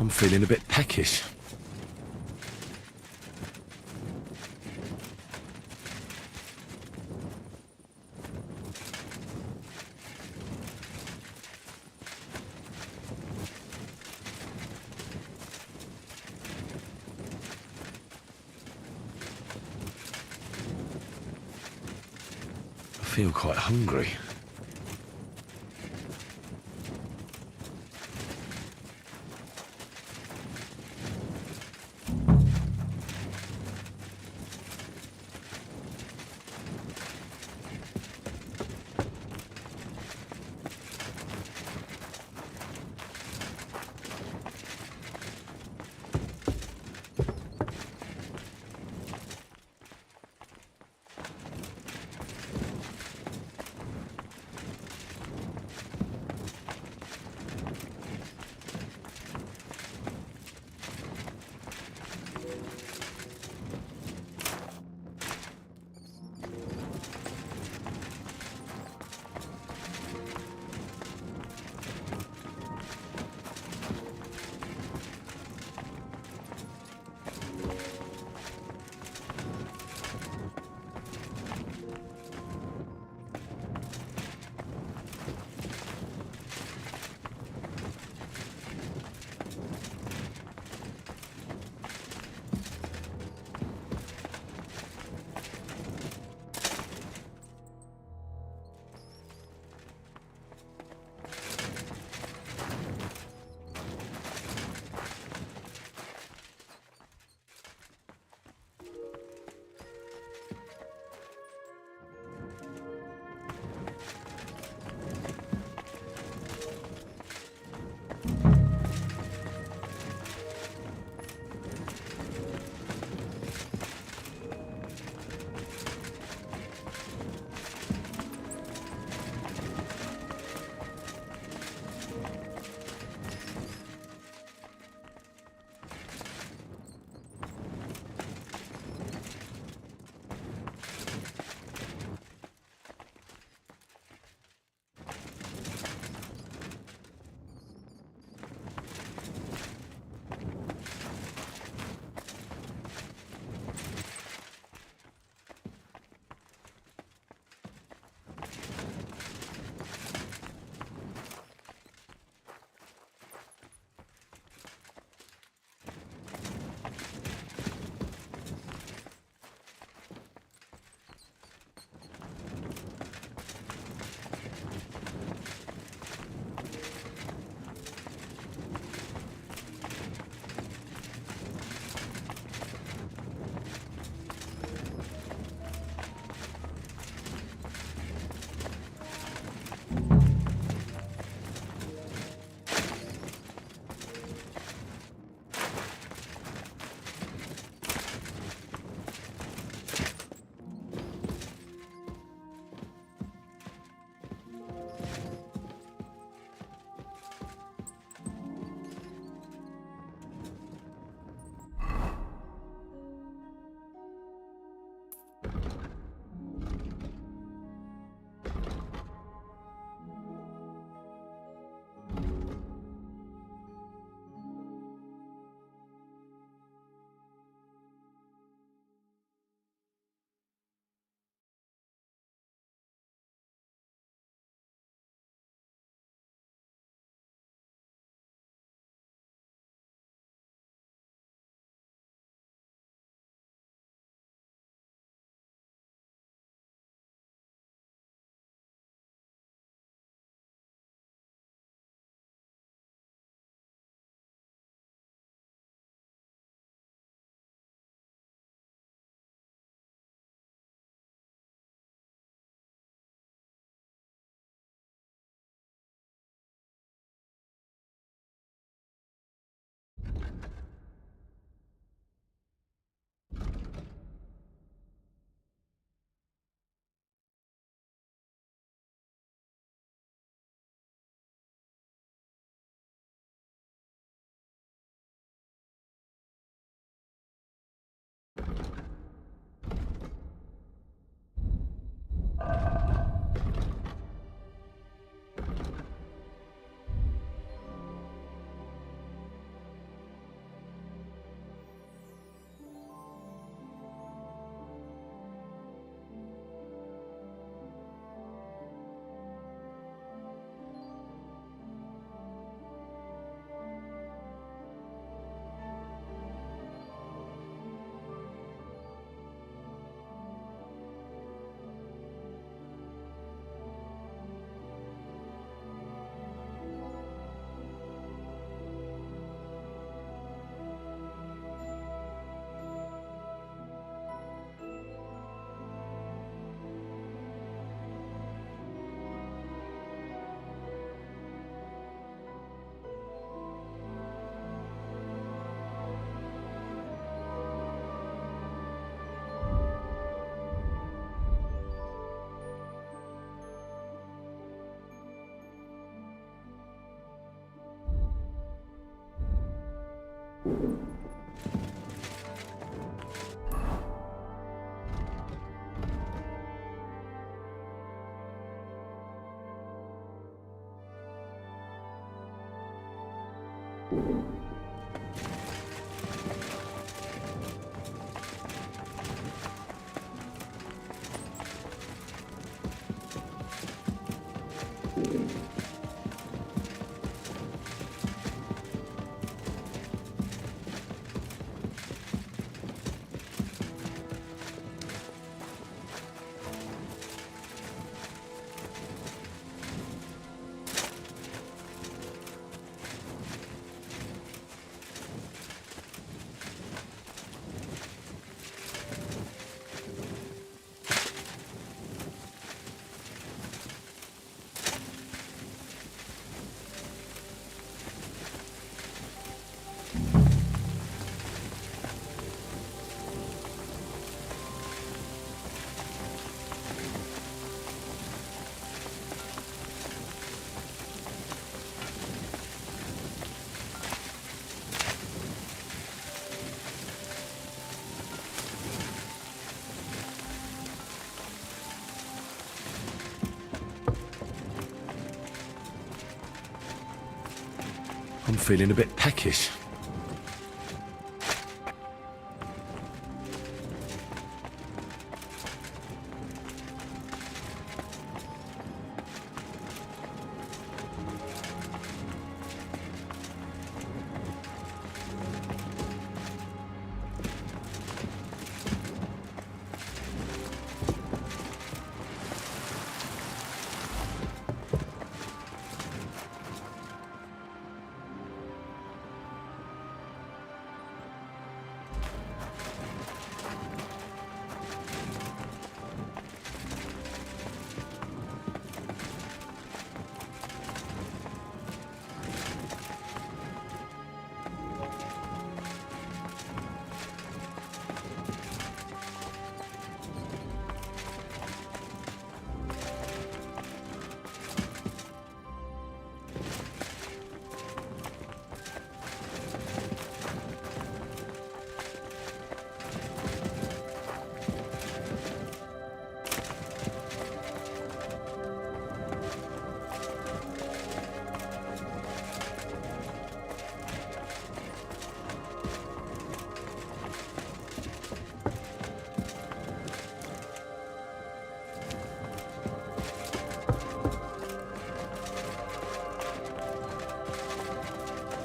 I'm feeling a bit peckish. I feel quite hungry. I'm feeling a bit peckish.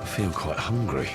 I feel quite hungry.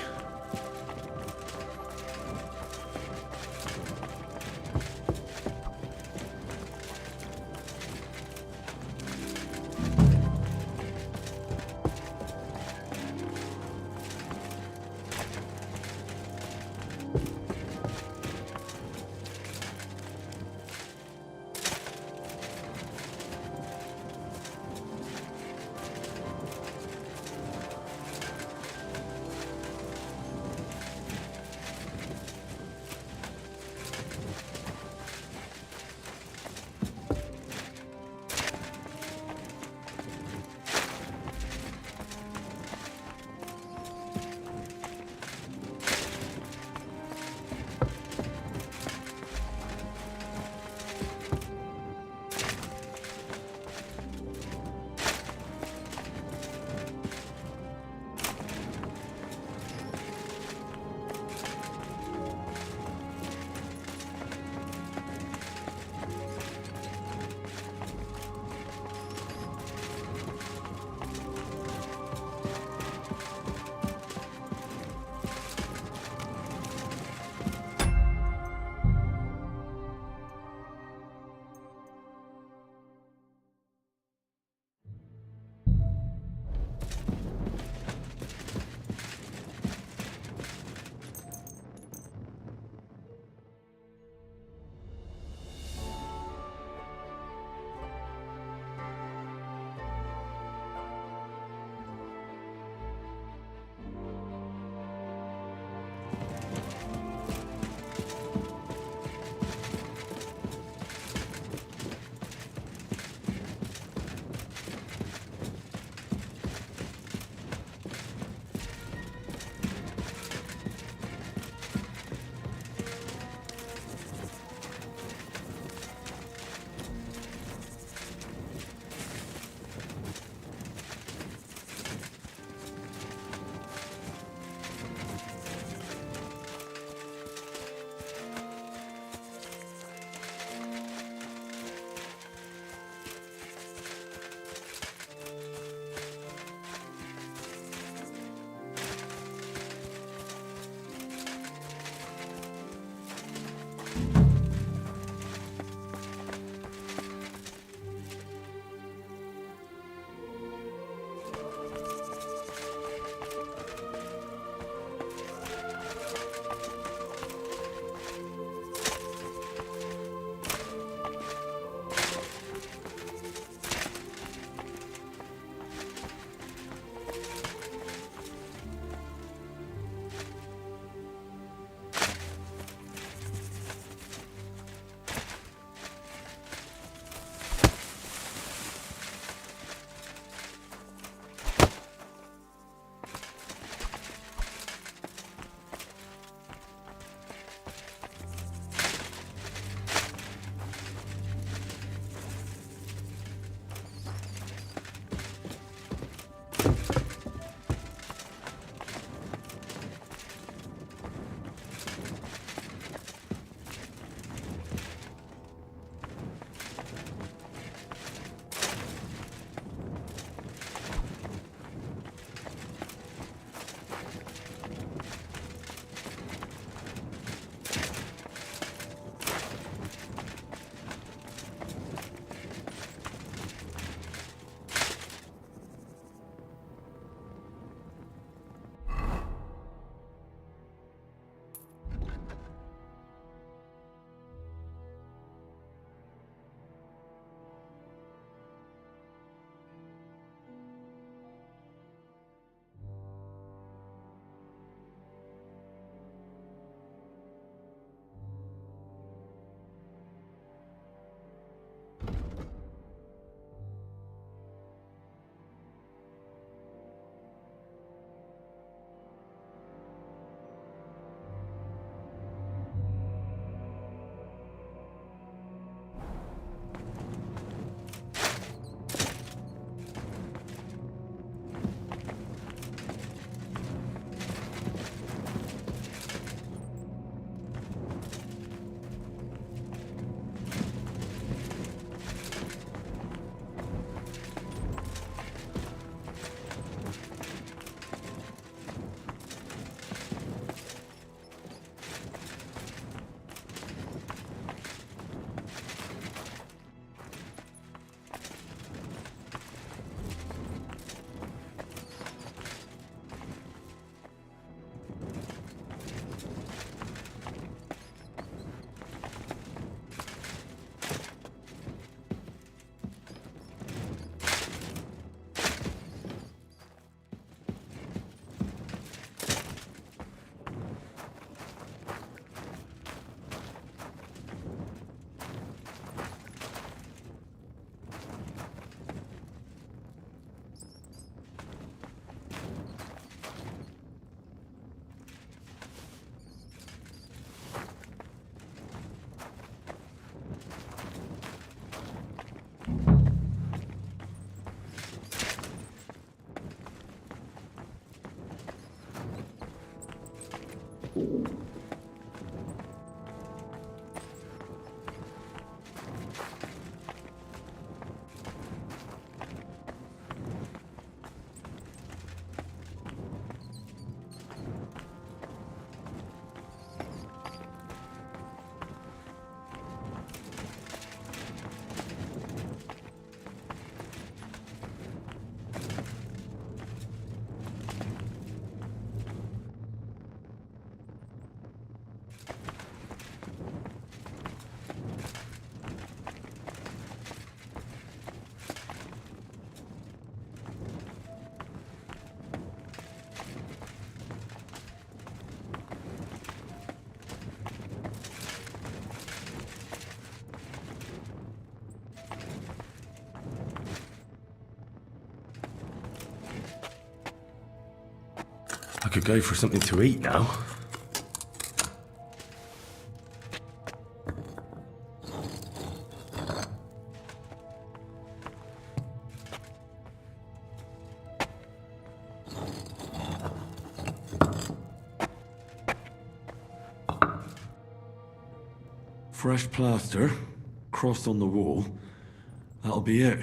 I could go for something to eat now. Fresh plaster, cross on the wall. That'll be it.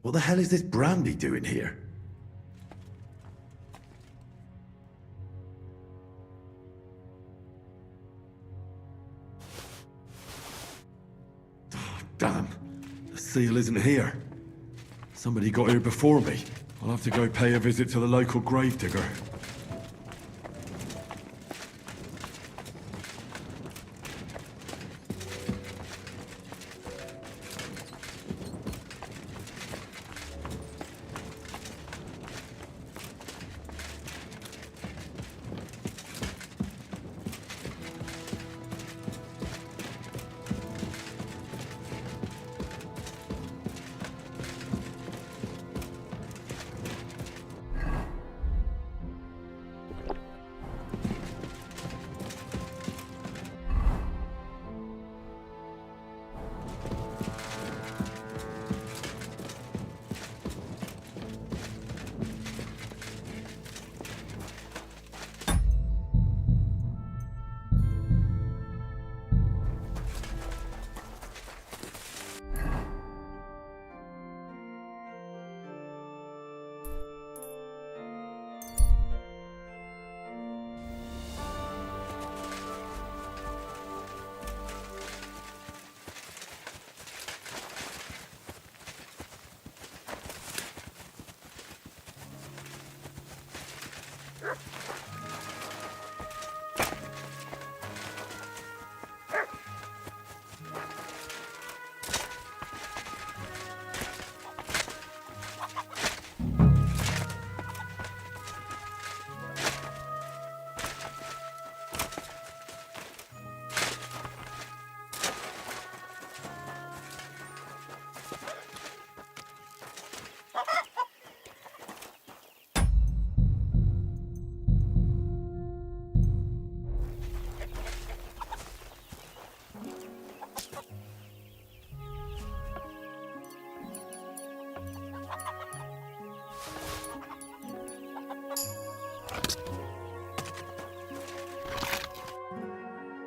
What the hell is this brandy doing here? Oh, damn. The seal isn't here. Somebody got here before me. I'll have to go pay a visit to the local gravedigger.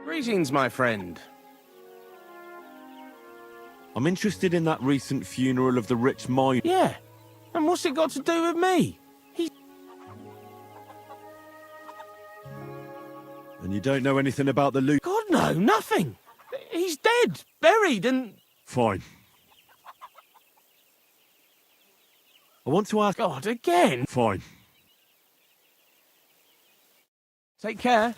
Greetings, my friend. I'm interested in that recent funeral of the rich mine. Yeah, and what's it got to do with me? And you don't know anything about the loot? God, no, nothing. He's dead, buried, and... Fine. I want to ask... God, again? Fine. Take care.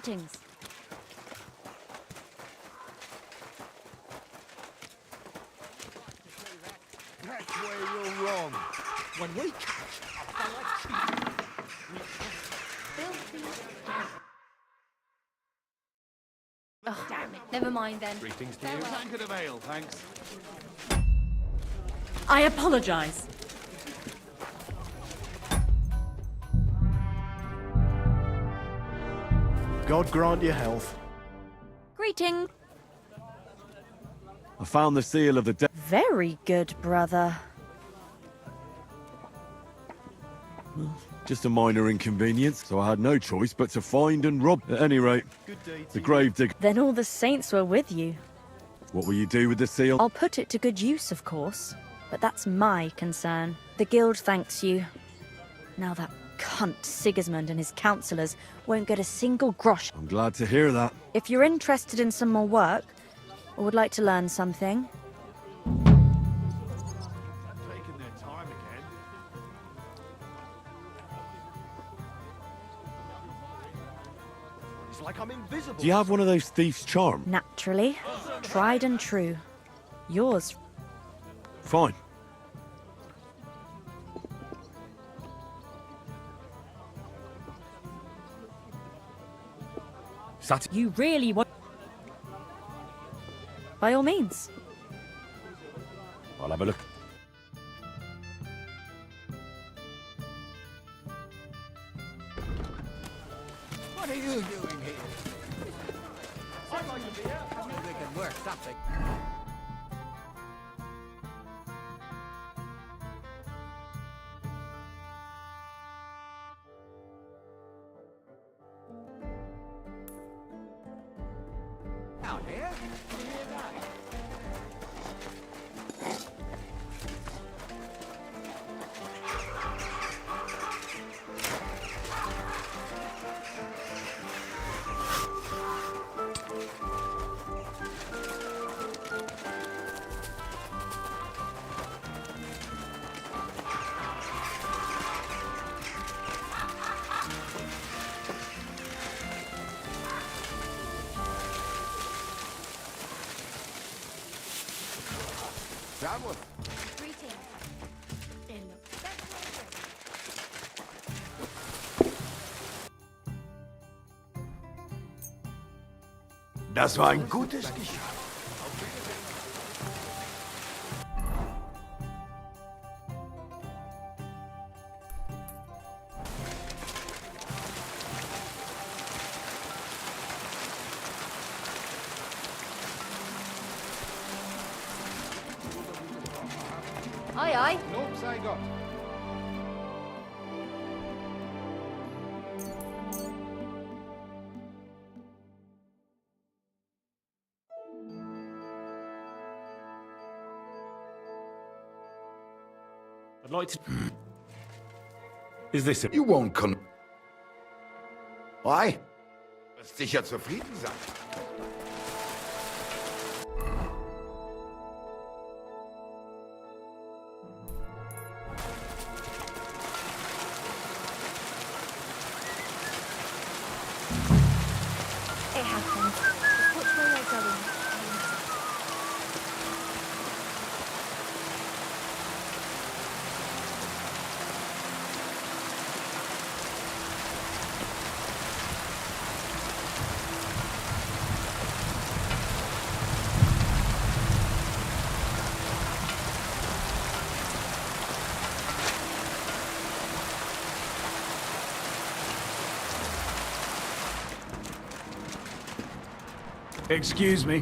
Greetings. That's where you're wrong. When we catch a fella cheating, Oh, damn it. Never mind then. Greetings to you. Tankard of ale, thanks. I apologize. God grant you health. Greetings. I found the seal of the Very good, brother. Just a minor inconvenience, so I had no choice but to find and rob. At any rate, Good day to the you. gravedigger. Then all the saints were with you. What will you do with the seal? I'll put it to good use, of course. But that's my concern. The guild thanks you. Now that cunt Sigismund and his councillors won't get a single grosh. I'm glad to hear that. If you're interested in some more work, or would like to learn something, taking their time again. It's like I'm invisible. Do you have one of those thief's charm? naturally, tried and true. Yours. Fine. You really want... By all means. I'll have a look. What are you doing here? I'm going to be here. We can work something. Out here? You hear that? Vamos. Greetings. Das war ein gutes Geschäft. Aye, aye. Lob sei Gott. I'd like to... Is this it? You won't con... Why? Wirst sicher zufrieden sein. It happens. Just watch where you're going. Excuse me.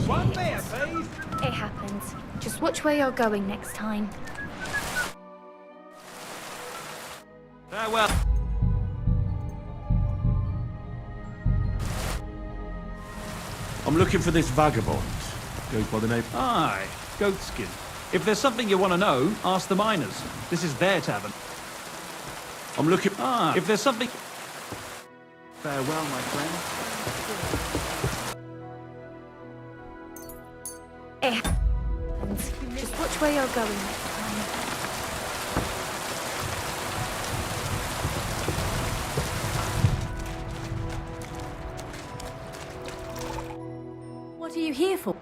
One there, please. It happens. Just watch where you're going next time. Farewell. I'm looking for this vagabond. Goes by the name. Aye, goatskin. If there's something you want to know, ask the miners. This is their tavern. I'm looking. If there's something... Farewell, my friend. Just watch where you're going. What are you here for?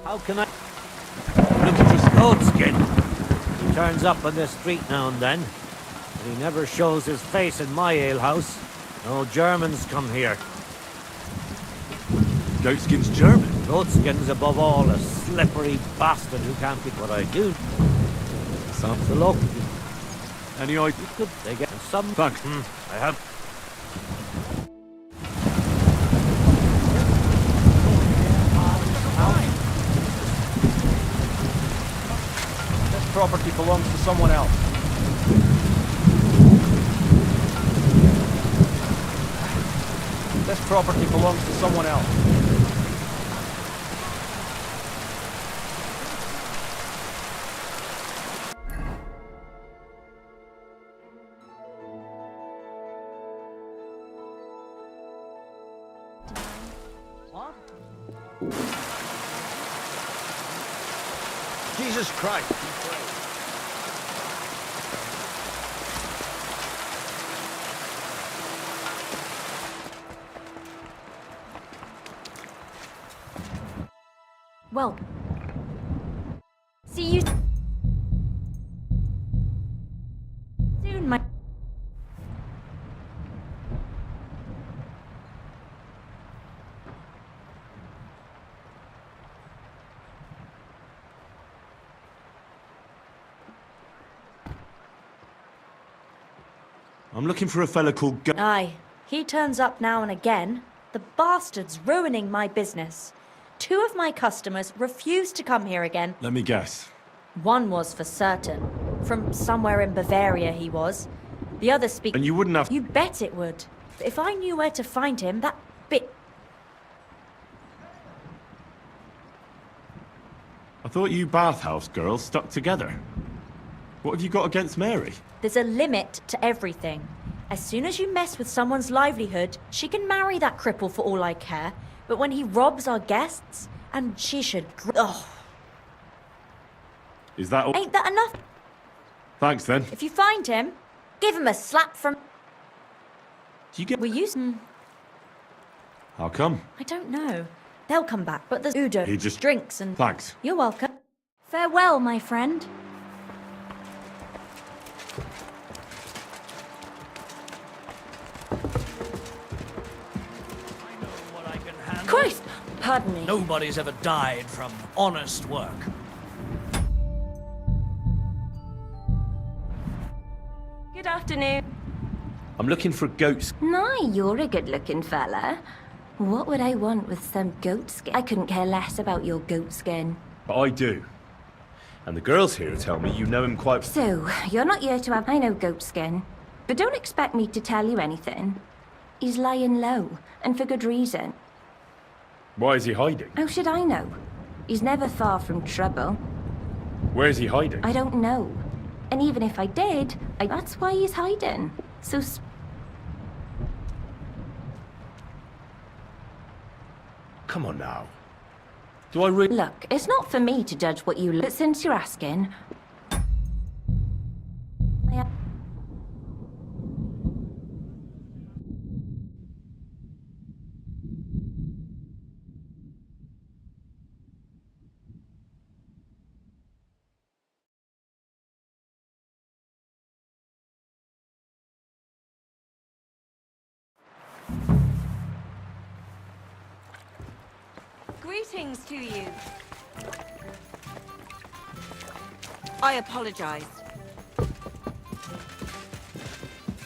How can I... Looking for Goldskin. He turns up on the street now and then, but he never shows his face in my alehouse. No Germans come here. Goatskin's German. Goldskin's above all a slippery bastard who can't be what I do. Sounds The local... Any idea? Could they get some... Thanks. I have... This property belongs to someone else. This property belongs to someone else. Jesus Christ. Well, see you soon, my... I'm looking for a fella called Aye, he turns up now and again. The bastard's ruining my business. 2 of my customers refused to come here again. Let me guess. One was for certain. From somewhere in Bavaria he was. The other speaks... And you wouldn't have... You bet it would. But if I knew where to find him, that bit... I thought you bathhouse girls stuck together. What have you got against Mary? There's a limit to everything. As soon as you mess with someone's livelihood, she can marry that cripple for all I care. But when he robs our guests, and she should... Oh, Is that all? ain't that enough? Thanks then. If you find him, give him a slap from... Do you get... We used... How come? I don't know. They'll come back, but there's Udo, He just- drinks and... Thanks. You're welcome. Farewell, my friend. What I can handle. Christ! Pardon me. Nobody's ever died from honest work. Good afternoon. I'm looking for goats. My, you're a good-looking fella. What would I want with some goat skin? I couldn't care less about your goat skin. But I do. And the girls here tell me you know him quite... So, you're not here to have... I know goat skin. But don't expect me to tell you anything. He's lying low, and for good reason. Why is he hiding? How should I know? He's never far from trouble. Where is he hiding? I don't know. And even if I did, that's why he's hiding. So... Come on now. Do I really... Look, it's not for me to judge what you look, but since you're asking... Greetings to you. I apologize.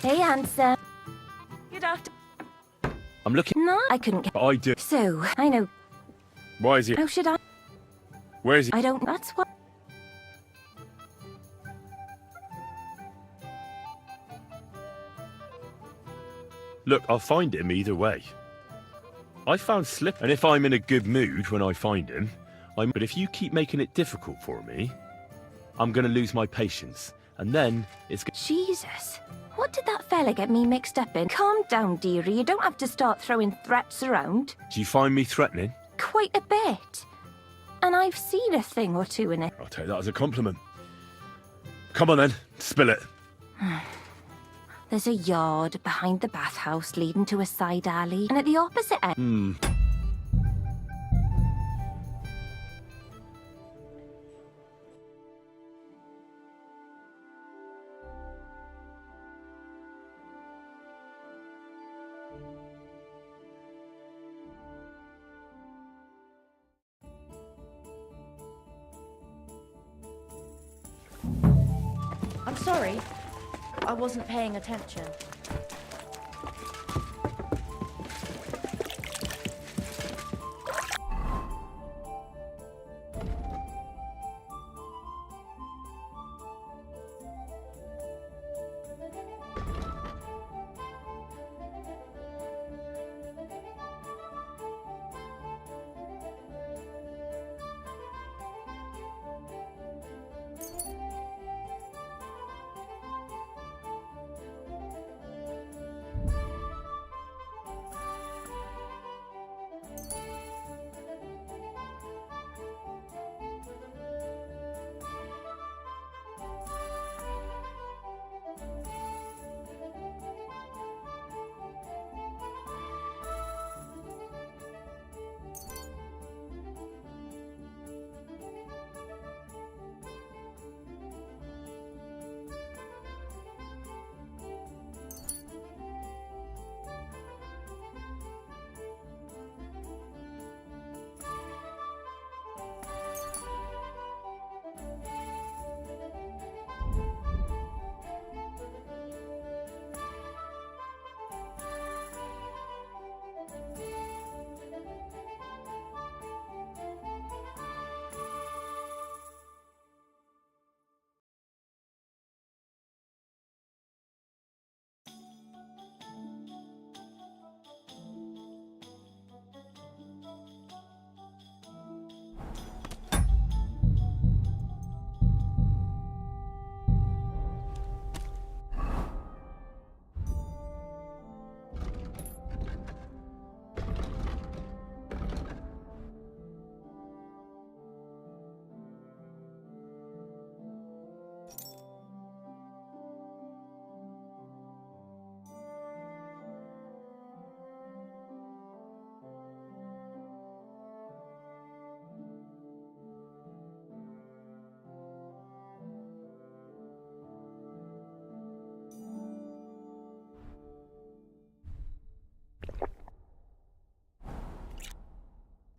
Hey, handsome. Good afternoon. I'm looking... No, I couldn't get... But I do. So, I know... Why is he... How should I... Where is he... I don't... That's what... Look, I'll find him either way. I found Slip, and if I'm in a good mood when I find him, But if you keep making it difficult for me, I'm gonna lose my patience. And then it's... Jesus. What did that fella get me mixed up in? Calm down, dearie. You don't have to start throwing threats around. Do you find me threatening? Quite a bit. And I've seen a thing or two in it. I'll take that as a compliment. Come on then, spill it. There's a yard behind the bathhouse leading to a side alley, and at the opposite end... I'm sorry. I wasn't paying attention.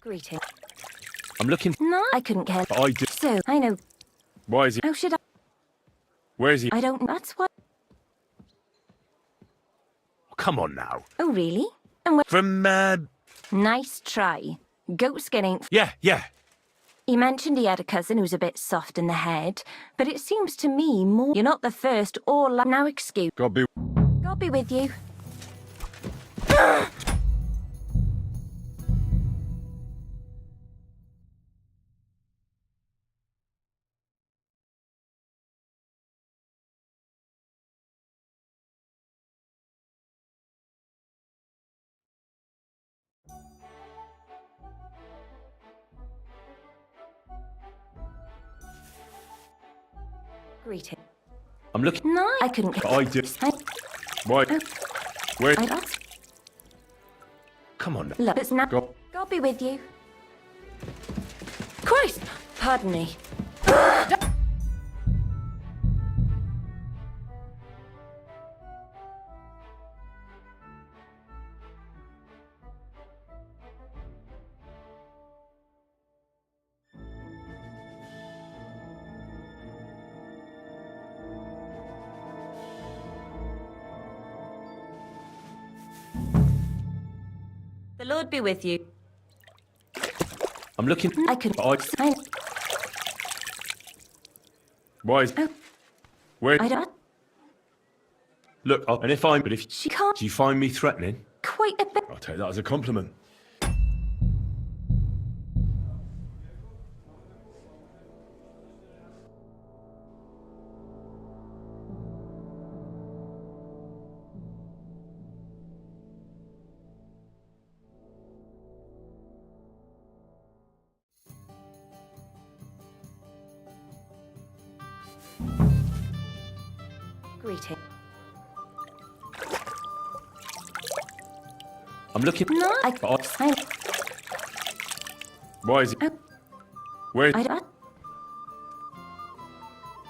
Greeting. I'm looking... No, I couldn't care. But I do... So, I know. Why is he... How should I... Where is he? I don't... That's what... Come on now. Oh, really? And where... From, Nice try. Goatskin ain't... Yeah. He mentioned he had a cousin who's a bit soft in the head, but it seems to me more... You're not the first or now excuse... God be with you. Greeting. I'm looking... No, I couldn't... But I do... Why? Where... I don't... Come on now. Look, it's not... God be with you. Christ! Pardon me. The Lord be with you. I'm looking... I couldn't... But I... Why is... Oh. Where... I don't... Look, and if I'm... But if... She can't... Do you find me threatening? Quite a bit... I'll take that as a compliment. Greeting. I'm looking. No, I... Why is it? Oh. Where? I don't...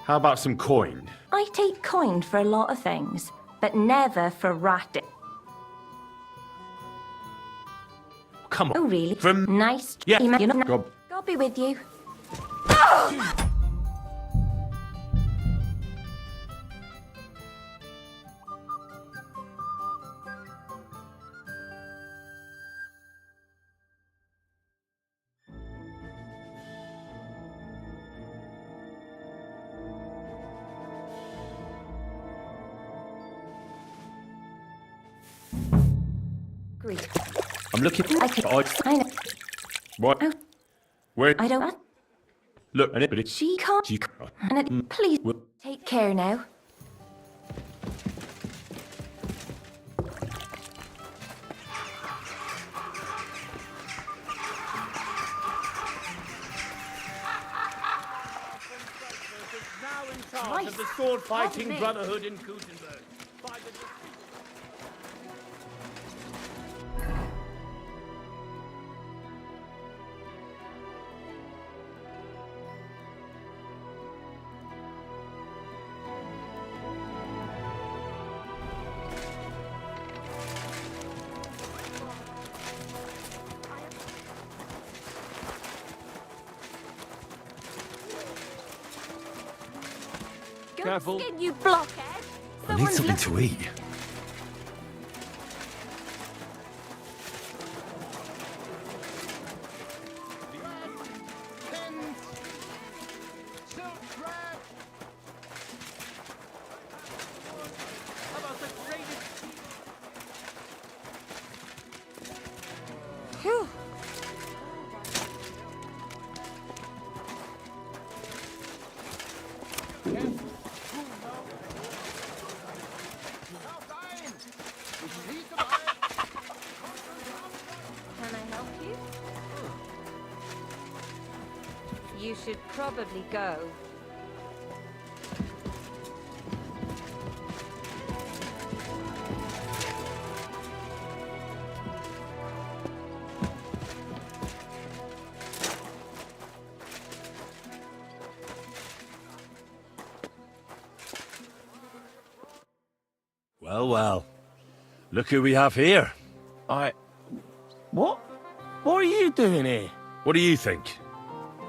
How about some coin? I take coin for a lot of things, but never for ratting. Come on. Oh, really? From... Nice. Yeah. You know, God. God be with you. Great. I'm looking. I know. What? Oh. Where? I don't... Look, anybody? She can't... She... And it, please, take care now. Now in charge of the sword-fighting brotherhood in Gutenberg. By the... Careful. Skin, you blockhead. I need something to eat. Phew. Can I help you? You should probably go. Well, well. Look who we have here. What? What are you doing here? What do you think?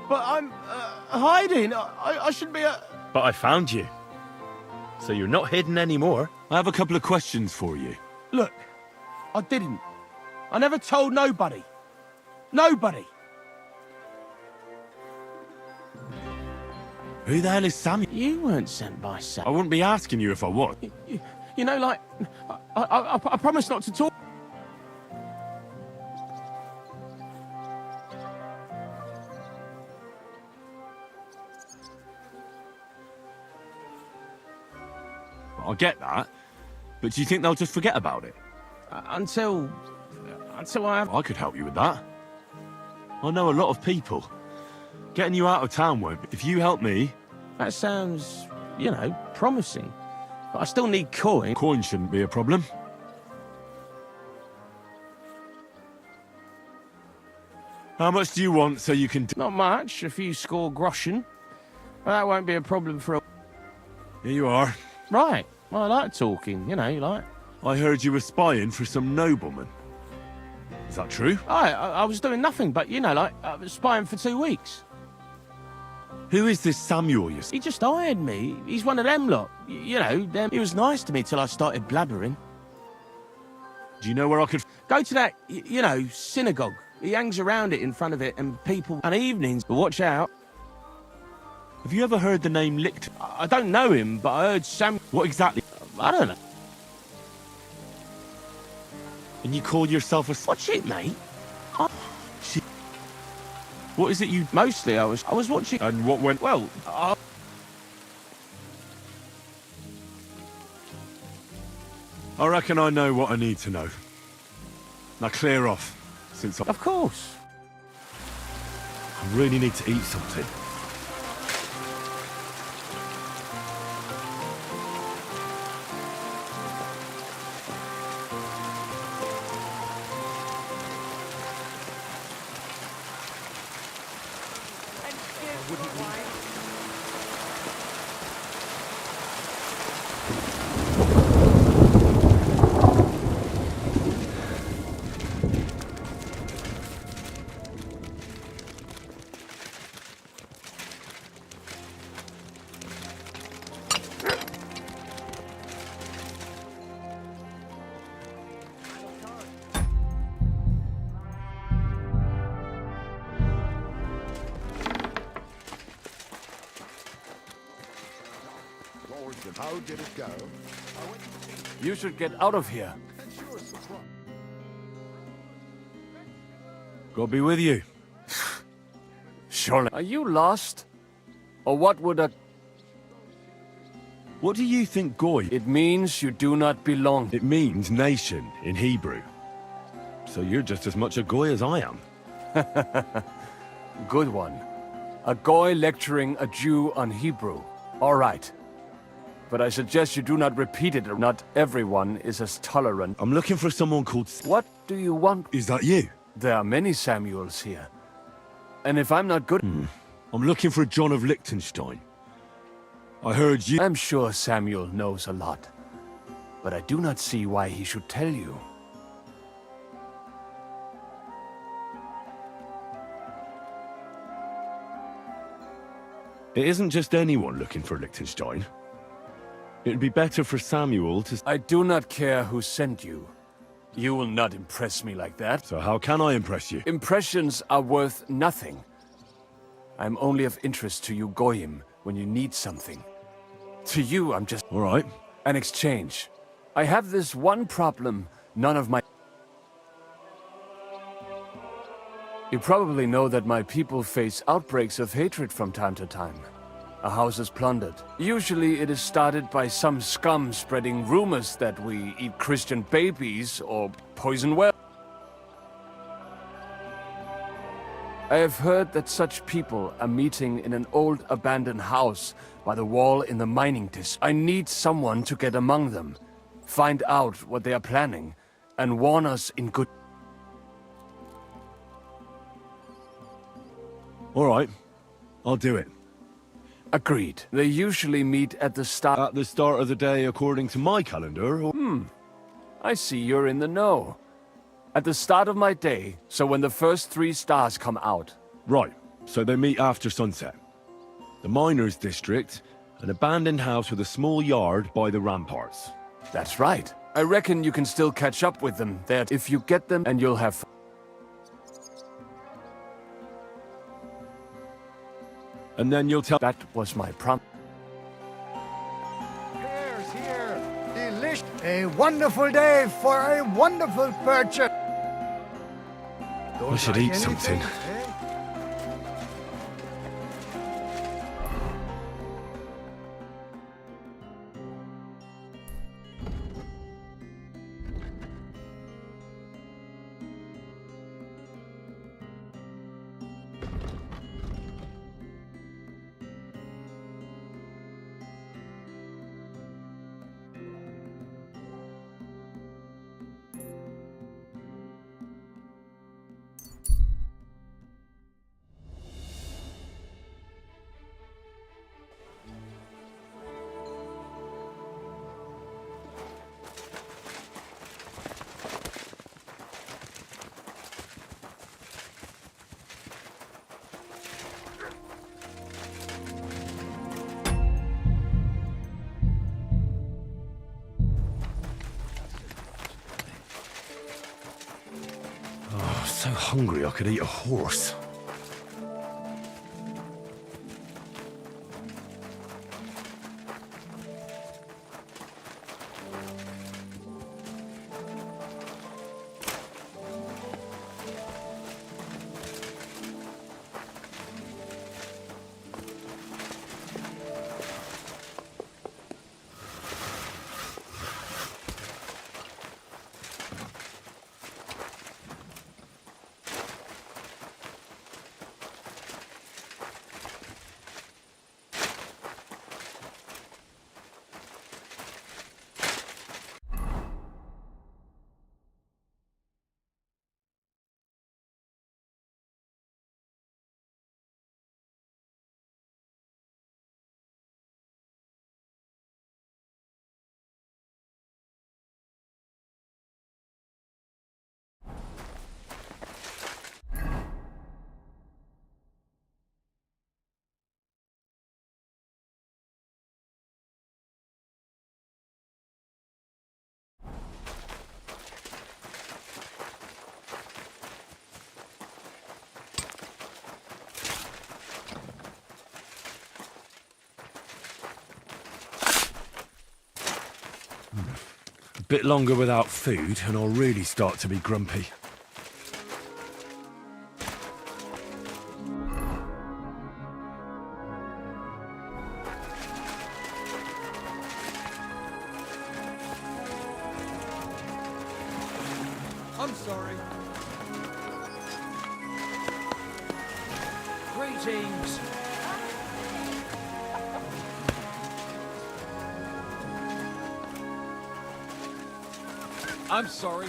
But I'm hiding. I should be But I found you. So you're not hidden anymore. I have a couple of questions for you. Look, I didn't. I never told nobody. Nobody. Who the hell is Samuel? You weren't sent by Sam. I wouldn't be asking you if I was. You know, like, I promise not to talk. I get that, but do you think they'll just forget about it? Until I have... I could help you with that. I know a lot of people. Getting you out of town won't. If you help me... That sounds, you know, promising. But I still need coin. Coin shouldn't be a problem. How much do you want so you can... Not much, a few score groschen. But that won't be a problem for a... Here you are. Right. Well, I like talking, you know, like... I heard you were spying for some nobleman. Is that true? I was doing nothing but, you know, like, I was spying for 2 weeks. Who is this Samuel you He just hired me. He's one of them lot. You know, them. He was nice to me till I started blabbering. Do you know where I could... Go to that, you know, synagogue. He hangs around it in front of it, and people... And evenings, but watch out. Have you ever heard the name Licht? I don't know him, but I heard Sam... What exactly? I don't know. And you call yourself a... Watch it, mate. What is it you... Mostly I was watching... And what went... Well, I reckon I know what I need to know. Now clear off, since I of course. really need to eat something. How did it go? You should get out of here. God be with you. Surely. Are you lost? Or what would a... What do you think Goy? It means you do not belong. It means nation in Hebrew. So you're just as much a Goy as I am. Good one. A Goy lecturing a Jew on Hebrew. All right. But I suggest you do not repeat it, or not everyone is as tolerant. I'm looking for someone called... What do you want? Is that you? There are many Samuels here. And if I'm not good... I'm looking for John of Liechtenstein. I heard you... I'm sure Samuel knows a lot. But I do not see why he should tell you. It isn't just anyone looking for Liechtenstein. It'd be better for Samuel to... I do not care who sent you. You will not impress me like that. So how can I impress you? Impressions are worth nothing. I'm only of interest to you Goyim when you need something. To you, I'm just... All right. An exchange. I have this one problem none of my... You probably know that my people face outbreaks of hatred from time to time. A house is plundered. Usually it is started by some scum spreading rumors that we eat Christian babies or poison well. I have heard that such people are meeting in an old abandoned house by the wall in the mining district. I need someone to get among them, find out what they are planning, and warn us in good... All right. I'll do it. Agreed. They usually meet at the start... At the start of the day according to my calendar, or... I see you're in the know. At the start of my day, so when the first 3 stars come out. Right. So they meet after sunset. The miners' district, an abandoned house with a small yard by the ramparts. That's right. I reckon you can still catch up with them there if you get them, and you'll have... And then you'll tell... That was my prompt. Here's here. Delicious. A wonderful day for a wonderful purchase. I should eat something. So hungry I could eat a horse. Bit longer without food, and I'll really start to be grumpy. I'm sorry. Greetings. I'm sorry.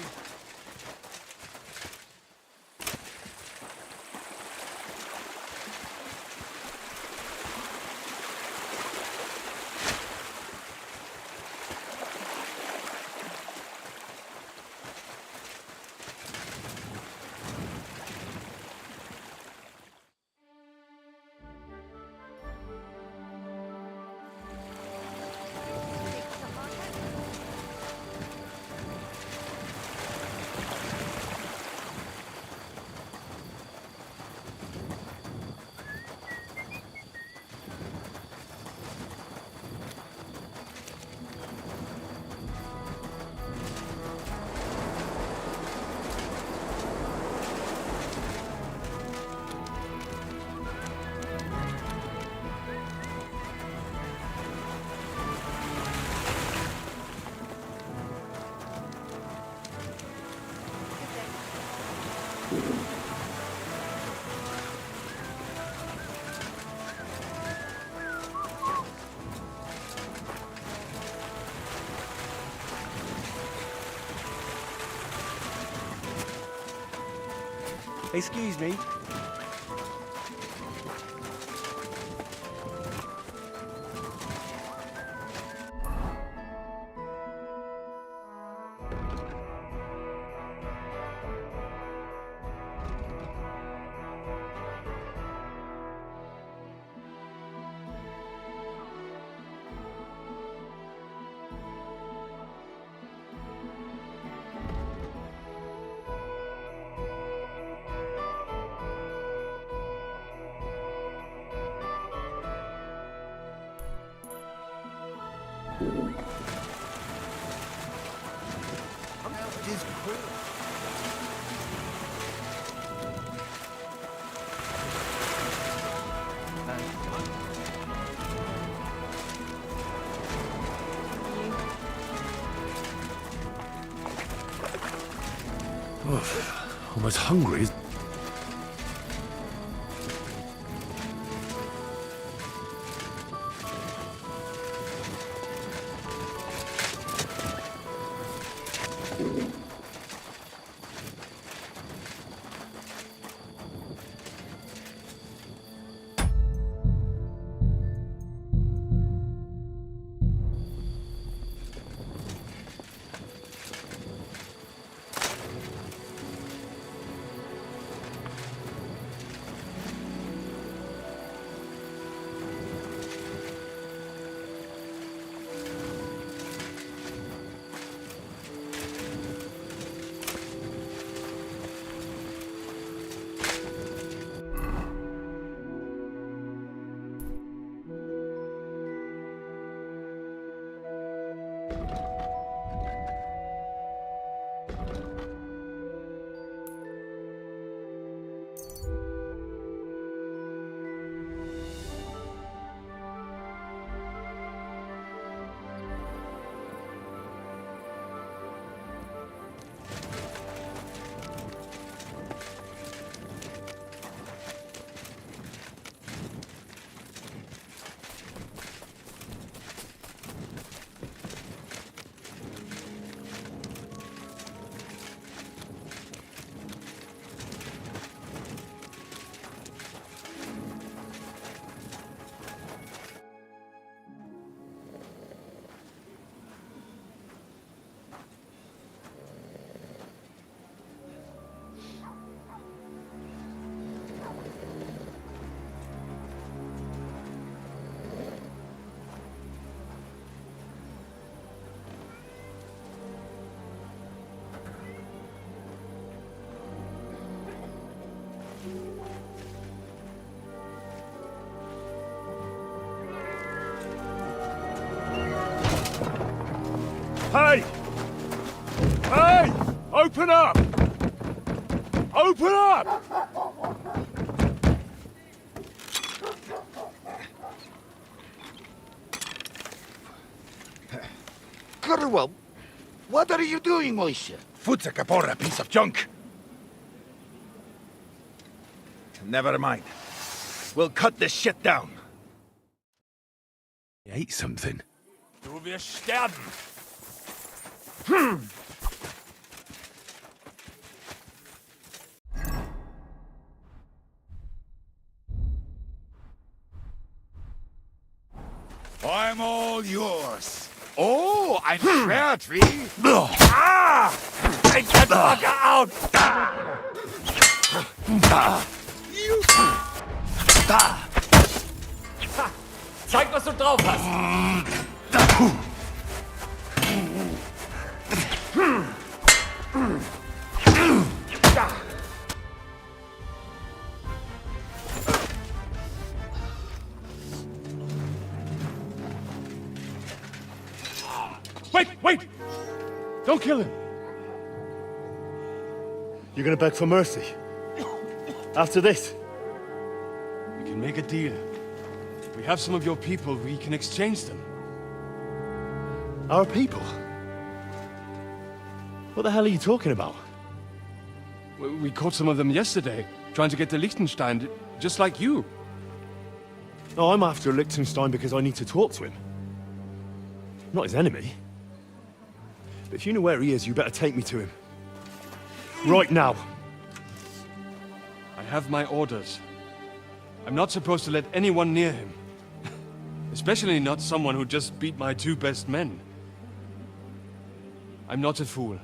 Excuse me. I'm as hungry as... Open up! Open up! Gurwell, what are you doing, Moisha? Foot's a caporra, piece of junk. Never mind. We'll cut this shit down. He ate something. Du wirst sterben. I'm all yours. Oh, ein Schwert, wie? Take that fucker out! Zeig, was du drauf hast! Wait, wait! Don't kill him! You're gonna beg for mercy? After this? We can make a deal. We have some of your people, we can exchange them. Our people? What the hell are you talking about? We caught some of them yesterday, trying to get to Liechtenstein, just like you. No, I'm after Liechtenstein because I need to talk to him. I'm not his enemy. But if you know where he is, you better take me to him. Right now. I have my orders. I'm not supposed to let anyone near him. Especially not someone who just beat my 2 best men. I'm not a fool.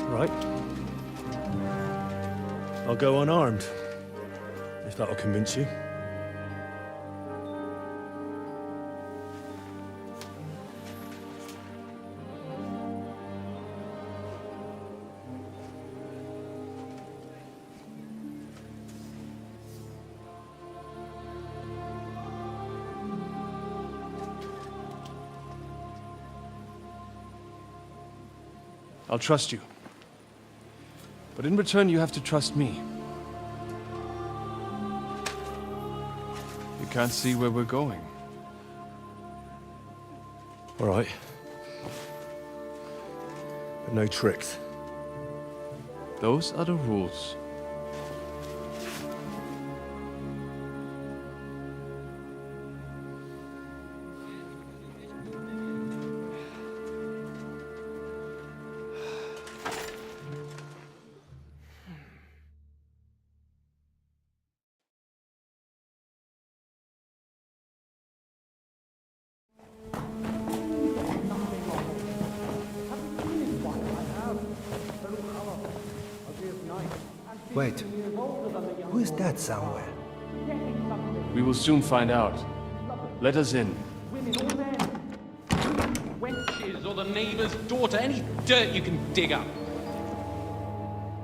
Right. I'll go unarmed. If that'll convince you. I'll trust you. But in return, you have to trust me. You can't see where we're going. All right. But no tricks. Those are the rules. Wait, who is that somewhere? We will soon find out. Let us in. Wenches or the neighbour's daughter, any dirt you can dig up.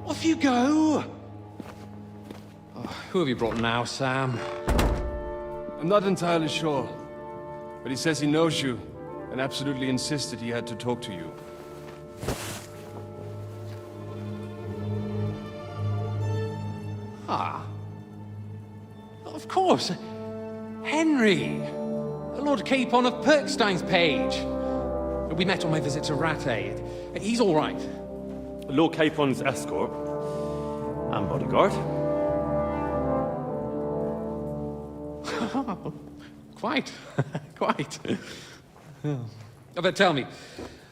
Off you go! Oh, who have you brought now, Sam? I'm not entirely sure, but he says he knows you and absolutely insisted he had to talk to you. Ah. Of course. Henry. Lord Capon of Perkstein's page. We met on my visit to Rattay. He's all right. Lord Capon's escort and bodyguard. Quite. Quite. But tell me,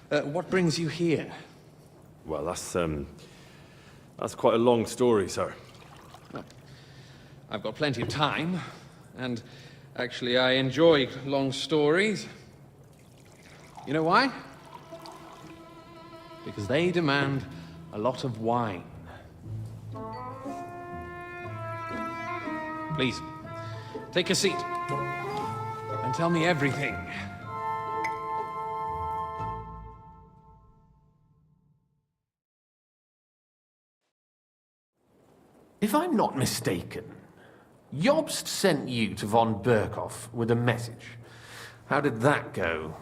what brings you here? Well, that's quite a long story, sir. Well, I've got plenty of time, and actually I enjoy long stories. You know why? Because they demand a lot of wine. Please, take a seat and tell me everything. If I'm not mistaken, Jobst sent you to von Berkhoff with a message. How did that go?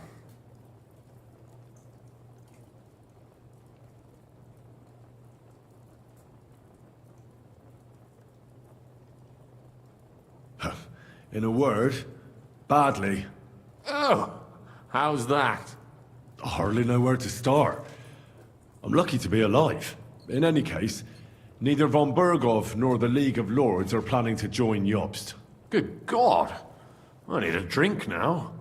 In a word, badly. Oh, how's that? I hardly know where to start. I'm lucky to be alive. In any case, neither von Berghoff nor the League of Lords are planning to join Jobst. Good God. I need a drink now.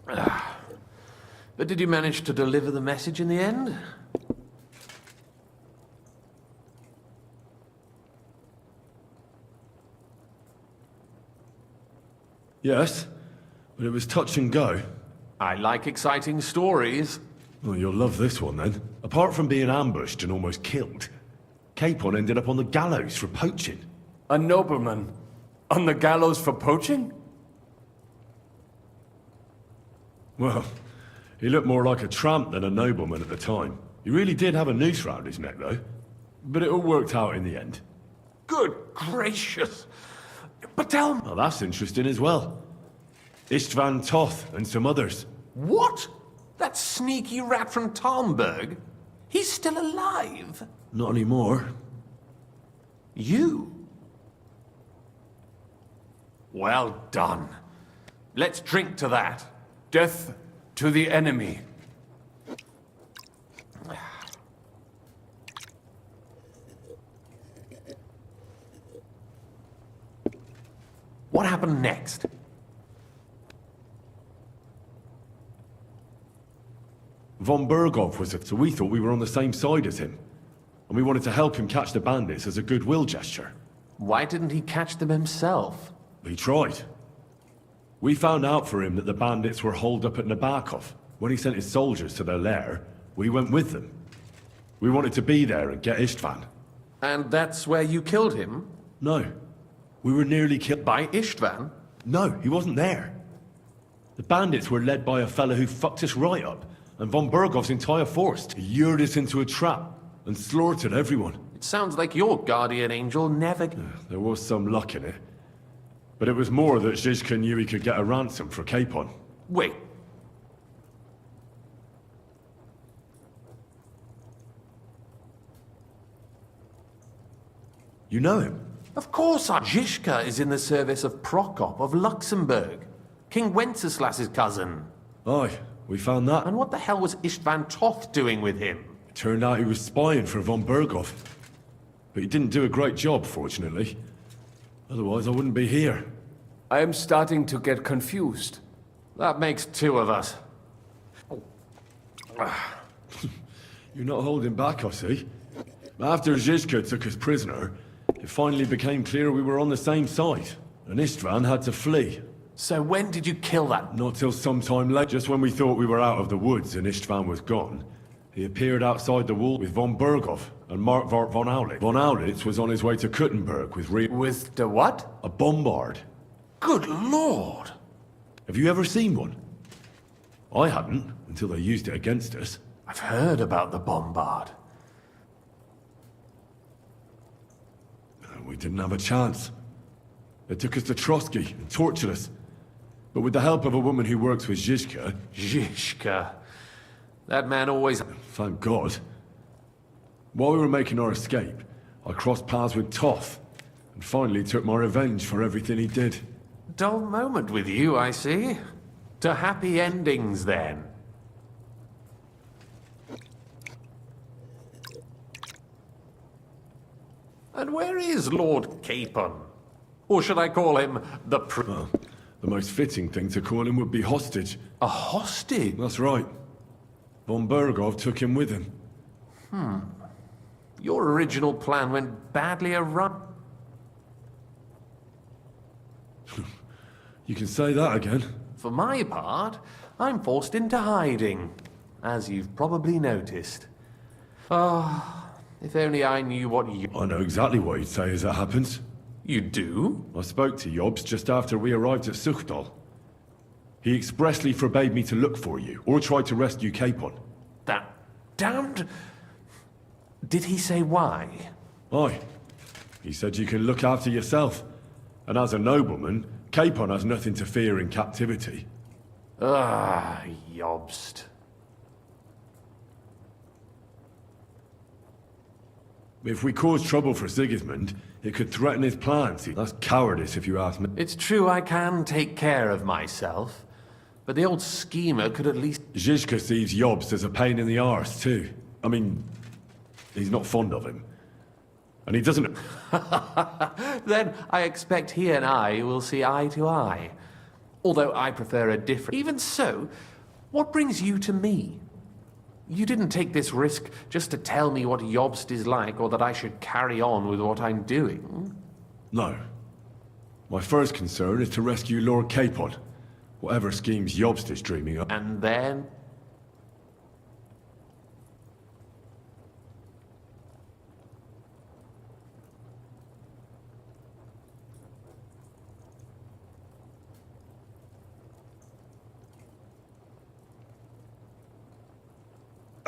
But did you manage to deliver the message in the end? Yes, but it was touch and go. I like exciting stories. Well, you'll love this one then. Apart from being ambushed and almost killed, Capon ended up on the gallows for poaching. A nobleman on the gallows for poaching? Well, he looked more like a tramp than a nobleman at the time. He really did have a noose round his neck, though. But it all worked out in the end. Good gracious. But tell me... Well, that's interesting as well. Istvan Toth and some others. What? That sneaky rat from Talmberg? He's still alive? Not anymore. You? Well done. Let's drink to that. Death to the enemy. What happened next? Von Berghoff was it, so we thought we were on the same side as him. And we wanted to help him catch the bandits as a goodwill gesture. Why didn't he catch them himself? He tried. We found out for him that the bandits were holed up at Nabokov. When he sent his soldiers to their lair, we went with them. We wanted to be there and get Istvan. And that's where you killed him? No. We were nearly killed. By Istvan? No, he wasn't there. The bandits were led by a fellow who fucked us right up, and von Berghoff's entire force. He lured us into a trap and slaughtered everyone. It sounds like your guardian angel never... There was some luck in it. But it was more that Zizka knew he could get a ransom for Capon. Wait. You know him? Of course I... Zizka is in the service of Prokop of Luxembourg, King Wenceslas's cousin. Aye, we found that. And what the hell was Istvan Toth doing with him? It turned out he was spying for von Berghoff. But he didn't do a great job, fortunately. Otherwise, I wouldn't be here. I am starting to get confused. That makes two of us. You're not holding back, I see. After Zizka took us prisoner, it finally became clear we were on the same side, and Istvan had to flee. So when did you kill that? Not till some time later, just when we thought we were out of the woods and Istvan was gone. He appeared outside the wall with von Berghoff and Markvart von Aulitz. Von Aulitz was on his way to Kuttenberg with With the what? a bombard. Good Lord! Have you ever seen one? I hadn't, until they used it against us. I've heard about the bombard. We didn't have a chance. They took us to Trotsky and tortured us. But with the help of a woman who works with Zizka... Zizka. That man always... Thank God. While we were making our escape, I crossed paths with Toth, and finally took my revenge for everything he did. Dull moment with you, I see. To happy endings, then. And where is Lord Capon? Or should I call him the Well, the most fitting thing to call him would be hostage. A hostage? That's right. Von Berghoff took him with him. Your original plan went badly awry. You can say that again. For my part, I'm forced into hiding, as you've probably noticed. Ah, if only I knew what you... I know exactly what you'd say as that happens. You do? I spoke to Jobs just after we arrived at Suchdal. He expressly forbade me to look for you, or try to rescue Capon. That Damned. Did he say why? Aye. He said you can look after yourself. And as a nobleman, Capon has nothing to fear in captivity. Ah, Jobst. If we cause trouble for Sigismund, it could threaten his plans. That's cowardice, if you ask me. It's true I can take care of myself, but the old schemer could at least... Zizka sees Jobst as a pain in the arse, too. I mean, he's not fond of him. And he doesn't... Then I expect he and I will see eye to eye. Although I prefer a different... Even so, what brings you to me? You didn't take this risk just to tell me what Jobst is like, or that I should carry on with what I'm doing. No. My first concern is to rescue Lord Capon. Whatever schemes Jobst is dreaming of. And then...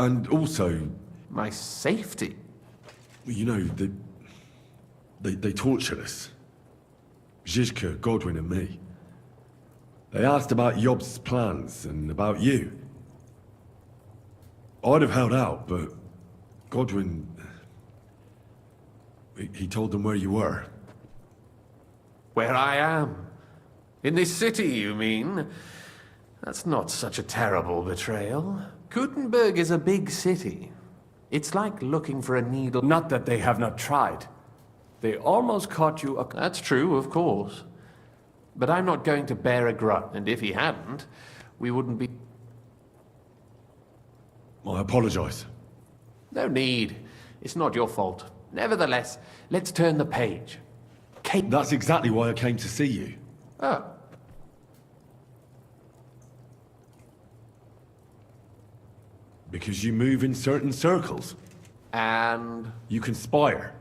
And also... My safety? You know, they tortured us. Zizka, Godwin and me. They asked about Jobst's plans and about you. I'd have held out, but Godwin... He told them where you were. Where I am? In this city, you mean? That's not such a terrible betrayal. Gutenberg is a big city. It's like looking for a needle. Not that they have not tried. They almost caught you. That's true, of course. But I'm not going to bear a grudge, and if he hadn't, we wouldn't be... I apologize. No need. It's not your fault. Nevertheless, let's turn the page. That's exactly why I came to see you. Oh. Because you move in certain circles. And? You conspire.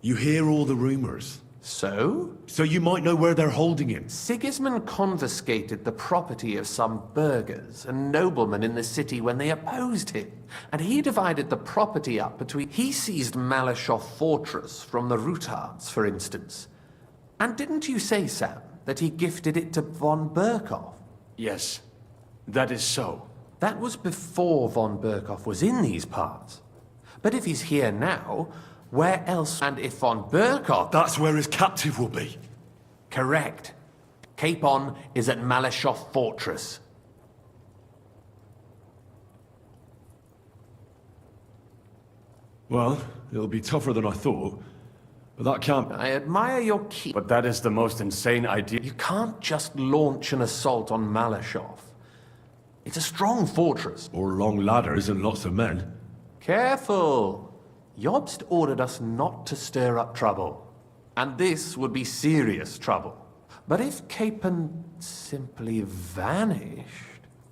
You hear all the rumors. So? So you might know where they're holding him. Sigismund confiscated the property of some burghers and noblemen in the city when they opposed him. And he divided the property up between... He seized Malashov Fortress from the Rutards, for instance. And didn't you say, Sam, that he gifted it to von Berkoff? Yes, that is so. That was before von Berkoff was in these parts. But if he's here now, where else? And if von Berkoff... That's where his captive will be. Correct. Capon is at Malashov Fortress. Well, it'll be tougher than I thought. But that can't... I admire your key... But that is the most insane idea. You can't just launch an assault on Malashov. It's a strong fortress. Or long ladders and lots of men. Careful. Jobst ordered us not to stir up trouble. And this would be serious trouble. But if Capon simply vanished...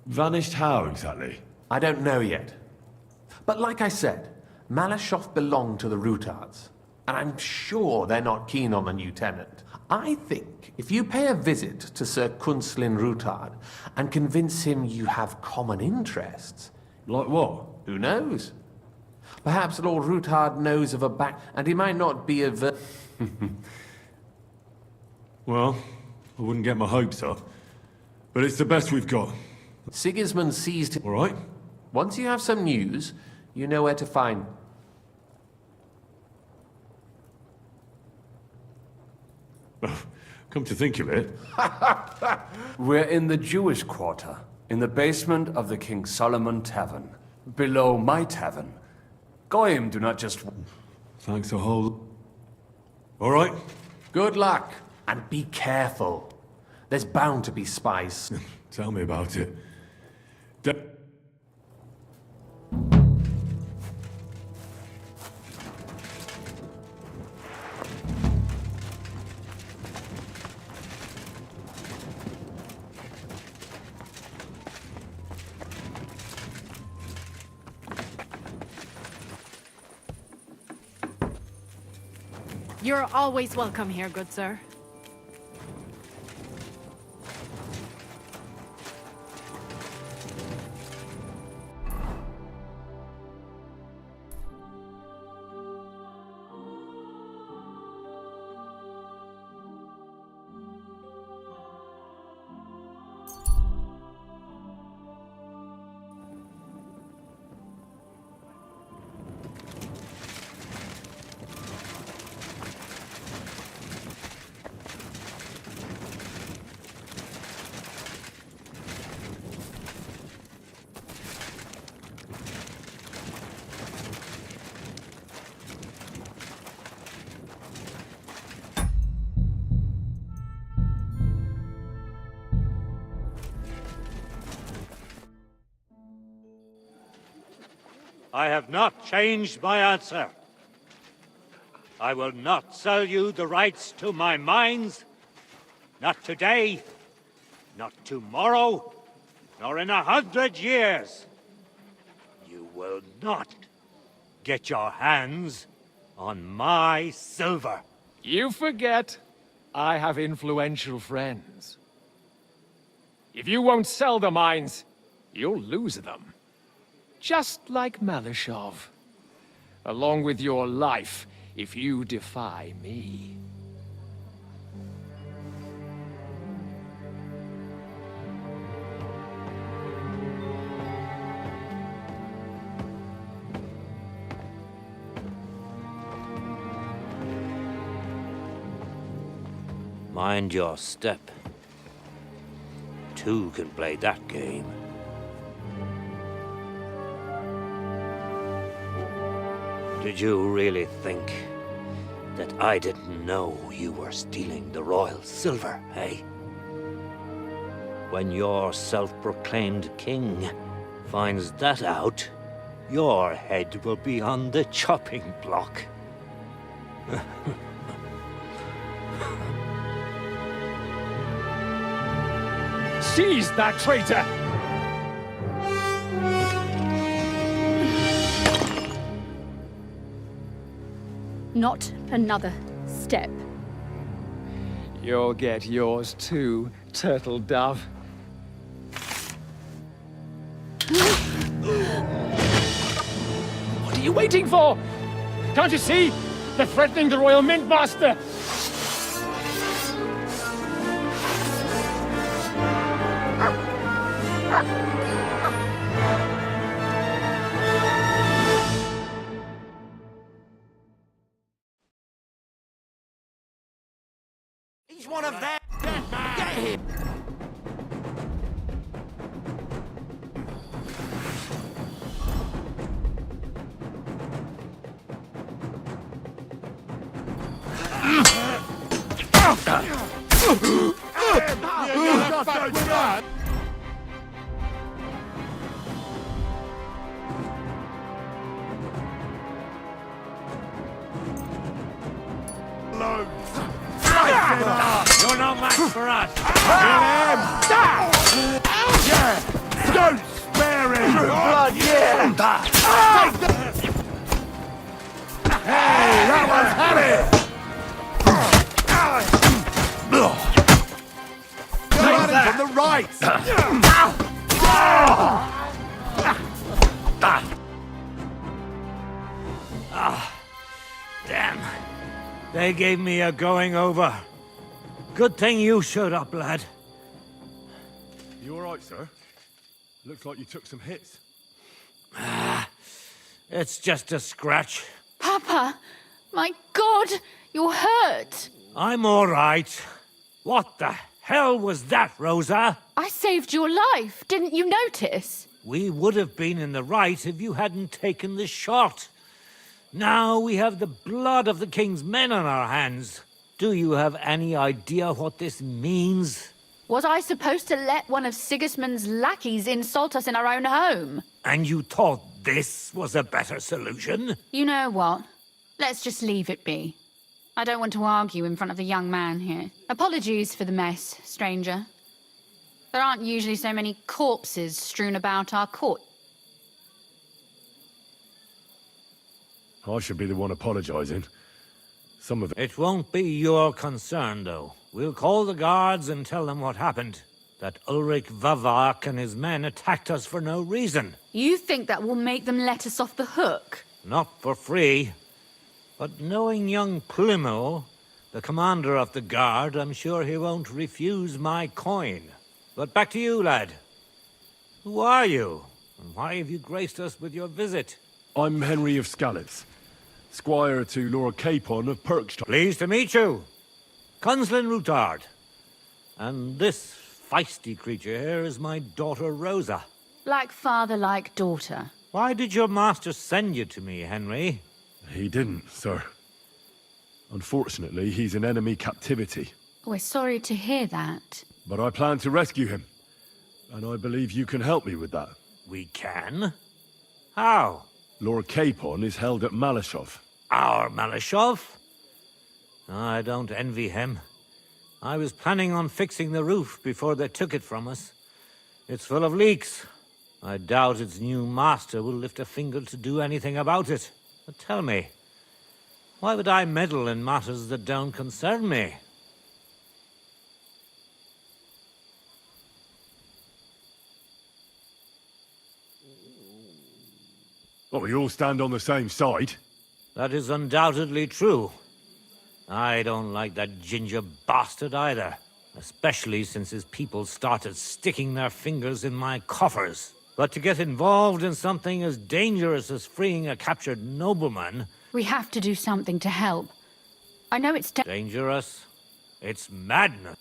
Vanished how, exactly? I don't know yet. But like I said, Malashov belonged to the Rutards. And I'm sure they're not keen on the new tenant. I think if you pay a visit to Sir Kunslin Rutard and convince him you have common interests... Like what? Who knows? Perhaps Lord Rutard knows of a back... And he might not be a... Well, I wouldn't get my hopes up. But it's the best we've got. Sigismund seized him. All right. Once you have some news, you know where to find... Come to think of it... We're in the Jewish quarter, in the basement of the King Solomon Tavern, below my tavern. Goyim do not just... Thanks a whole... All right. Good luck, and be careful. There's bound to be spies. Tell me about it. You're always welcome here, good sir. I have not changed my answer. I will not sell you the rights to my mines. Not today, not tomorrow, nor in 100 years. You will not get your hands on my silver. You forget I have influential friends. If you won't sell the mines, you'll lose them. Just like Malishov. Along with your life, if you defy me. Mind your step. Two can play that game. Did you really think that I didn't know you were stealing the royal silver, eh? When your self-proclaimed king finds that out, your head will be on the chopping block. Seize that traitor! Not another step. You'll get yours too, turtle dove. What are you waiting for? Can't you see? They're threatening the Royal Mint Master! He's one of them! Get him! You're no match for us! Don't spare him! Blood, yeah! Hey, that was heavy! Come at him from the right! Damn. They gave me a going over. Good thing you showed up, lad. You all right, sir? Looks like you took some hits. It's just a scratch. Papa! My God! You're hurt! I'm all right. What the hell was that, Rosa? I saved your life. Didn't you notice? We would have been in the right if you hadn't taken the shot. Now we have the blood of the king's men on our hands. Do you have any idea what this means? Was I supposed to let one of Sigismund's lackeys insult us in our own home? And you thought this was a better solution? You know what? Let's just leave it be. I don't want to argue in front of the young man here. Apologies for the mess, stranger. There aren't usually so many corpses strewn about our court. I should be the one apologizing. Some of it won't be your concern, though. We'll call the guards and tell them what happened. That Ulrich Vavak and his men attacked us for no reason. You think that will make them let us off the hook? Not for free. But knowing young Plimo, the commander of the guard, I'm sure he won't refuse my coin. But back to you, lad. Who are you? And why have you graced us with your visit? I'm Henry of Skalitz, squire to Lord Capon of Perkstone. Pleased to meet you. Conslin Routard. And this feisty creature here is my daughter Rosa. Like father, like daughter. Why did your master send you to me, Henry? He didn't, sir. Unfortunately, he's in enemy captivity. We're sorry to hear that. But I plan to rescue him. And I believe you can help me with that. We can? How? Lord Capon is held at Malashov. Our Malashov? I don't envy him. I was planning on fixing the roof before they took it from us. It's full of leaks. I doubt its new master will lift a finger to do anything about it. But tell me, why would I meddle in matters that don't concern me? Well, we all stand on the same side. That is undoubtedly true. I don't like that ginger bastard either. Especially since his people started sticking their fingers in my coffers. But to get involved in something as dangerous as freeing a captured nobleman... We have to do something to help. I know it's dangerous? It's madness.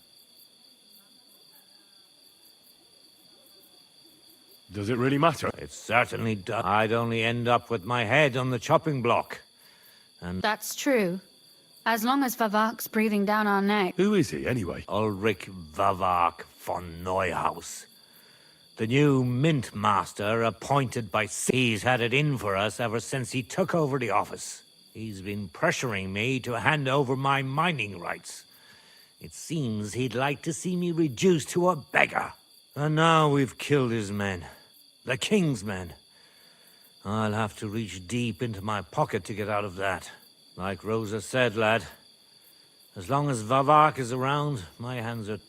Does it really matter? It certainly does. I'd only end up with my head on the chopping block. And that's true. As long as Vavak's breathing down our neck. Who is he, anyway? Ulrich Vavak von Neuhaus. The new mint master appointed by... He's had it in for us ever since he took over the office. He's been pressuring me to hand over my mining rights. It seems he'd like to see me reduced to a beggar. And now we've killed his men. The king's men. I'll have to reach deep into my pocket to get out of that. Like Rosa said, lad, as long as Vavak is around, my hands are...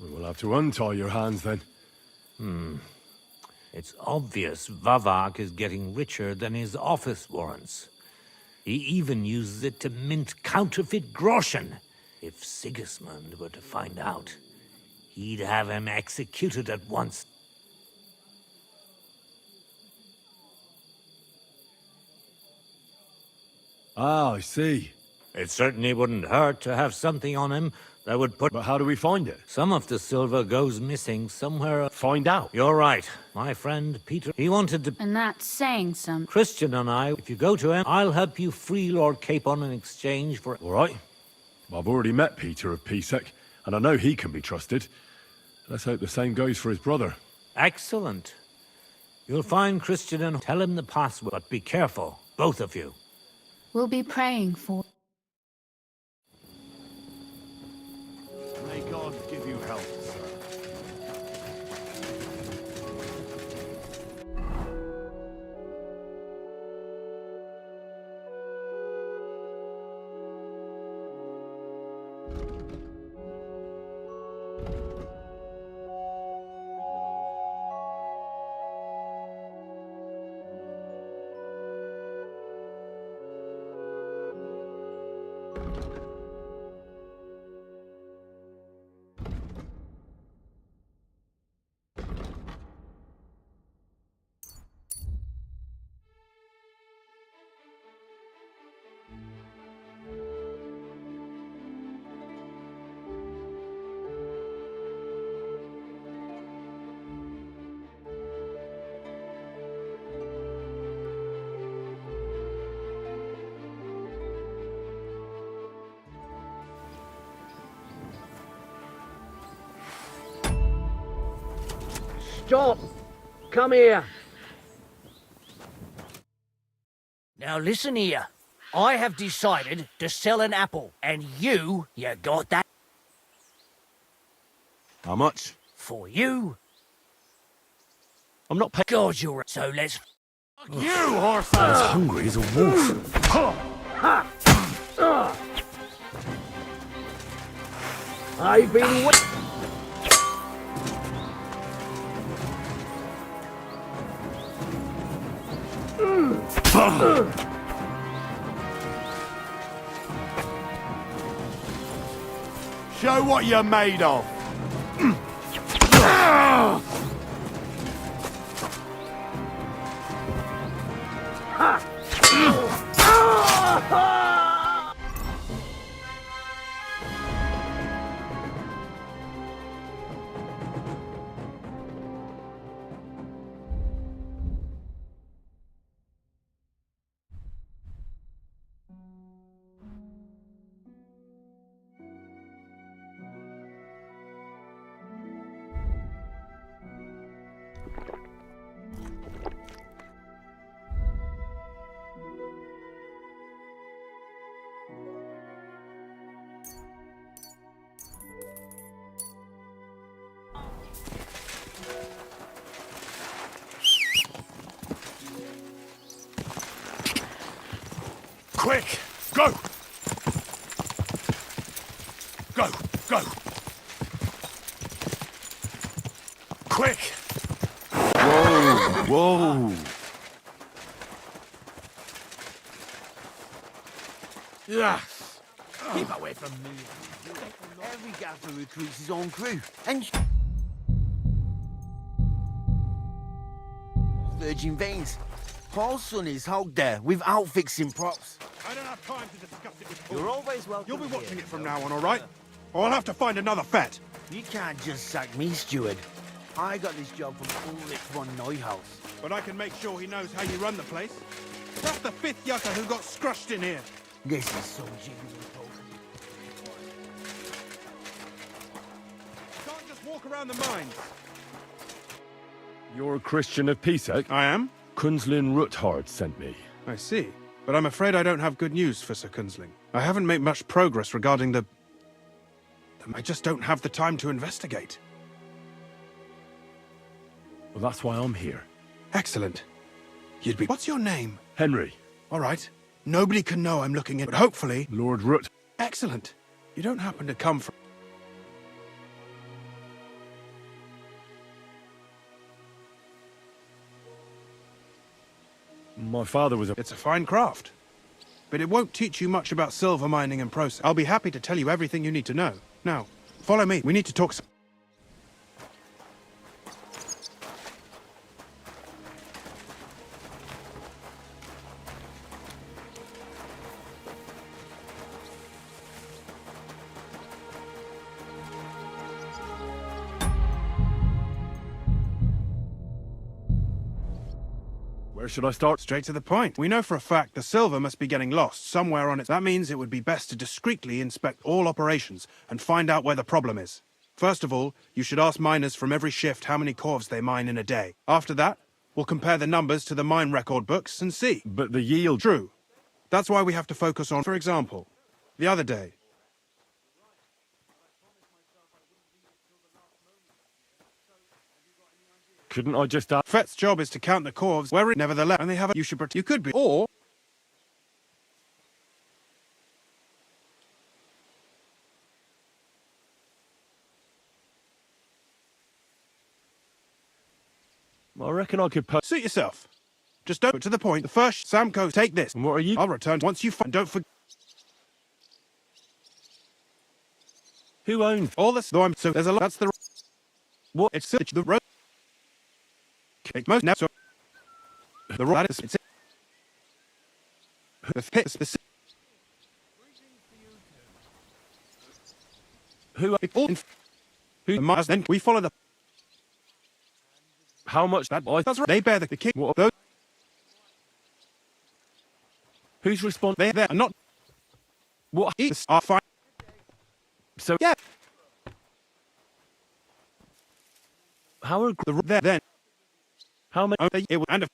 We will have to untie your hands, then. It's obvious Vavak is getting richer than his office warrants. He even uses it to mint counterfeit groschen. If Sigismund were to find out, he'd have him executed at once. Ah, I see. It certainly wouldn't hurt to have something on him that would put... But how do we find it? Some of the silver goes missing somewhere... Find out. You're right. My friend Peter, he wanted to... And that's saying something. Christian and I, if you go to him, I'll help you free Lord Capon in exchange for... All right. I've already met Peter of Pisek, and I know he can be trusted. Let's hope the same goes for his brother. Excellent. You'll find Christian and tell him the password, but be careful, both of you. We'll be praying for... May God give you help, sir. Stop! Come here! Now listen here. I have decided to sell an apple, and you got that? How much? For you? I'm not paying. God, you're... So let's... Fuck you, horse! As hungry as a wolf. I've been waiting. Show what you're made of. Quick! Go! Go! Go! Quick! Whoa! Whoa! Yes! Keep away from me. Every gaffer recruits his own crew. And Virgin Veins. Paul's son is out there without fixing props. I don't have time to discuss it with You're always welcome. You'll be watching it from now on, all right? Or I'll have to find another vet. You can't just sack me, steward. I got this job from Ulrich von Neuhaus. But I can make sure he knows how you run the place. That's the 5th yucca who got scrushed in here. This is so jiggy and poker. Can't just walk around the mines. You're a Christian of Pisek? I am. Kunzlin Ruthard sent me. I see. But I'm afraid I don't have good news for Sir Kunzling. I haven't made much progress regarding the... I just don't have the time to investigate. Well, that's why I'm here. Excellent. You'd be... What's your name? Henry. All right. Nobody can know I'm looking in, but hopefully... Lord Ruth. Excellent. You don't happen to come from... My father was a... It's a fine craft. But it won't teach you much about silver mining and process. I'll be happy to tell you everything you need to know. Now, follow me. We need to talk... Where should I start? Straight to the point. We know for a fact the silver must be getting lost somewhere on it. That means it would be best to discreetly inspect all operations and find out where the problem is. First of all, you should ask miners from every shift how many corves they mine in a day. After that, we'll compare the numbers to the mine record books and see. But the yield... True. That's why we have to focus on, for example, the other day. Couldn't I just ask... Fet's job is to count the corves where it nevertheless, and they have a... You should... You could be... Or... I reckon I could put... Suit yourself. Just don't... To the point. The first... Samco, take this. And what are you... I'll return once you find... Don't forget... Who owns... All this... Though I'm... So there's a lot... That's the... What? It's the road... Most now, so the road is it's the pits. Who the Mars? Then we follow the. How much that? That's right. They bear the king. What? Those. Who's responsible? They're not. What? Are fine. So yeah. How are the then? How many? It was and.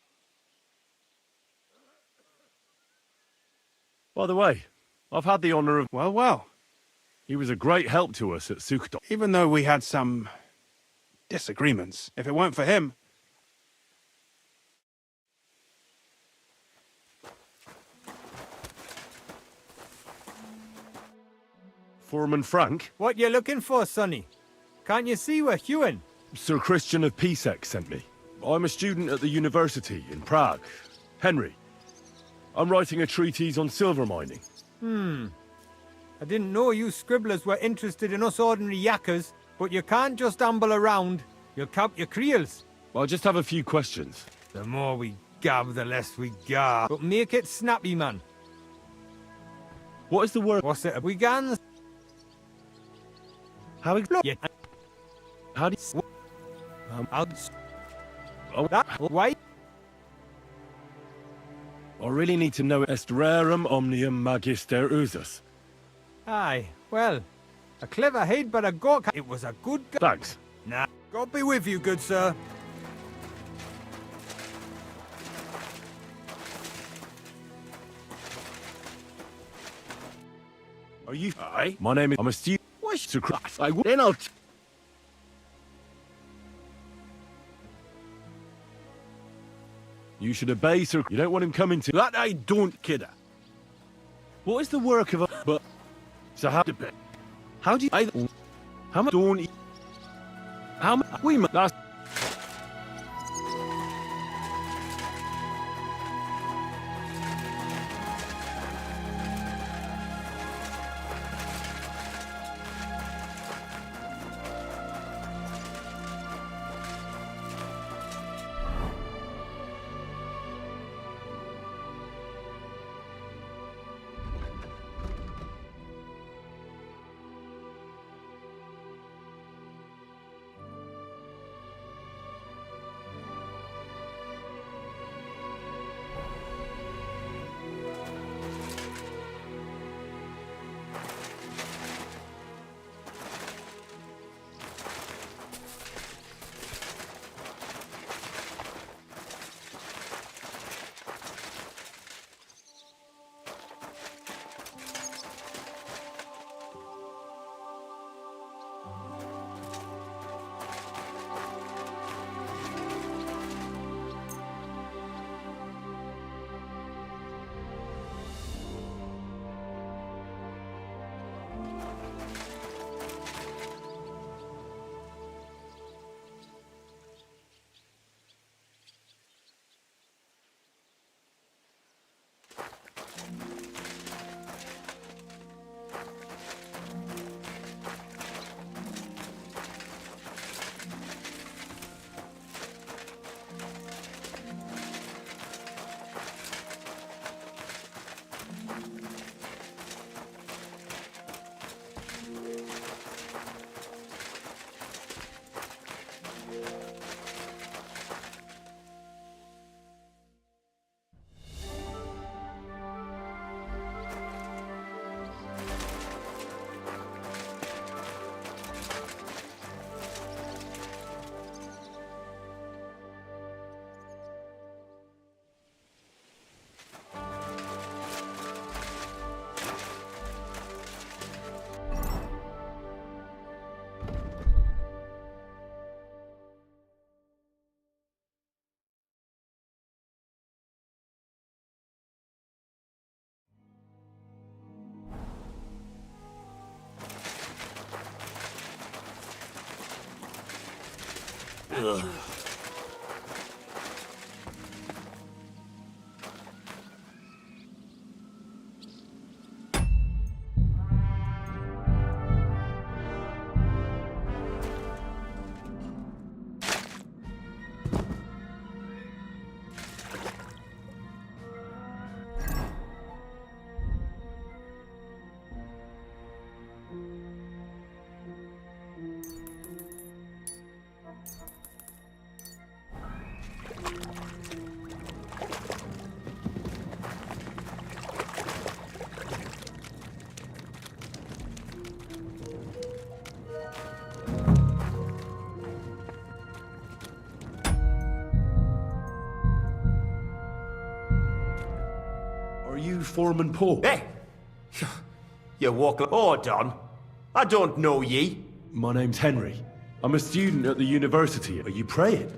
By the way, I've had the honour of... Well. He was a great help to us at Sukhdol. Even though we had some disagreements, if it weren't for him... Foreman Frank? What you looking for, Sonny? Can't you see we're hewing? Sir Christian of Pisek sent me. I'm a student at the university in Prague. Henry, I'm writing a treatise on silver mining. I didn't know you scribblers were interested in us ordinary yakkers, but you can't just amble around. You'll count your creels. Well, I just have a few questions. The more we gab, the less we gar. But make it snappy, man. What is the word? What's it? We gans. How do you... How do you... Oh, that... Why? I really need to know est rerum omnium magister usus. Aye, well, a clever head, but a gawk. It was a good... Thanks. Nah, God be with you, good sir. Are you... Aye. My name is... I'm a student... What? Sir Christ, I... Then I'll... You should obey, Sir... You don't want him coming to... That I don't, kidder. What is the work of a... But... So how... How do you... How much... Don't... How much... We must... That's... Ugh. Are you Foreman Paul? Hey! You walk... Hold on. I don't know ye. My name's Henry. I'm a student at the university. Are you praying?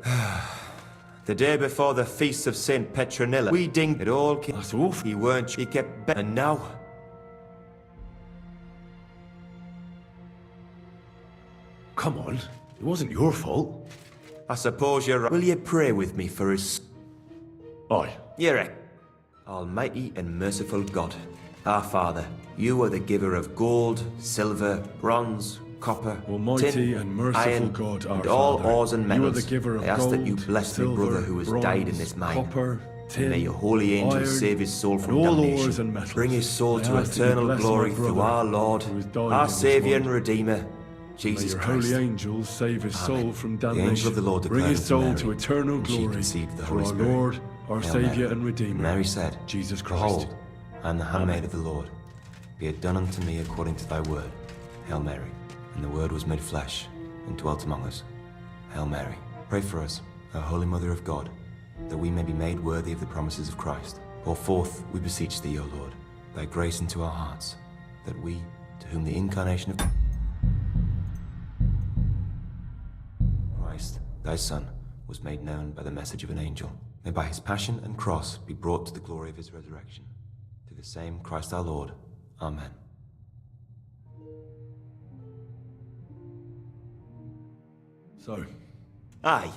The day before the feast of St. Petronilla, we dinged it all. That's awful. He weren't... He kept... And now... Come on. It wasn't your fault. I suppose you're right. Will you pray with me for his... Aye. Yere. Almighty and merciful God, our Father, you are the giver of gold, silver, bronze, copper, Almighty tin, and merciful iron, God, our and all Father, ores and metals. you are the giver of I ask gold, that you bless silver, my brother who has bronze, died in this mine. Copper, tin, and may your holy angels iron, save his soul from and all damnation. ores and metals. Bring his soul I to ask that you eternal bless glory my through brother our Lord, who has died in our this Saviour and mine. Redeemer, Jesus May your Christ. holy angels save his soul Amen. from The damnation. angel of the Lord Bring declared his soul unto to Mary, eternal and she glory conceived the through Holy our Spirit. Lord, our Hail Saviour Mary. and Redeemer, Mary said, Jesus Christ. Behold, I am the handmaid of the Lord. Be it done unto me according to thy word. Hail Mary. And the word was made flesh, and dwelt among us. Hail Mary. Pray for us, O Holy Mother of God, that we may be made worthy of the promises of Christ. Pour forth, we beseech thee, O Lord, thy grace into our hearts, that we, to whom the incarnation of Christ, thy Son, was made known by the message of an angel, may by his passion and cross be brought to the glory of his resurrection. To the same Christ our Lord. Amen. So, Aye.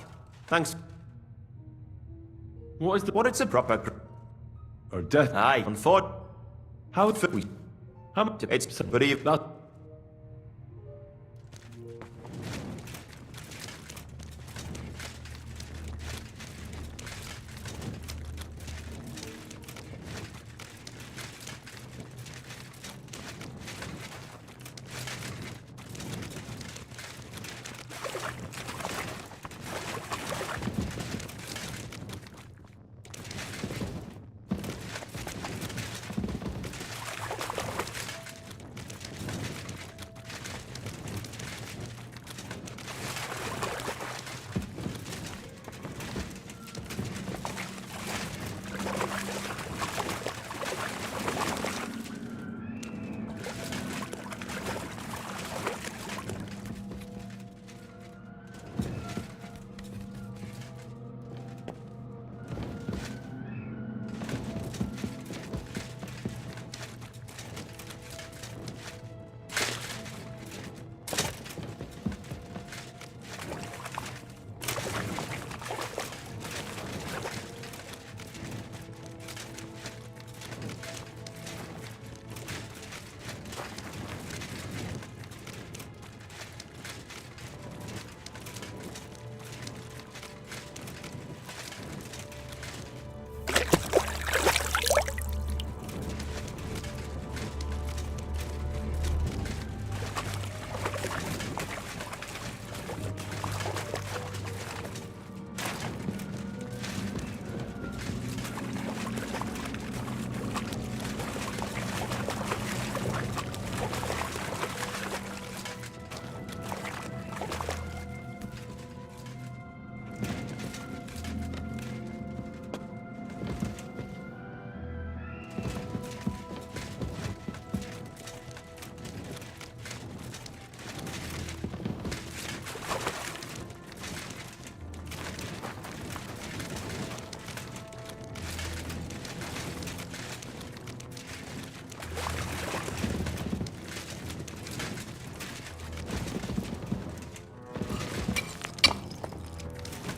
Thanks. What is the proper... or death? Aye. Unfortunately... How we... How much... It's somebody... That...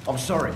I'm sorry.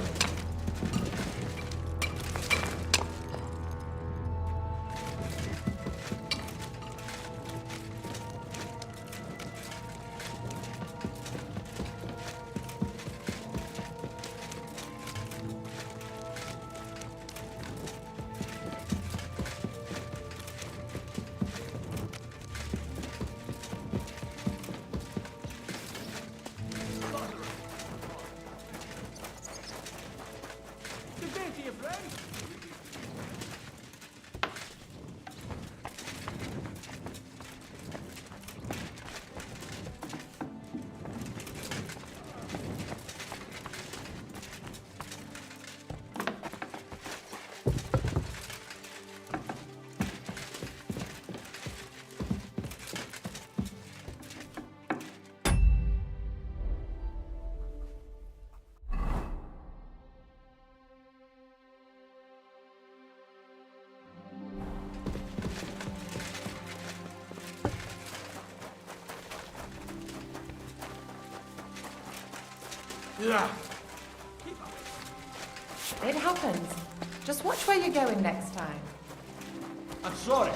It happens. Just watch where you're going next time. I'm sorry.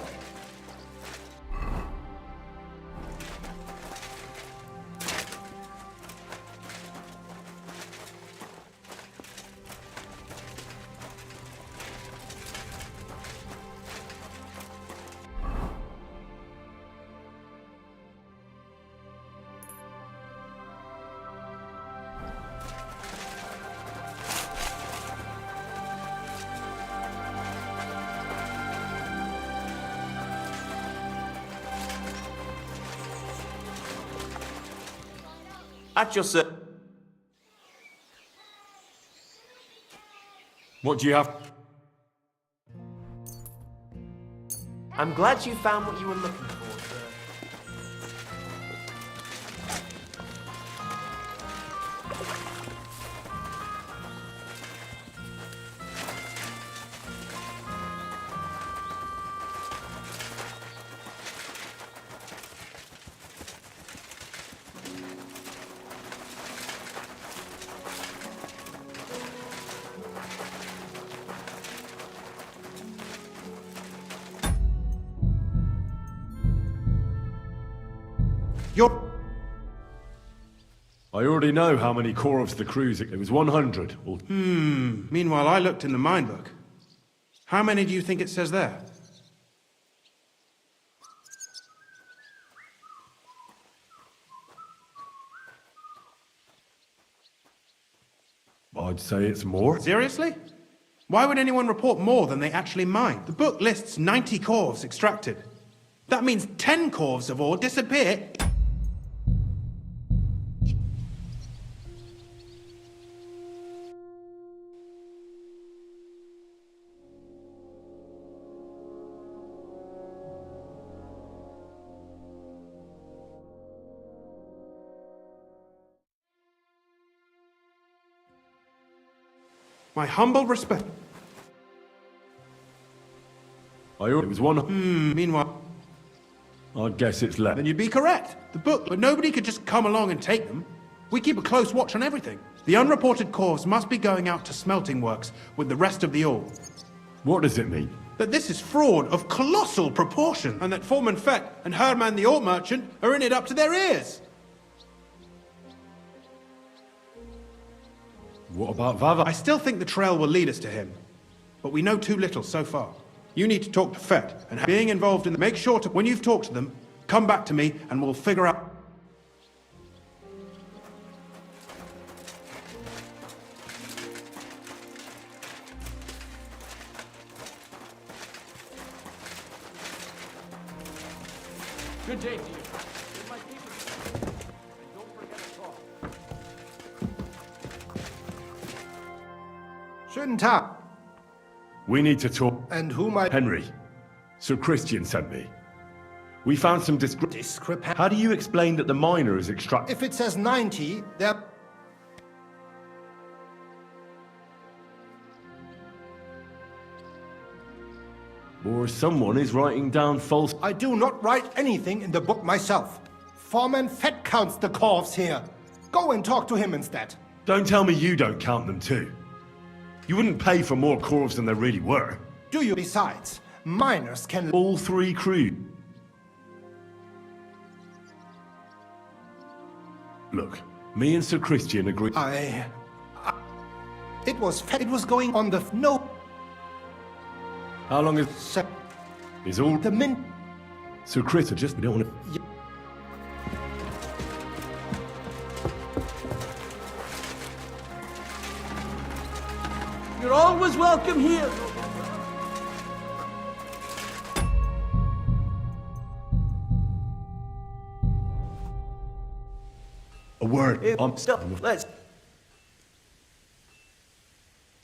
At your service. What do you have? I'm glad you found what you were looking for, sir. I already know how many corves the cruise. It was 100. Or... Meanwhile, I looked in the mine book. How many do you think it says there? I'd say it's more. Seriously? Why would anyone report more than they actually mined? The book lists 90 corves extracted. That means 10 corves have all disappeared. My humble respect. It was one. Meanwhile, I guess it's left. then you'd be correct. The book, but nobody could just come along and take them. We keep a close watch on everything. The unreported corves must be going out to smelting works with the rest of the ore. What does it mean? That this is fraud of colossal proportion, and that Foreman Fett and Herman the ore merchant are in it up to their ears. What about Vava? I still think the trail will lead us to him, but we know too little so far. You need to talk to Fett, and being involved in make sure to, when you've talked to them, come back to me and we'll figure out. Good day to you. Schönen Tag. We need to talk. And who might... Henry. Sir Christian sent me. We found some discrepancy. How do you explain that the miner is extracted? If it says 90, there... Or someone is writing down false... I do not write anything in the book myself. Foreman Fett counts the corves here. Go and talk to him instead. Don't tell me you don't count them too. You wouldn't pay for more corves than there really were. Do you? Besides, miners can... All three crew. Look, me and Sir Christian agree... It was going on the... No... How long is... Is all... The min... Sir Chris, I just don't want to... You're always welcome here. A word. Let's...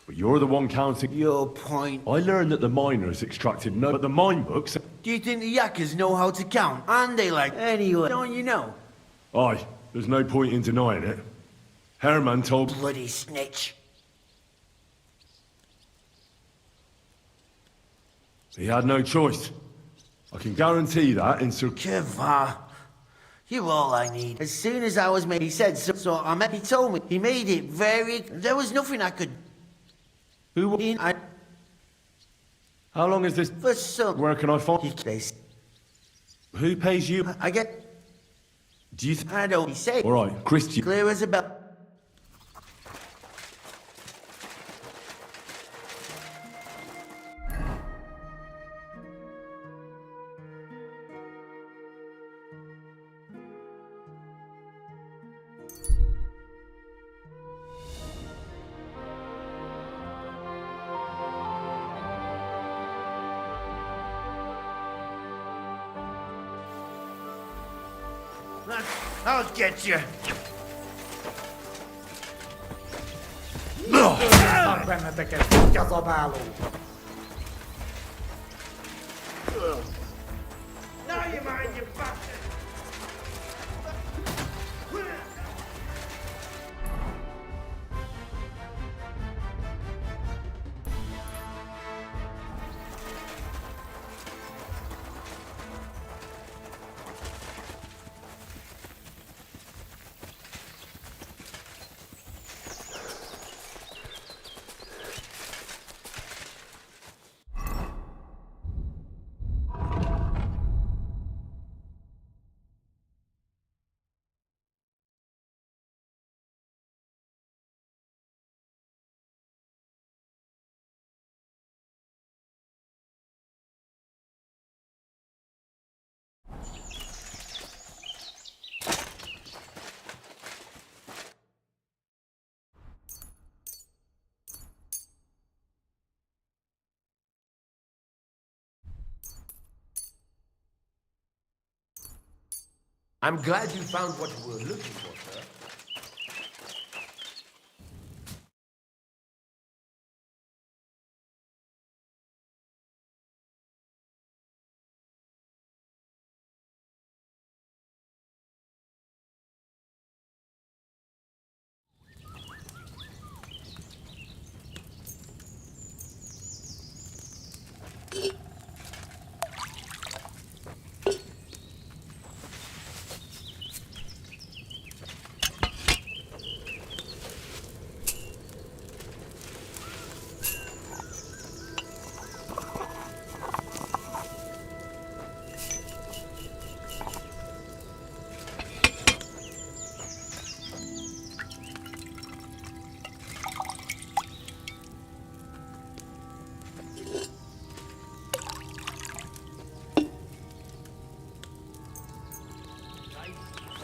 But you're the one counting... Your point. I learned that the miners extracted no... But the mine books... Do you think the yakkers know how to count? And they like... Anyway, don't you know? Aye, there's no point in denying it. Herman told... Bloody snitch. He had no choice. I can guarantee that in Sir... Keva, you're all I need. As soon as I was made, he said so I met... He told me. He made it very... There was nothing I could... Who... How long is this... For some... Where can I find... Who pays you? I get... Do you... I don't... He said... All right, Christian... Clear as a bell. I'll get you. Now you mind your bastard. I'm glad you found what you were looking for, sir.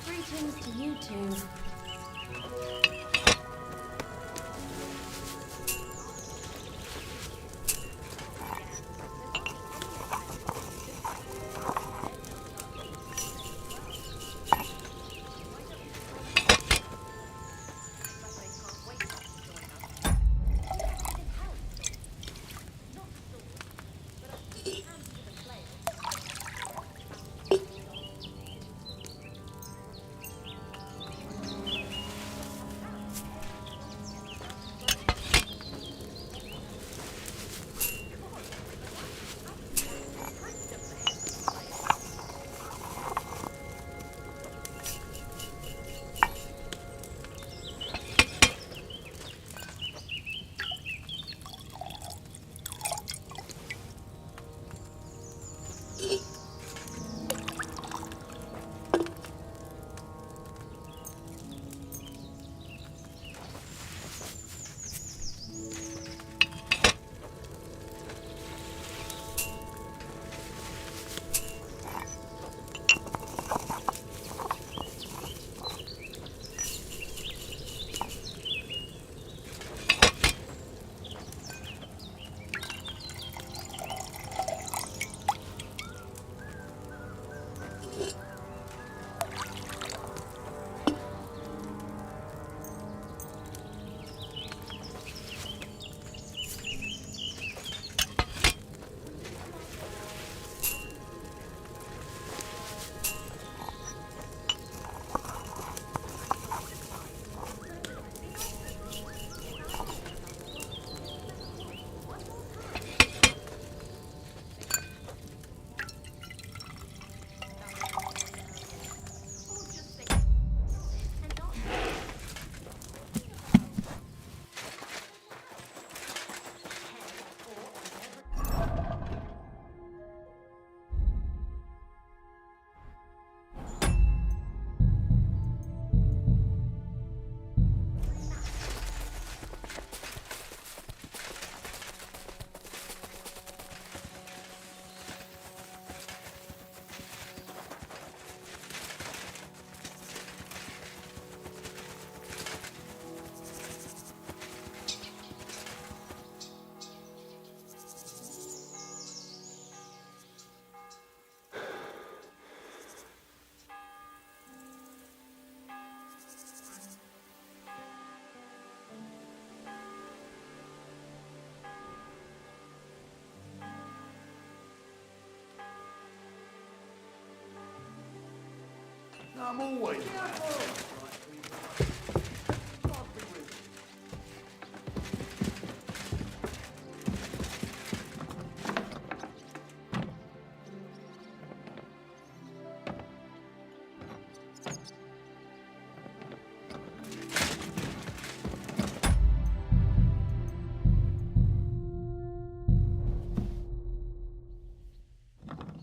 Greetings to you two. I'm always...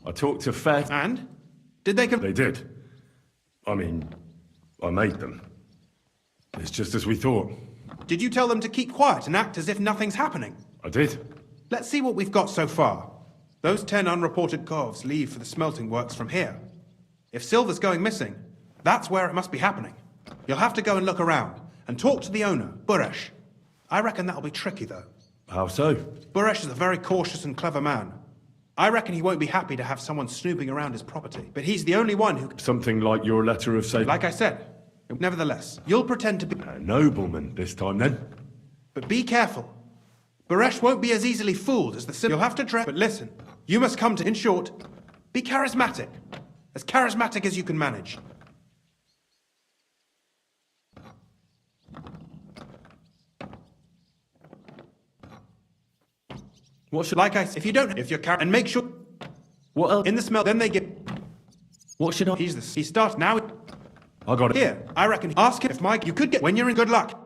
I talked to Fed. And? Did they They did. I mean, I made them. It's just as we thought. Did you tell them to keep quiet and act as if nothing's happening? I did. Let's see what we've got so far. Those 10 unreported calves leave for the smelting works from here. If silver's going missing, that's where it must be happening. You'll have to go and look around and talk to the owner, Buresh. I reckon that'll be tricky, though. How so? Buresh is a very cautious and clever man. I reckon he won't be happy to have someone snooping around his property. But he's the only one who... Something like your letter of say... Like I said, nevertheless, you'll pretend to be... A nobleman this time, then. But be careful. Baresh won't be as easily fooled as the sim... You'll have to dress... But listen, you must come to... In short, be charismatic. As charismatic as you can manage. What should... Like I said, if you don't... If you're and make sure... What else? In the smell, then they get... What should I... He starts now... I got it. Here, I reckon... Ask him if Mike... You could get... When you're in good luck.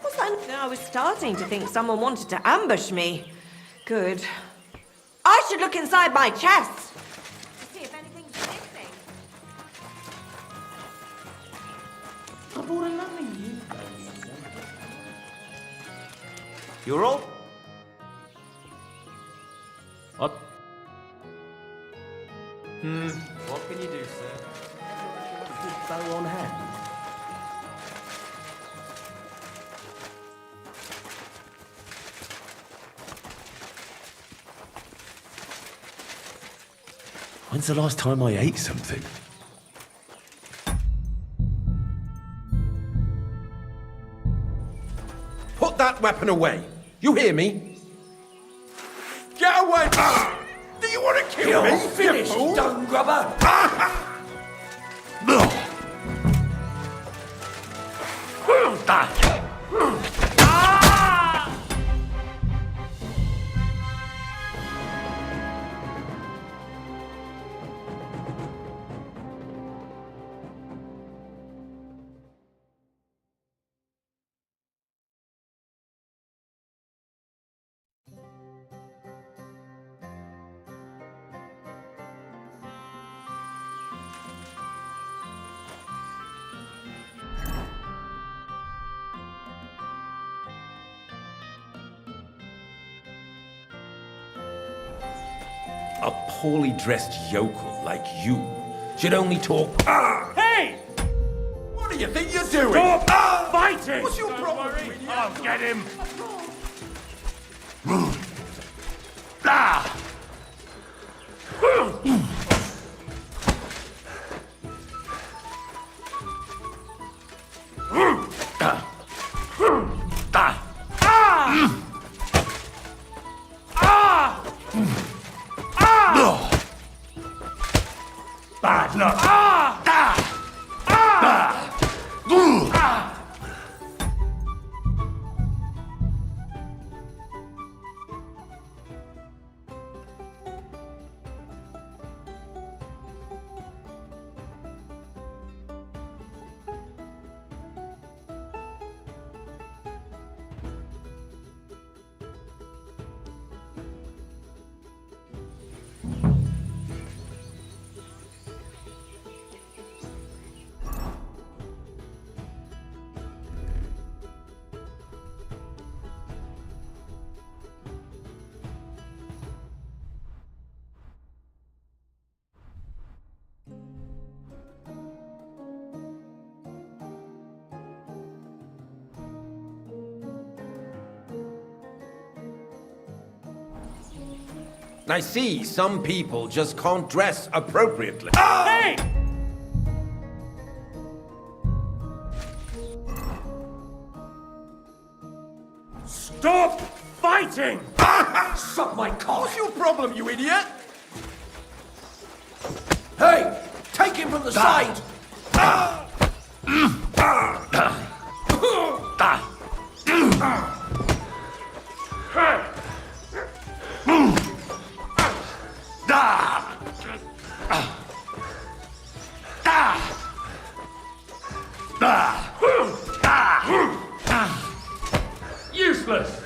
What's that? I was starting to think someone wanted to ambush me. Good. I should look inside my chest to see if anything's missing. I bought a lovely new. You're all... What? What can you do, sir? Good bow on hand. When's the last time I ate something? Put that weapon away. You hear me? Get away! Do you want to kill me? Finished, you fool? dung grubber! A poorly dressed yokel like you should only talk. Hey! What do you think you're doing? Stop fighting! What's your problem? I'll get him! Bad luck. I see some people just can't dress appropriately. Hey! Stop fighting! Suck my cock! What's your problem, you idiot? Hey! Take him from the side! Useless!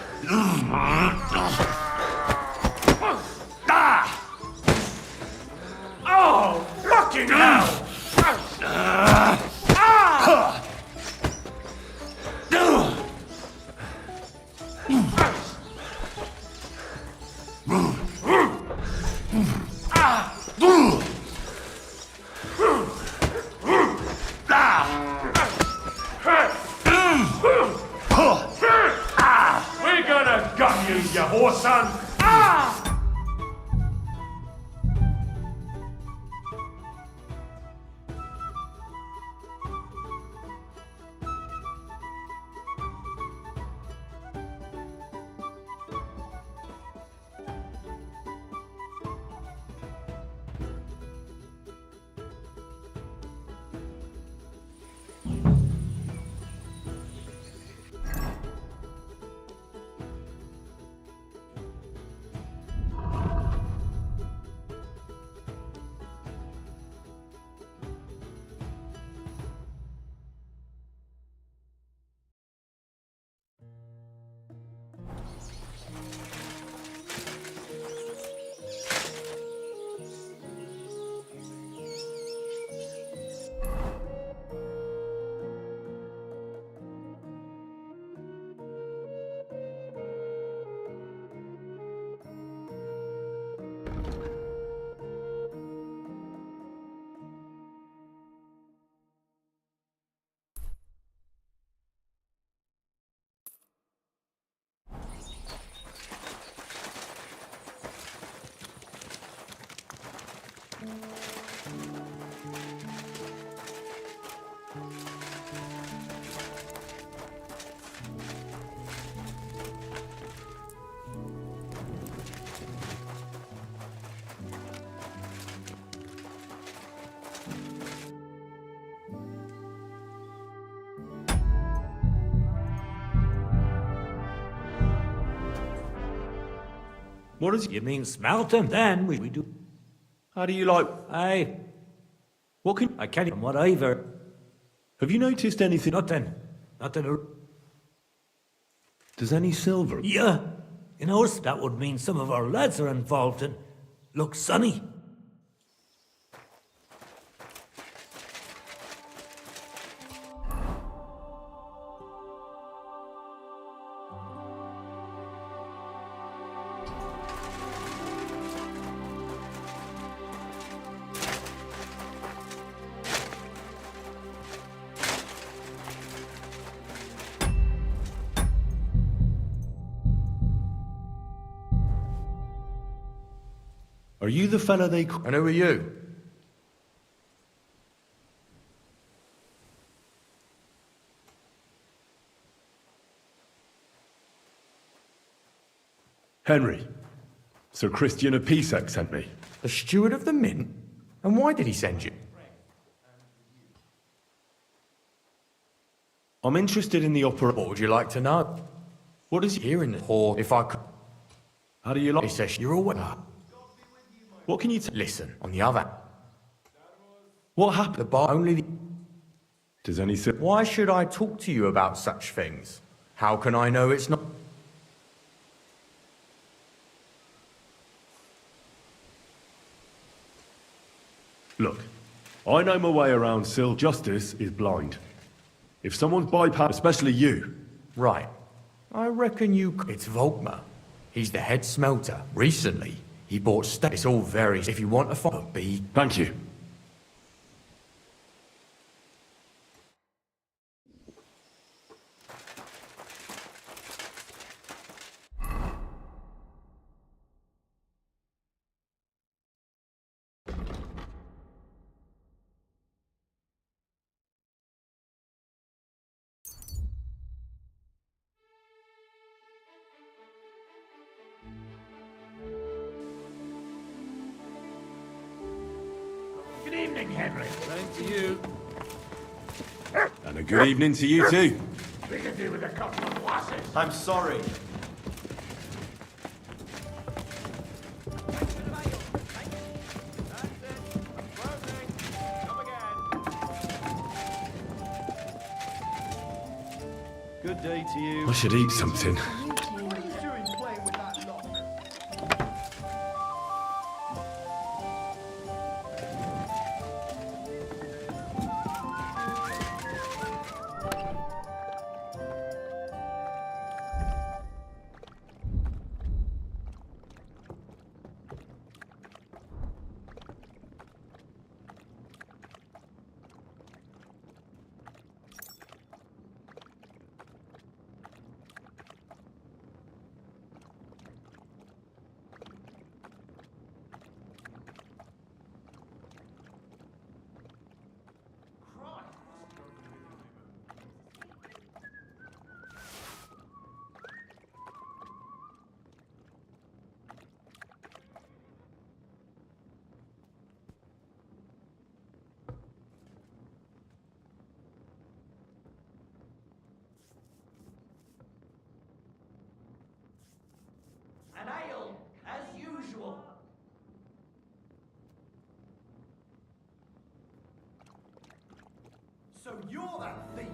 Oh, fucking hell! We're gonna gun you, you whore son! What does you mean smelt them? Then we do. How do you like... Aye. What can... I can't from what I've heard. Have you noticed anything? Nothing. Nothing. Does any silver... Yeah. You know, that would mean some of our lads are involved and look sunny. Are you the fella they... And who are you? Henry. Sir Christian of Pisac sent me. The steward of the mint? And why did he send you? I'm interested in the opera... What would you like to know? What is... Here in the hall, if I could... How do you like... He says you're aware. What can you... Listen, on the other... What happened? The bar only... Does any... Why should I talk to you about such things? How can I know it's not... Look, I know my way around Sil. Justice is blind. If someone's bypassed, especially you... Right. I reckon you... It's Volkmar. He's the head smelter. Recently, he bought stuff. It's all very... If you want to follow, be... Thank you. to you. And a good evening to you too. With a couple of lasses. I'm sorry. Good day to you. I should eat something. What are you doing playing with that lock? An ale, as usual. So you're that thief.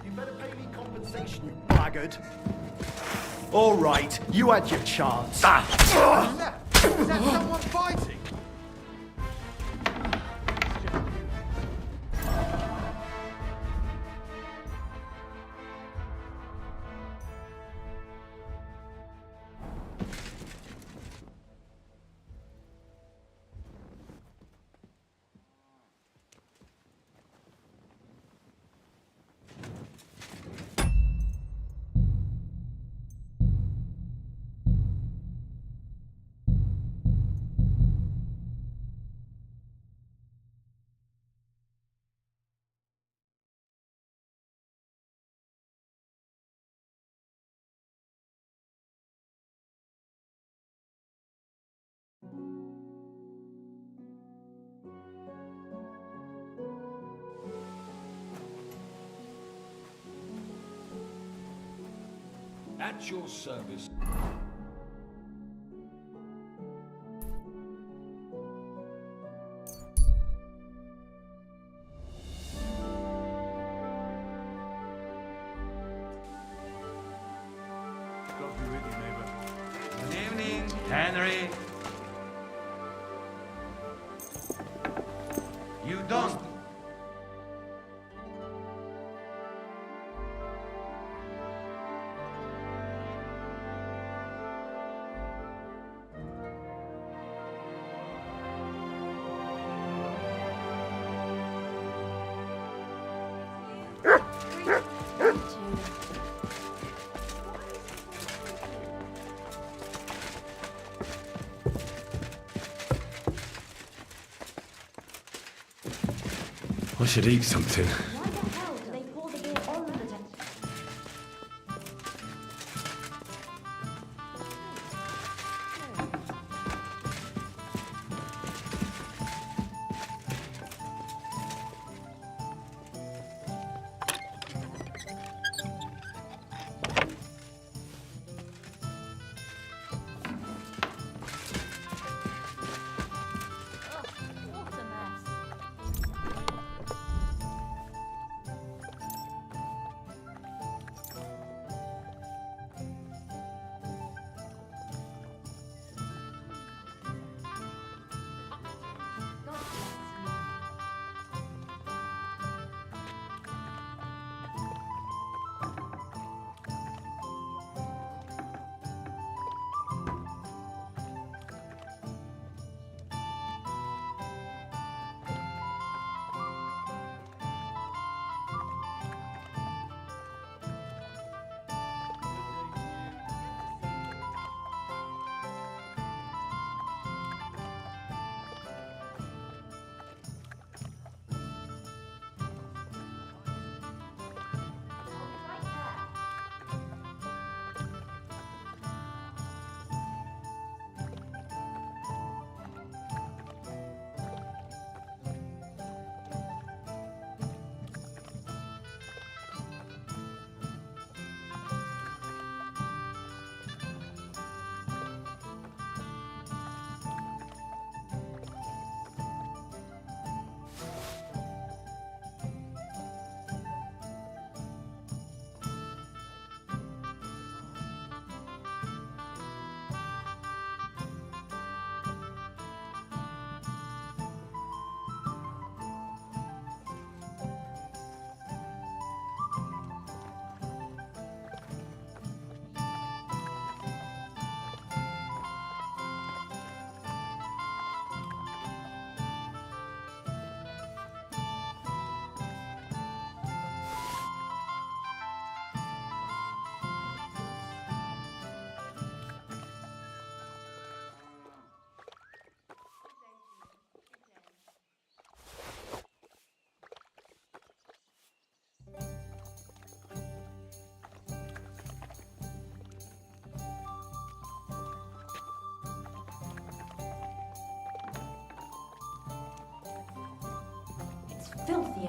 You better pay me compensation, you blackguard. All right, you had your chance. Is that someone fighting? At your service. God be with you, neighbor. Good evening, Henry. You don't. I should eat something. Why the hell do they pour the beer on the deck?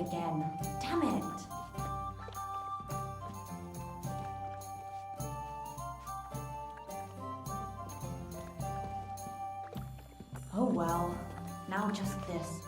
again. Damn it. Oh well, now just this.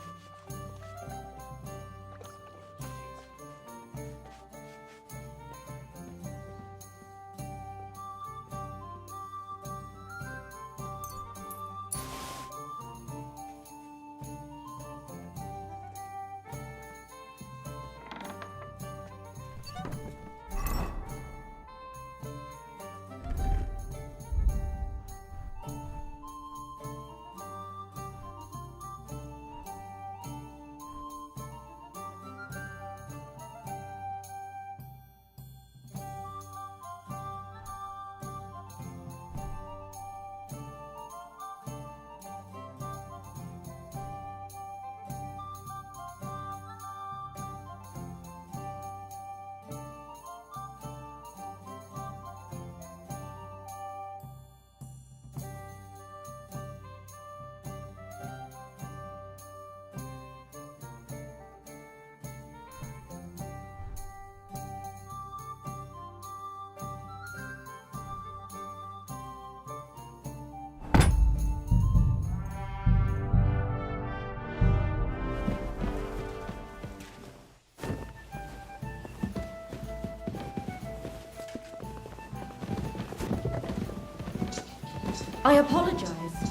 I apologize.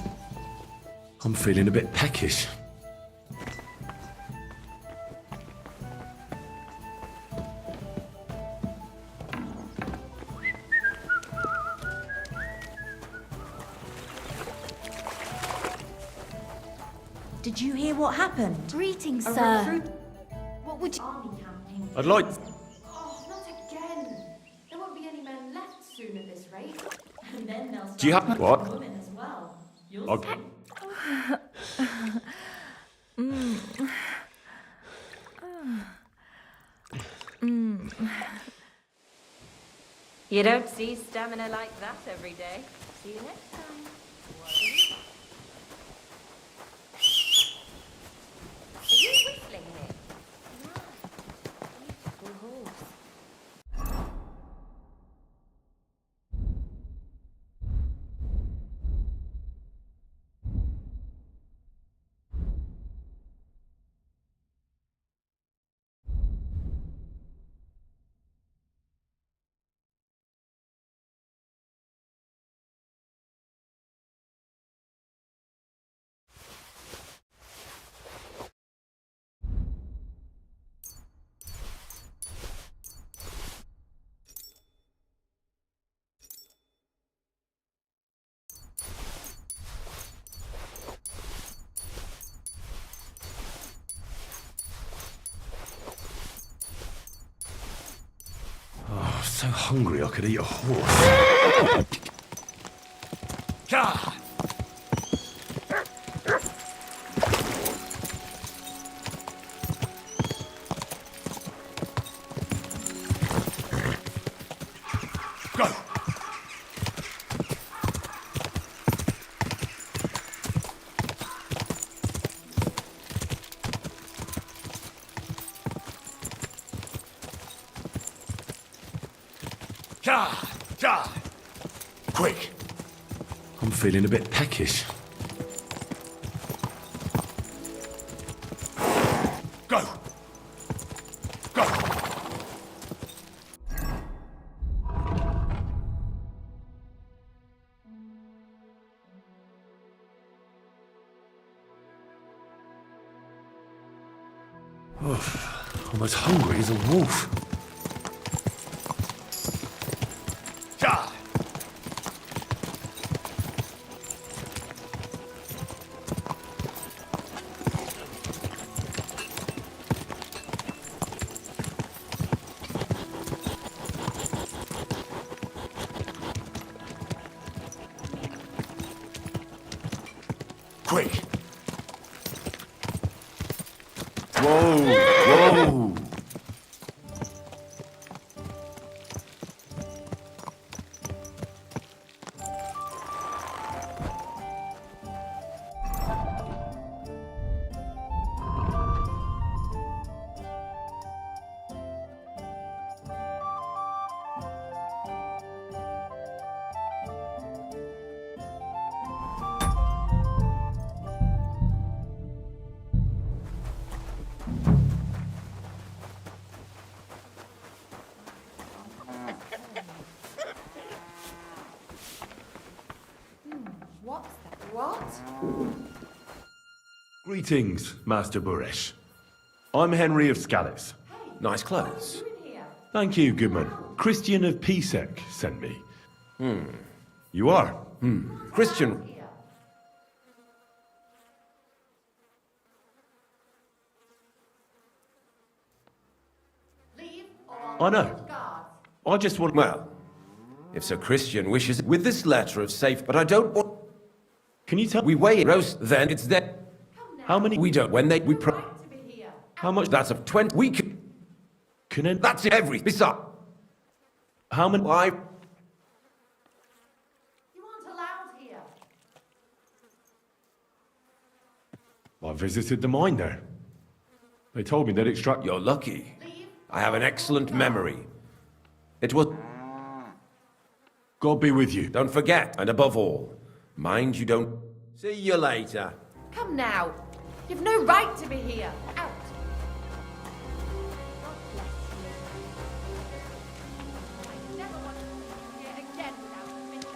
I'm feeling a bit peckish. Did you hear what happened? Greetings, A sir. recruit- What would you... Army campaign. I'd like... Oh, not again. There won't be any men left soon at this rate. And then they'll Do you have... start What? women as well. You'll Okay. You don't see stamina like that every day. See you next time. Are you whistling here? Beautiful horse. Oh, so hungry I could eat a horse. God! Go! God! Quick! I'm feeling a bit peckish. Go! Go! Oof, I'm as hungry as a wolf. God! Quick! Whoa! Whoa! What? Greetings, Master Buresh. I'm Henry of Scallis. Nice clothes. Thank you, Goodman. Christian of Pisek sent me. You are? Christian. I know. I just want... Well, if Sir Christian wishes with this letter of safe, but I don't want... Can you tell... We weigh it, roast, then it's there. How many... We don't, when they... We How much... That's of 20... We can... That's every... Besides... How many... I... You aren't allowed here. I visited the mine there. They told me they'd extract... You're lucky. I have an excellent memory. It was... God be with you. Don't forget, and above all, mind you don't... See you later. Come now. You've no right to be here. Out. I never want to be here again without permission.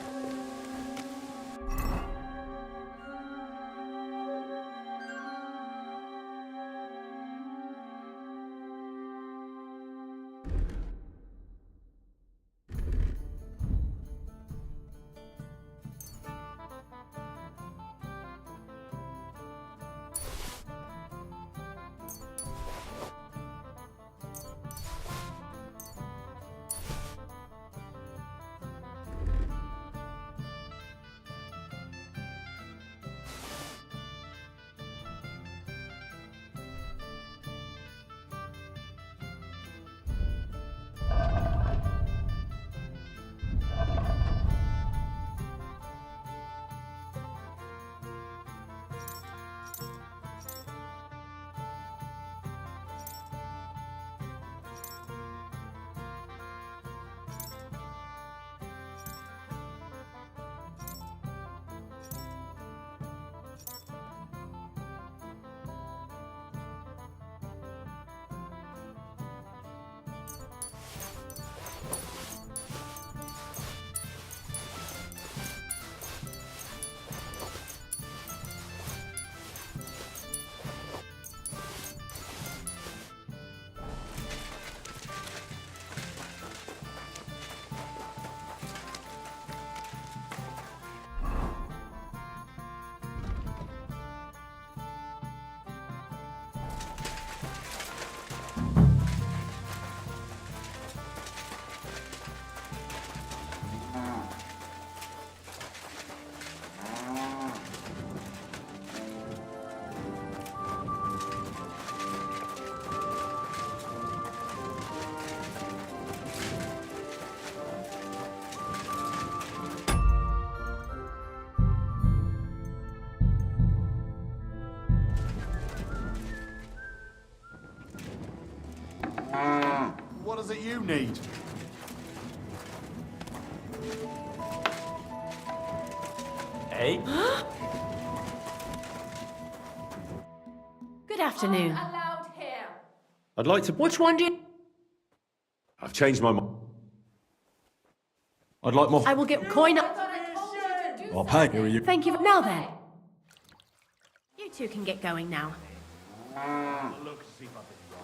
What is it you need? Hey? Good afternoon. Allowed here. I'd like to... Which one do you... I've changed my mind. I'd like more... I will get coin up. I'll pay. Here are you. Thank you. Now then. You two can get going now. Look, see if I've been wrong.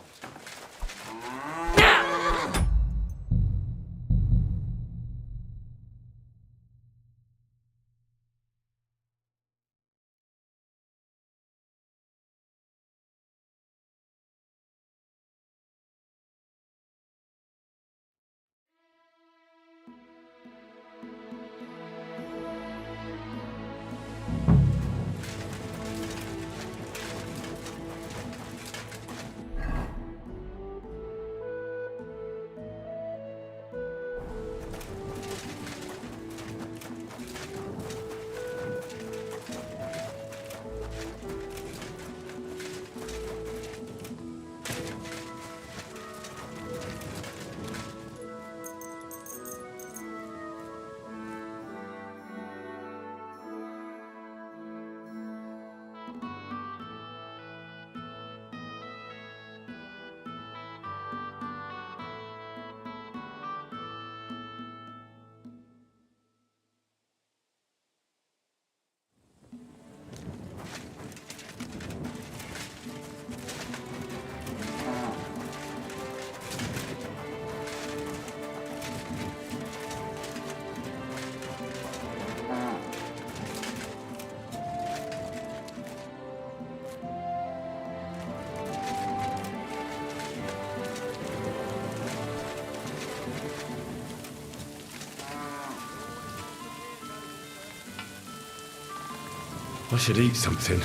I should eat something.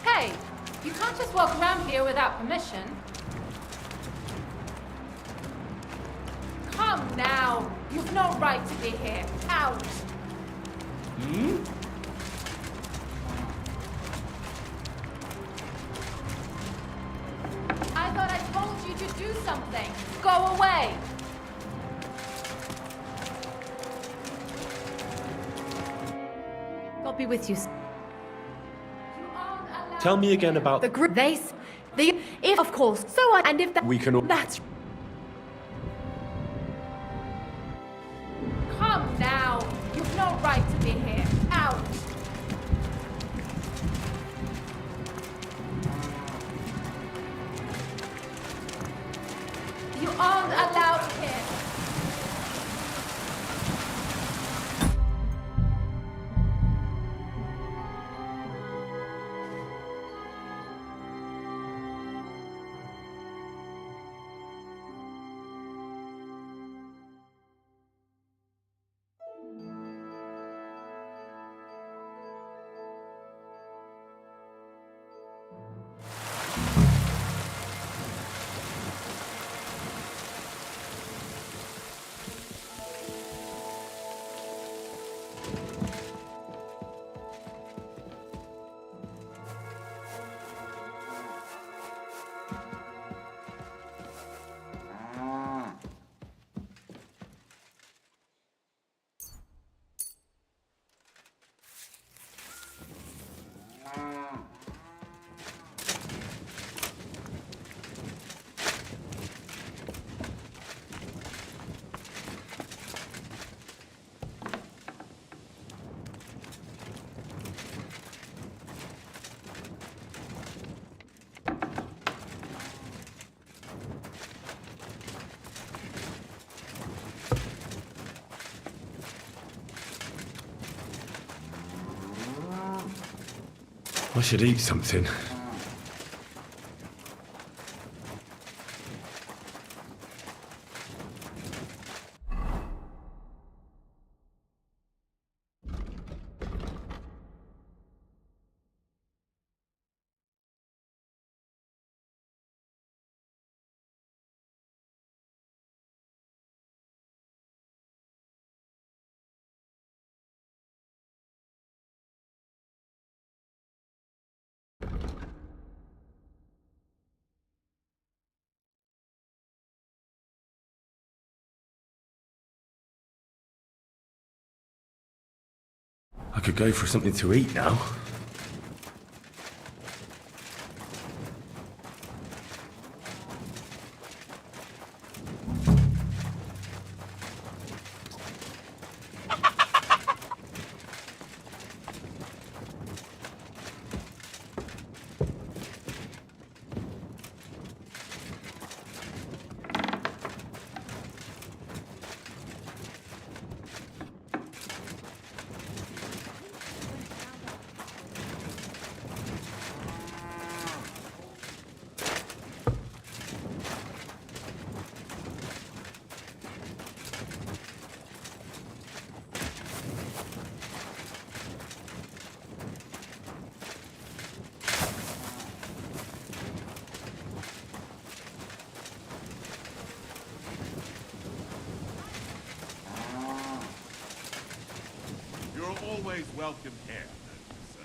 Hey, you can't just walk around here without permission. Come now. You've no right to be here. Out. I thought I told you to do something. Go away. God be with you. Tell me again about... The group, if, of course, so I, and if that, We can... that's... Come now. You've no right to be here. Out. You aren't allowed here. I should eat something. I could go for something to eat now. always welcome here, sir.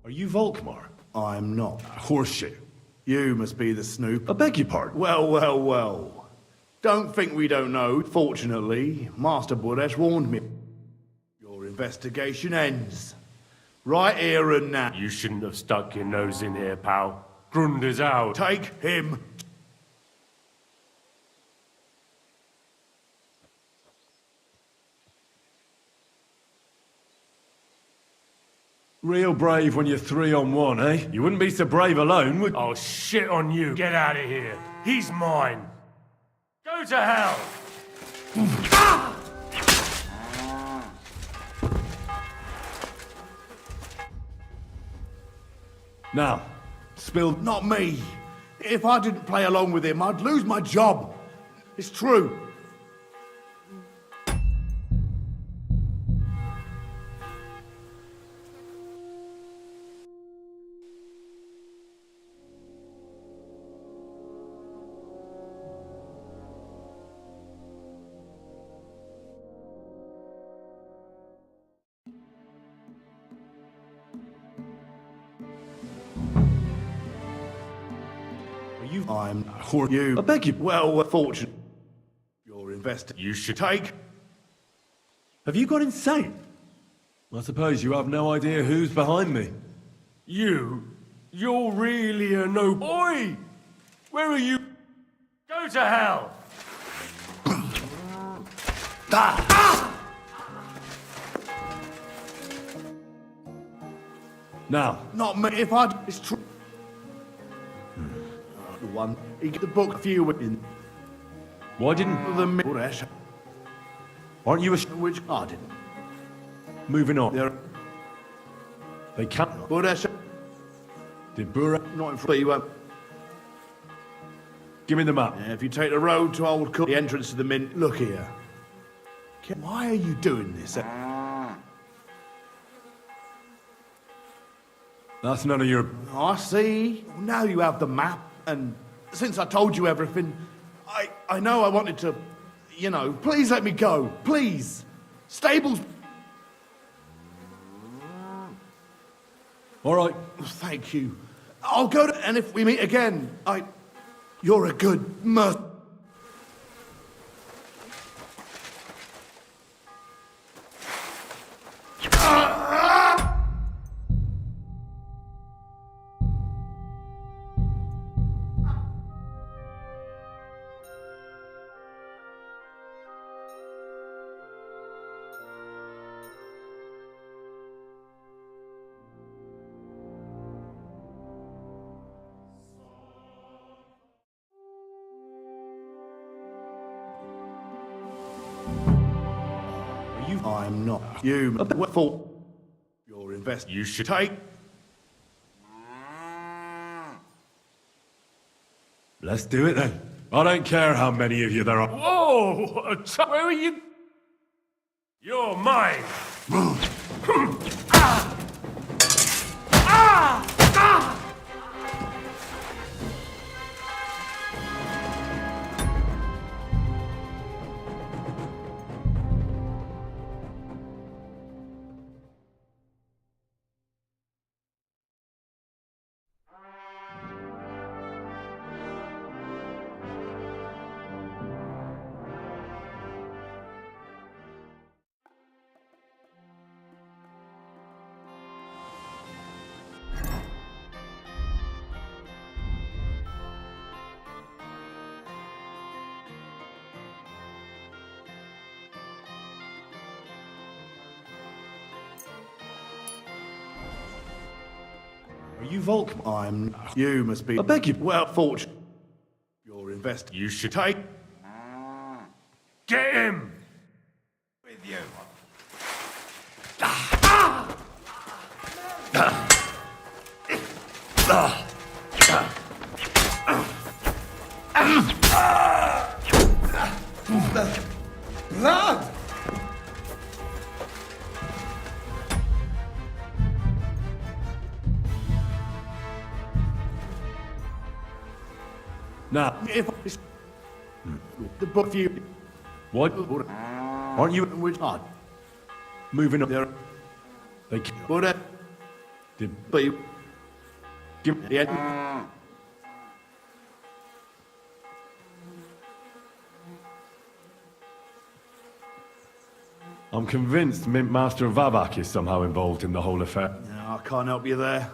Are you Volkmar? I'm not. Horseshit. You must be the snoop. I beg your pardon. Well, well, well. Don't think we don't know. Fortunately, Master Buresh warned me. Your investigation ends. Right here and now. You shouldn't have stuck your nose in here, pal. Grunder's out. Take him. Real brave when you're 3-on-1, eh? You wouldn't be so brave alone, would... Oh, shit on you. Get out of here. He's mine. Go to hell! Now, spill... Not me. If I didn't play along with him, I'd lose my job. It's true. I'm you. I beg you. Well, fortunate. Your investor. You should take. Have you gone insane? I suppose you have no idea who's behind me. You're really a no boy. Where are you? Go to hell. Now. Not me. If I. It's true. The one. He get the book for you in. Why didn't the Buresh? Aren't you a which I didn't. Moving on. There. They can't. Buresh. Did Bura... Not in front of you, won't. Give me the map. Yeah, if you take the road to Old Cook, the entrance to the Mint, look here. Why are you doing this? That's none of your... I see. Now you have the map, and since I told you everything, I know I wanted to, you know, please let me go. Please. Stables... All right. Thank you. I'll go to... And if we meet again, you're a good merc... I'm not. You... What for? Your invest... You should... Take... Let's do it then. I don't care how many of you there are. Whoa! Where are you? You're mine! Are you Volk? I'm... You must be... I beg you... Well, fortunate. Your invest... You should take... Get him! With you. Blood! Now, If the book of you... what? Aren't you Which hard? moving up There... They can't... But Did... But you... Give... Yeah. I'm convinced Mint Master Vavak is somehow involved in the whole affair. No, I can't help you there.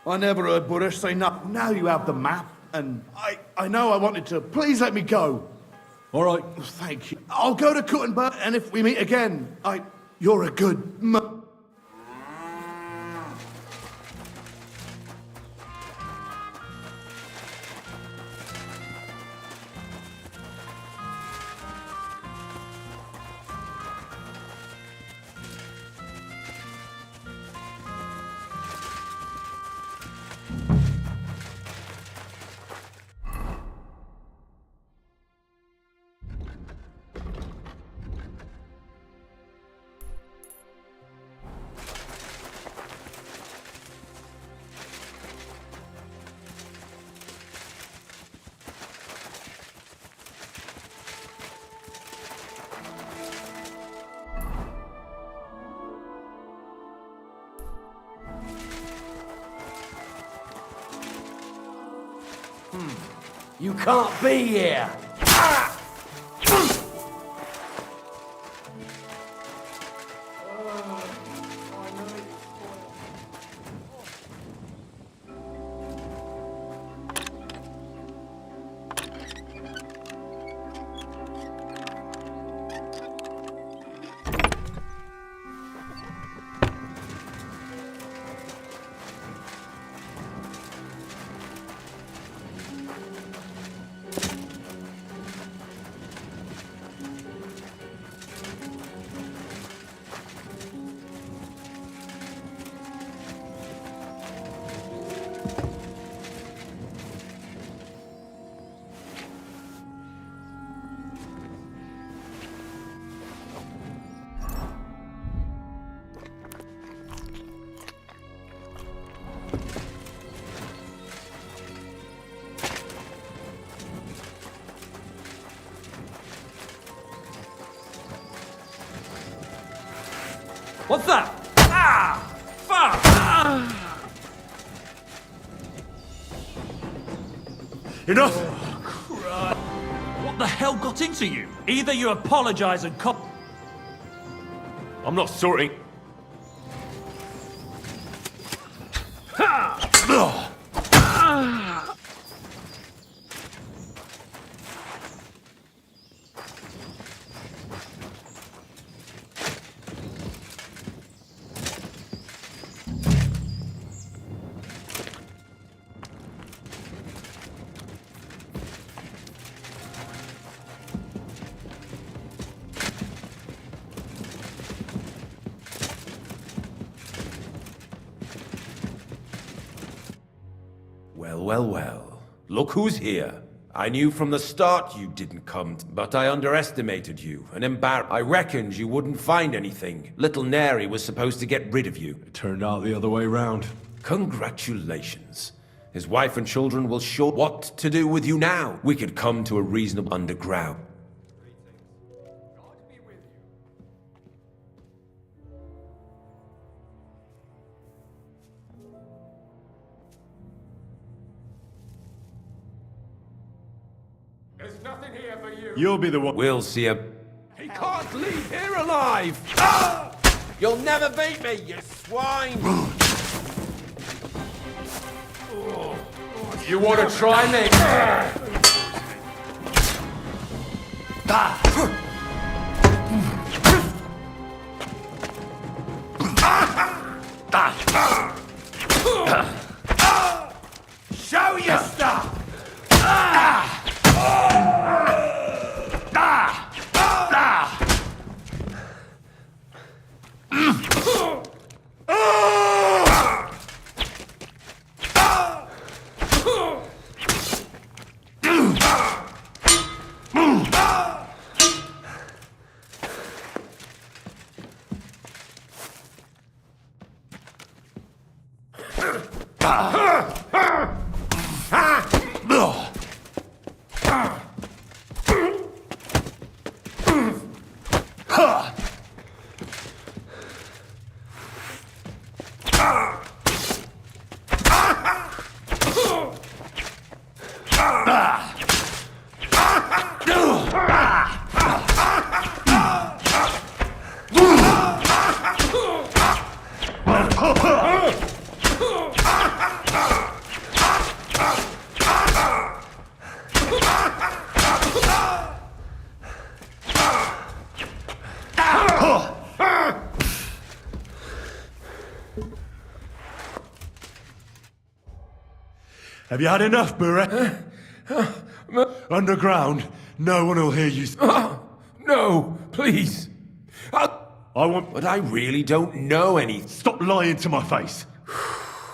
I never heard Buddha say no. Now you have the map, and I know I wanted to. Please let me go. All right. Thank you. I'll go to Kuttenberg, and if we meet again, you're a good You can't be here! What's that? Ah! Fuck! Ah! Enough! What the hell got into you? Either you apologize and cop... I'm not sorting. Well. Look who's here. I knew from the start you didn't come, but I underestimated you and I reckoned you wouldn't find anything. Little Neri was supposed to get rid of you. It turned out the other way round. Congratulations. His wife and children will show what to do with you now. We could come to a reasonable underground. There's nothing here for you. You'll be the one. We'll see a... He can't leave here alive! Ah! You'll never beat me, you swine! You want to try me? Show your stuff! Have you had enough, Burek? Underground, no one will hear you. No, please. I want... But I really don't know anything. Stop lying to my face.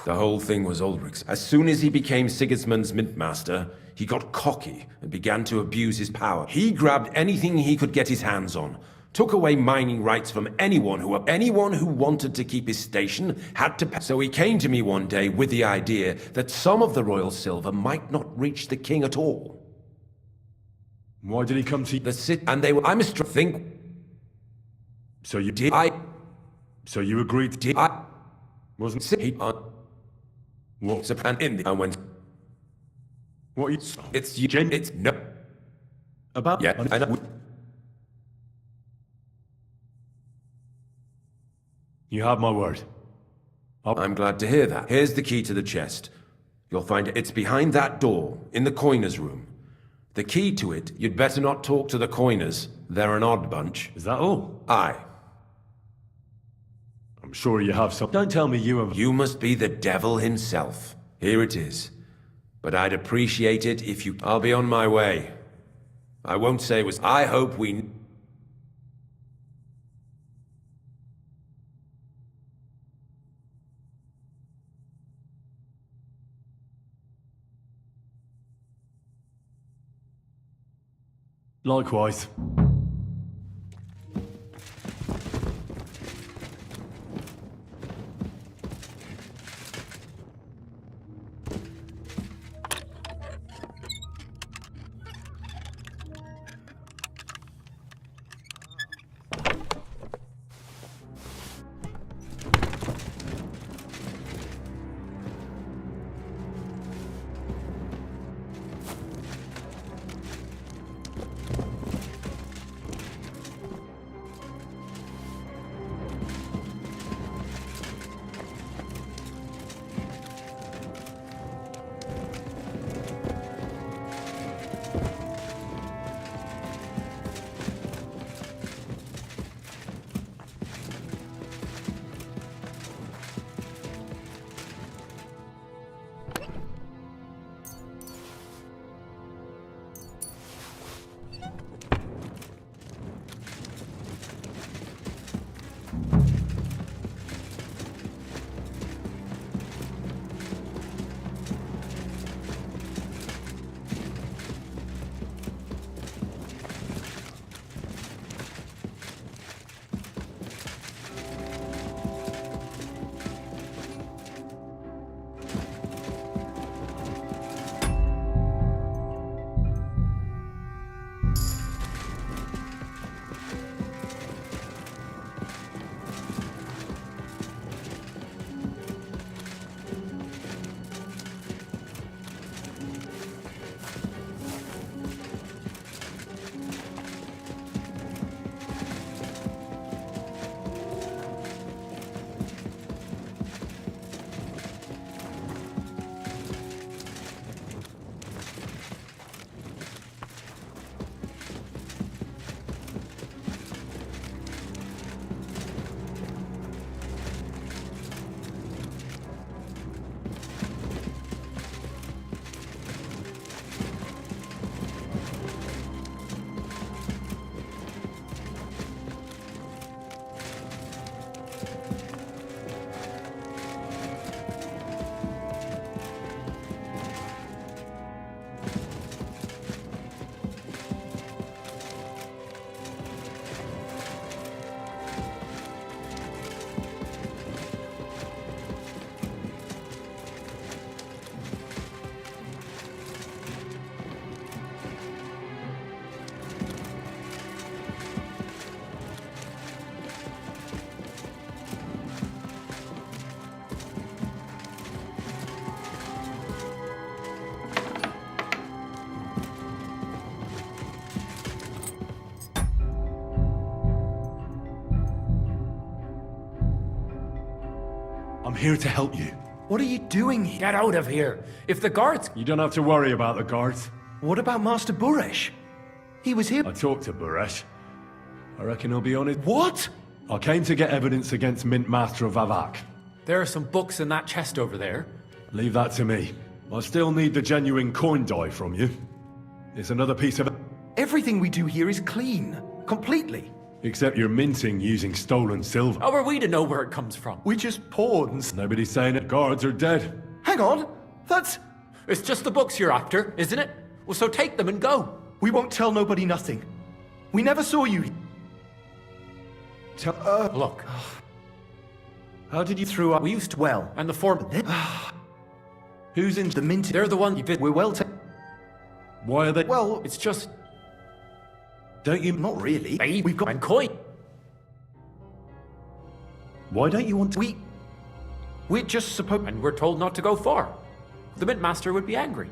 The whole thing was Ulrich's. As soon as he became Sigismund's mintmaster, he got cocky and began to abuse his power. He grabbed anything he could get his hands on, took away mining rights from anyone who wanted to keep his station had to pay. So he came to me one day with the idea that some of the royal silver might not reach the king at all. Why did he come to the city? And they were... I must think... So you... Did I... So you agreed... Did I... Wasn't... He... What? And in the... I went... What you... It's you... It's... No... About... Yeah, I know... You have my word. I'm glad to hear that. Here's the key to the chest. You'll find it. It's behind that door, in the coiner's room. The key to it, you'd better not talk to the coiners. They're an odd bunch. Is that all? Aye. I'm sure you have some... Don't tell me you have... You must be the devil himself. Here it is. But I'd appreciate it if you... I'll be on my way. I won't say it was... I hope we... Likewise. here to help you. What are you doing here? Get out of here. If the guards... You don't have to worry about the guards. What about Master Buresh? He was here. I talked to Buresh. I reckon he'll be on it. What? I came to get evidence against Mint Master Vavak. There are some books in that chest over there. Leave that to me. I still need the genuine coin die from you. It's another piece of... Everything we do here is clean. Completely. Except you're minting using stolen silver. How are we to know where it comes from? We just pawns. Nobody's saying it. Guards are dead. Hang on. That's... It's just the books you're after, isn't it? Well, so take them and go. We won't tell nobody nothing. We never saw you. Look. How did you throw up? We used to... Well. And the form... Who's in the mint? They're the one you did... We're well Why are they... Well, It's just... Don't you... not really. We've got... And coin. Why don't you want to... We're just supposed... And we're told not to go far. The Mint Master would be angry.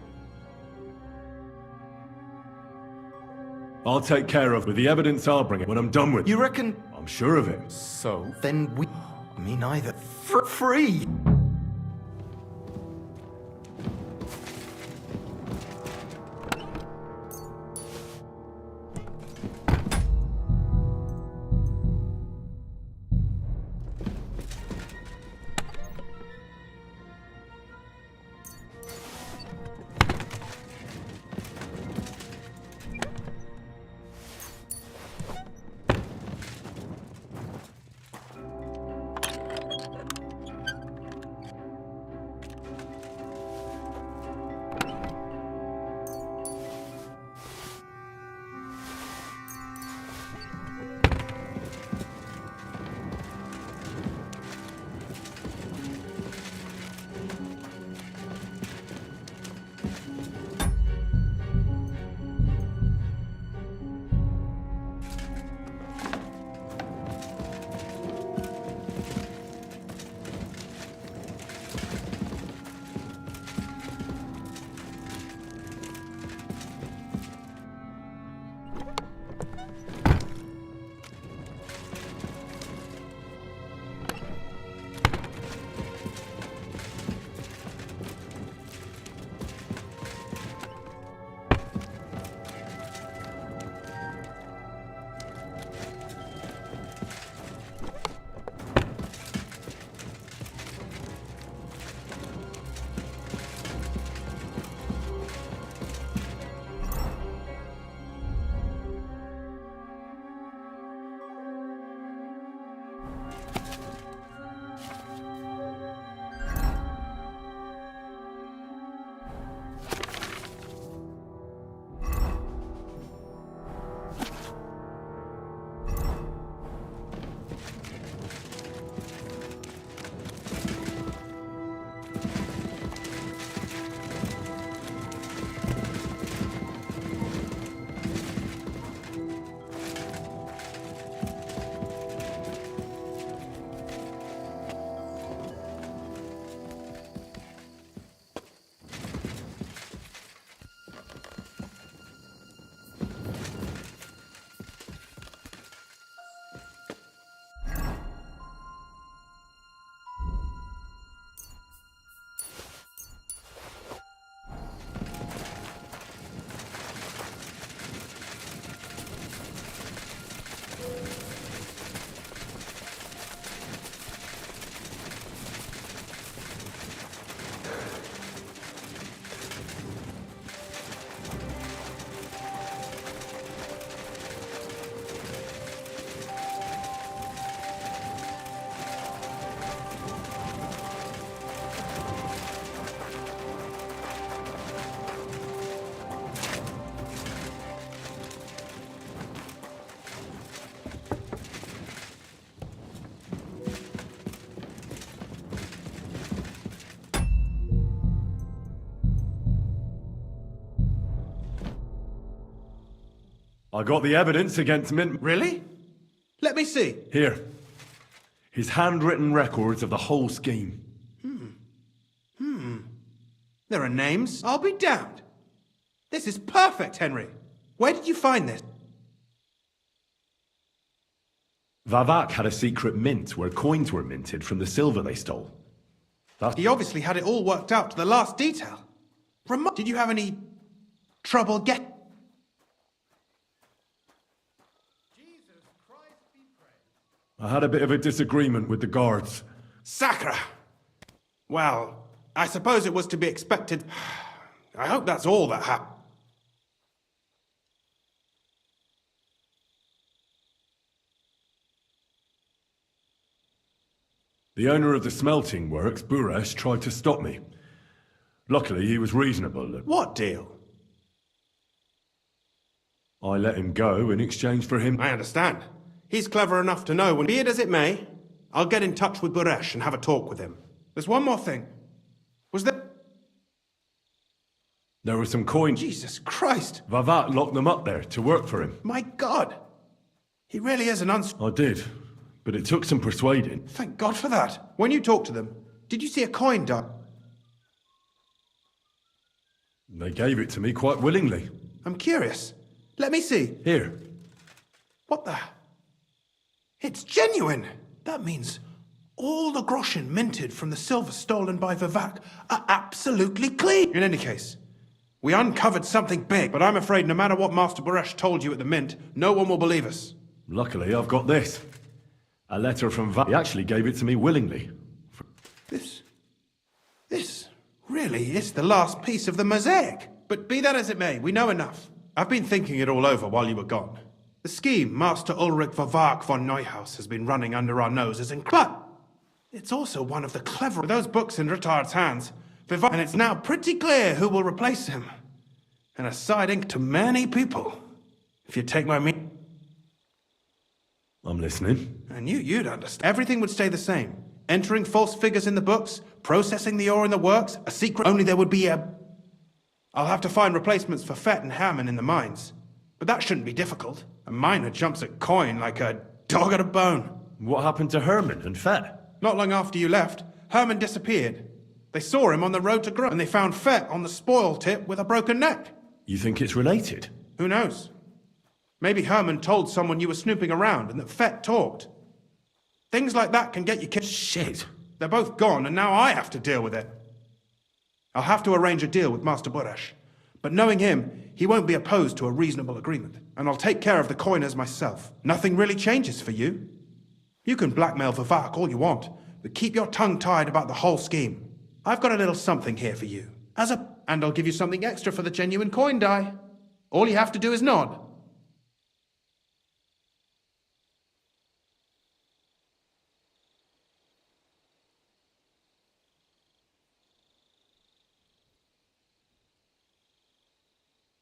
I'll take care of with the evidence I'll bring it when I'm done with. You reckon... I'm sure of it. So? Then we... Me neither. Free! I got the evidence against Mint... Really? Let me see. Here. His handwritten records of the whole scheme. There are names. I'll be damned. This is perfect, Henry. Where did you find this? Vavak had a secret mint where coins were minted from the silver they stole. He obviously had it all worked out to the last detail. Did you have any trouble getting... I had a bit of a disagreement with the guards. Sacre! Well, I suppose it was to be expected. I hope that's all that happened. The owner of the smelting works, Buresh, tried to stop me. Luckily, he was reasonable. What deal? I let him go in exchange for him... I understand. He's clever enough to know when, be it as it may, I'll get in touch with Buresh and have a talk with him. There's one more thing. Was there... There were some coins... Jesus Christ! Vavat locked them up there to work for him. My God! He really is an I did, but it took some persuading. Thank God for that. When you talked to them, did you see a coin done? They gave it to me quite willingly. I'm curious. Let me see. Here. What the... It's genuine! That means all the groschen minted from the silver stolen by Vivek are absolutely clean! In any case, we uncovered something big, but I'm afraid no matter what Master Buresh told you at the mint, no one will believe us. Luckily, I've got this. A letter from He actually gave it to me willingly. This really is the last piece of the mosaic. But be that as it may, we know enough. I've been thinking it all over while you were gone. The scheme Master Ulrich Vavark von Neuhaus has been running under our noses, but it's also one of the clever... With those books in Retard's hands, and it's now pretty clear who will replace him. And a side ink to many people, if you take my meaning. I'm listening. And you'd understand. Everything would stay the same. Entering false figures in the books, processing the ore in the works, a secret... Only there would be a... I'll have to find replacements for Fett and Hammond in the mines. But that shouldn't be difficult. A miner jumps at coin like a dog at a bone. What happened to Herman and Fett? Not long after you left, Herman disappeared. They saw him on the road to Grove, and they found Fett on the spoil tip with a broken neck. You think it's related? Who knows? Maybe Herman told someone you were snooping around and that Fett talked. Things like that can get you killed. Shit. They're both gone, and now I have to deal with it. I'll have to arrange a deal with Master Buresh. But knowing him, he won't be opposed to a reasonable agreement. And I'll take care of the coiners myself. Nothing really changes for you. You can blackmail Vivek all you want, but keep your tongue tied about the whole scheme. I've got a little something here for you. And I'll give you something extra for the genuine coin die. All you have to do is nod.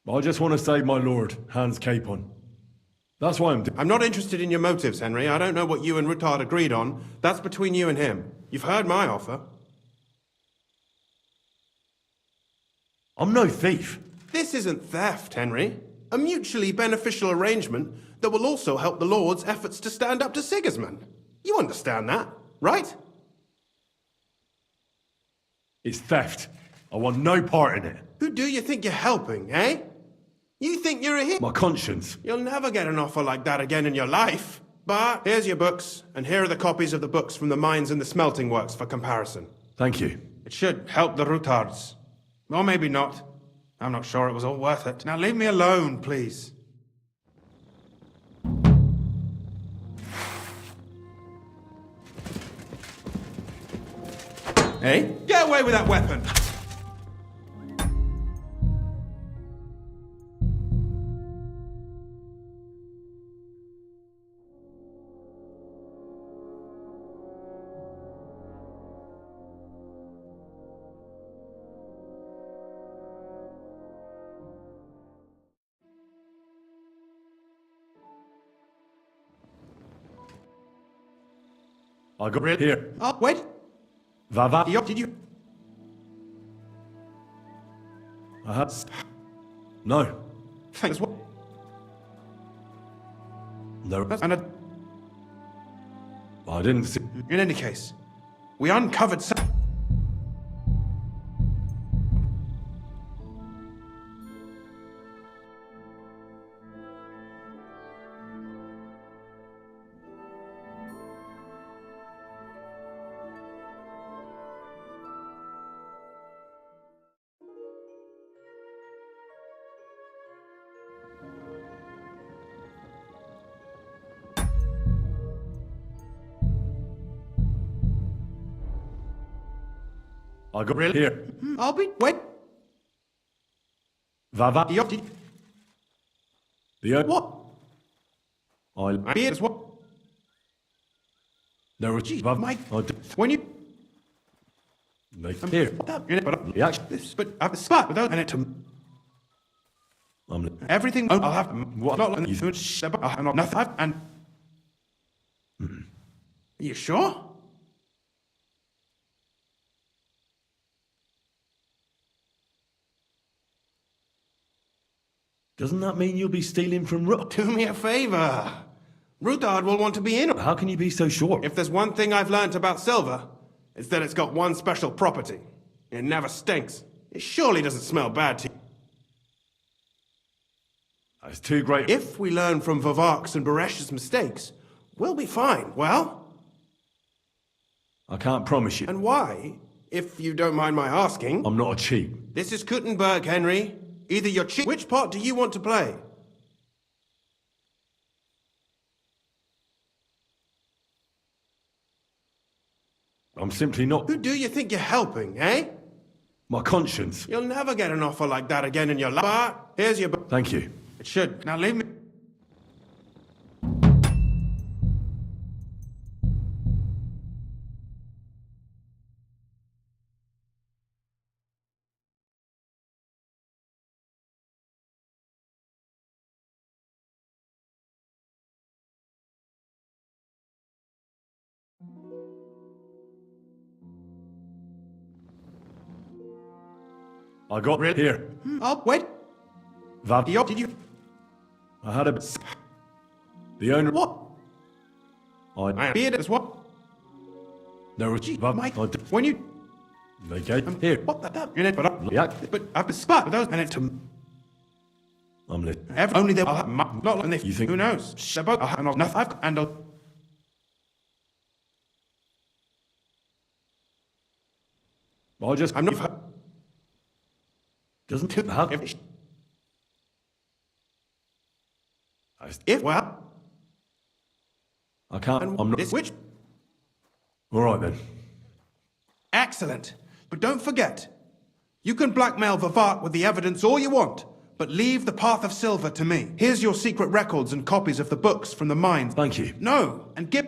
I just want to save my lord, Hans Capon. That's why I'm not interested in your motives, Henry. I don't know what you and Rutard agreed on. That's between you and him. You've heard my offer. I'm no thief. This isn't theft, Henry. A mutually beneficial arrangement that will also help the Lord's efforts to stand up to Sigismund. You understand that, right? It's theft. I want no part in it. Who do you think you're helping, eh? You think you're a hero? My conscience. You'll never get an offer like that again in your life. But here's your books, and here are the copies of the books from the mines and the smelting works for comparison. Thank you. It should help the Rutards. Or maybe not. I'm not sure it was all worth it. Now leave me alone, please. Hey, get away with that weapon! I got here. Oh, wait. Vava. Did you? I had... No. Thanks. What? No. And I didn't see... In any case, we uncovered some... I got here. I'll be... Wait. Vava. The What? I Beers, what? There was Vav, Mike. When you... Here. But Yeah. But I have a spot without... And it to... Everything... I'll have... What? Not like... I'm not... Nothing. And... Are you sure? Doesn't that mean you'll be stealing from Rook? Do me a favor. Rutard will want to be in. How can you be so sure? If there's one thing I've learnt about silver, it's that it's got one special property. It never stinks. It surely doesn't smell bad to you. That's too great. If we learn from Vavak's and Baresh's mistakes, we'll be fine. Well? I can't promise you. And why, if you don't mind my asking? I'm not a cheat. This is Kuttenberg, Henry. Either you're cheat... Which part do you want to play? I'm simply not... Who do you think you're helping, eh? My conscience. You'll never get an offer like that again in your life. But here's your... Thank you. It should. Now leave me... I got rid here. Oh, wait. Vav. Did you... I had a... The owner... What? I... Beard as what? There was... Vav. Mike, I when you... They gave... Here. What the... You know, but Yeah. But I've been spot with those and it to... I'm lit. Only they'll have... Not when they... You think... Who knows? They're both... Nothing. I've handled... I just... I'm not... Doesn't it... How... If... Well... I can't... I'm not... This which... All right, then. Excellent. But don't forget, you can blackmail Vavak with the evidence all you want, but leave the path of silver to me. Here's your secret records and copies of the books from the mines. Thank you. No, and give...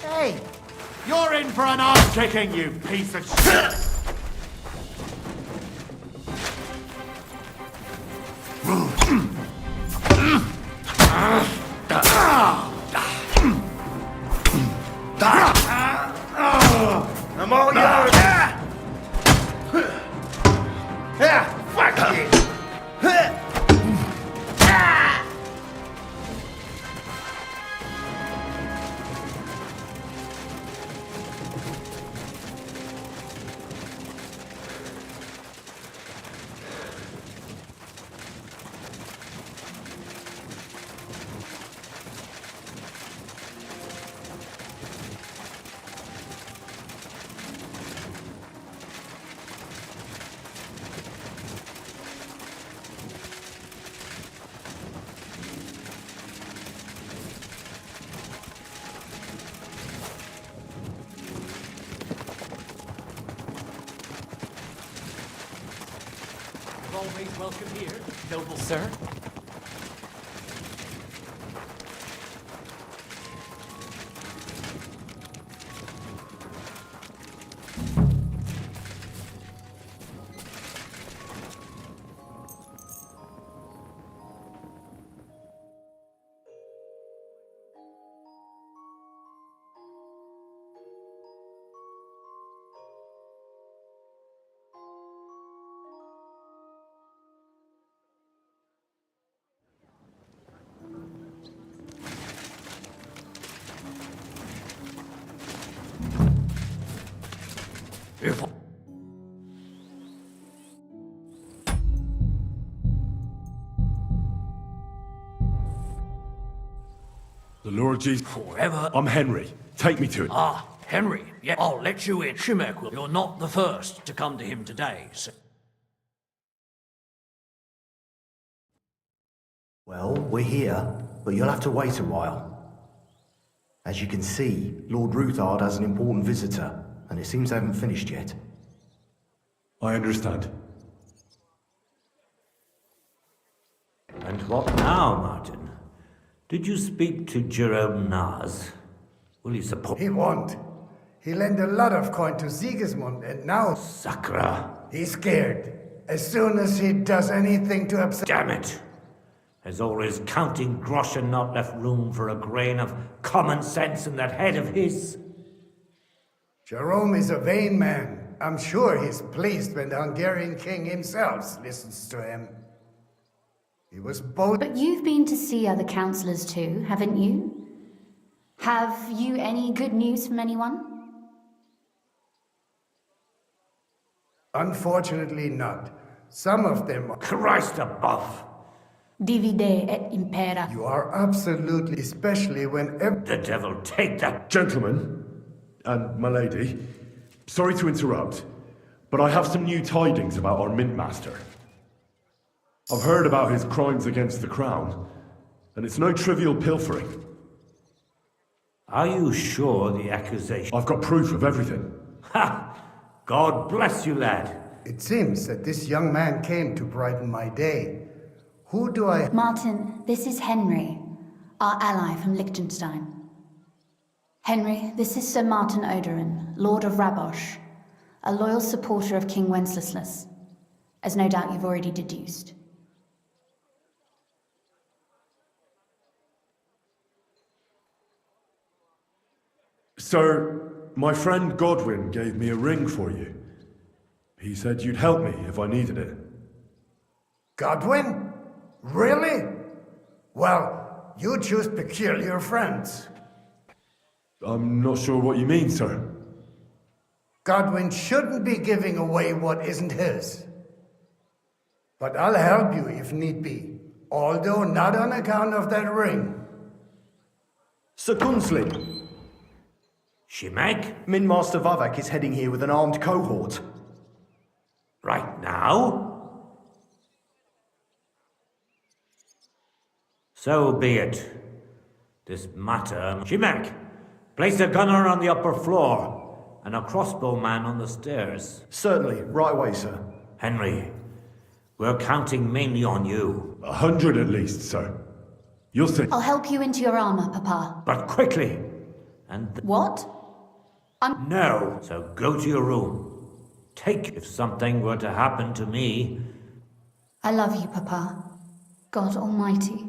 Hey, you're in for an arse kicking, you piece of shit! I'm all yours. Fuck you. Always welcome here, noble sir. The Lord Jesus. Forever. I'm Henry. Take me to it. Ah, Henry. Yeah, I'll let you in. Shimek will. You're not the first to come to him today, so... Well, we're here, but you'll have to wait a while. As you can see, Lord Ruthard has an important visitor, and it seems they haven't finished yet. I understand. And what now, Martin? Did you speak to Jerome Naz? Will he support... He won't. He lent a lot of coin to Sigismund, and now... Sakra! He's scared. As soon as he does anything to upset... Damn it! Has all his counting groschen not left room for a grain of common sense in that head of his? Jerome is a vain man. I'm sure he's pleased when the Hungarian king himself listens to him. He was both... But you've been to see other councillors too, haven't you? Have you any good news from anyone? Unfortunately not. Some of them... Christ above! Divide et impera. You are absolutely, especially when... The devil take that... Gentlemen, and my lady, sorry to interrupt, but I have some new tidings about our Mint Master. I've heard about his crimes against the crown, and it's no trivial pilfering. Are you sure the accusation... I've got proof of everything. Ha! God bless you, lad. It seems that this young man came to brighten my day. Who do I... Martin, this is Henry, our ally from Liechtenstein. Henry, this is Sir Martin Oderin, Lord of Rabosh, a loyal supporter of King Wenceslas, as no doubt you've already deduced. Sir, my friend Godwin gave me a ring for you. He said you'd help me if I needed it. Godwin? Really? Well, you choose peculiar friends. I'm not sure what you mean, sir. Godwin shouldn't be giving away what isn't his. But I'll help you if need be, although not on account of that ring. Sir Gunsling. Shimek? Min Master Vavak is heading here with an armed cohort. Right now? So be it. This matter... Shimek, place a gunner on the upper floor and a crossbowman on the stairs. Certainly, right away, sir. Henry, we're counting mainly on you. 100 at least, sir. You'll see. I'll help you into your armor, Papa. But quickly! And... What? No, so go to your room. Take if something were to happen to me. I love you, Papa. God Almighty.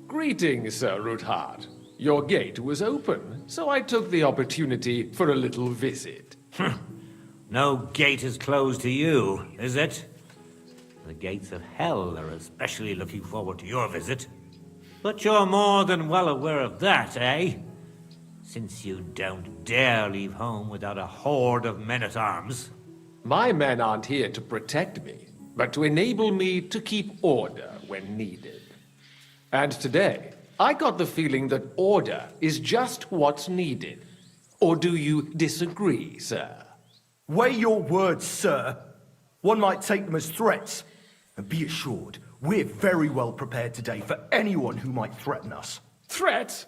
Greetings, Sir Ruthard. Your gate was open, so I took the opportunity for a little visit. No gate is closed to you, is it? The gates of hell are especially looking forward to your visit. But you're more than well aware of that, eh? Since you don't dare leave home without a horde of men-at-arms. My men aren't here to protect me, but to enable me to keep order when needed. And today, I got the feeling that order is just what's needed. Or do you disagree, sir? Weigh your words, sir. One might take them as threats. And be assured, we're very well prepared today for anyone who might threaten us. Threat?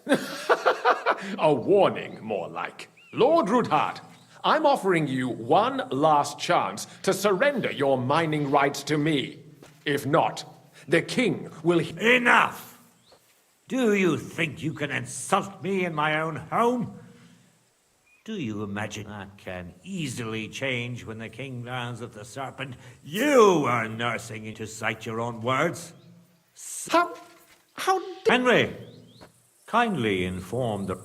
A warning, more like. Lord Ruthard, I'm offering you one last chance to surrender your mining rights to me. If not, the king will... Enough! Do you think you can insult me in my own home? Do you imagine that can easily change when the king learns of the serpent you are nursing into cite your own words? How... Henry, kindly inform the...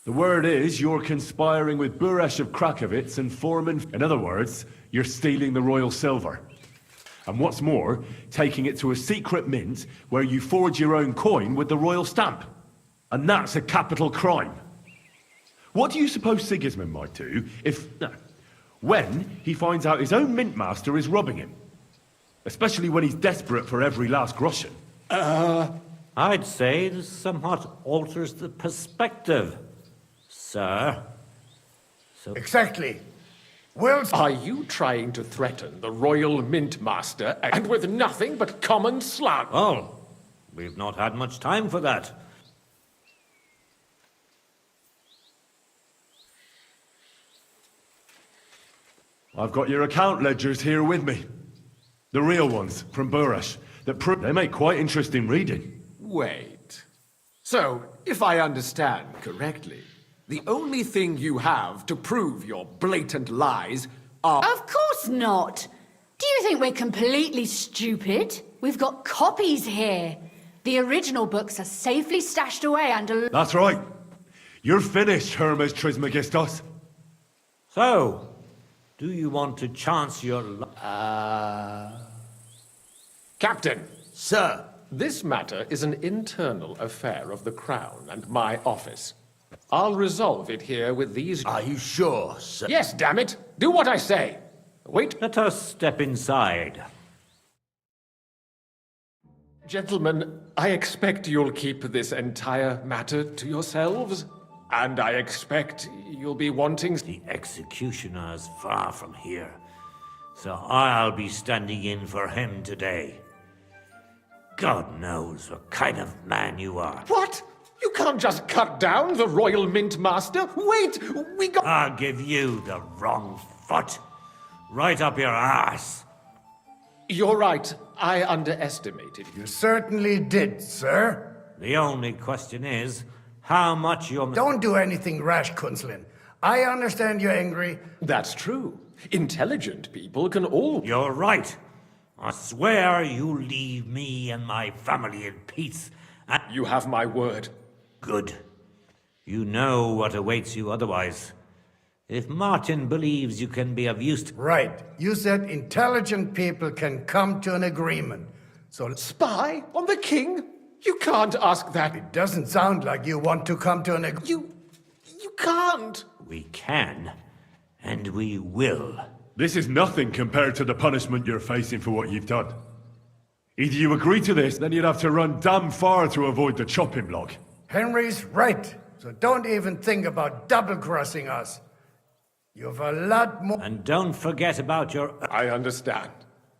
The word is you're conspiring with Buresh of Krakowitz and Foreman. In other words, you're stealing the royal silver. And what's more, taking it to a secret mint where you forge your own coin with the royal stamp. And that's a capital crime. What do you suppose Sigismund might do if... No. when he finds out his own mint master is robbing him. Especially when he's desperate for every last groschen. I'd say this somewhat alters the perspective, sir. So Exactly. Well, Are you trying to threaten the Royal Mint Master, and with nothing but common slug? Oh, we've not had much time for that. I've got your account ledgers here with me. The real ones, from Burresh, that prove they make quite interesting reading. Wait. So, if I understand correctly, the only thing you have to prove your blatant lies are... Of course not! Do you think we're completely stupid? We've got copies here. The original books are safely stashed away under... That's right. You're finished, Hermes Trismegistos. So, do you want to chance your luck? Captain, Sir, this matter is an internal affair of the Crown and my office. I'll resolve it here with these... are you sure, sir? Yes, damn it! Do what I say! Wait, Let us step inside. gentlemen, I expect you'll keep this entire matter to yourselves. And I expect you'll be wanting... The executioner is far from here, so I'll be standing in for him today. God knows what kind of man you are. What? You can't just cut down the Royal Mint Master? Wait, we got... I'll give you the wrong foot. Right up your arse. You're right. I underestimated you. you certainly did, sir. The only question is, how much you're... Don't do anything rash, Kunslin. I understand you're angry. That's true. Intelligent people can all... You're right. I swear you leave me and my family in peace. And You have my word. good. You know what awaits you otherwise. If Martin believes you can be of use to... Right. You said intelligent people can come to an agreement. So Spy on the king? You can't ask that. it doesn't sound like you want to come to an agreement. You can't. We can, and we will. This is nothing compared to the punishment you're facing for what you've done. Either you agree to this, then you'd have to run damn far to avoid the chopping block. Henry's right. So don't even think about double-crossing us. You've a lot more... And don't forget about your... I understand.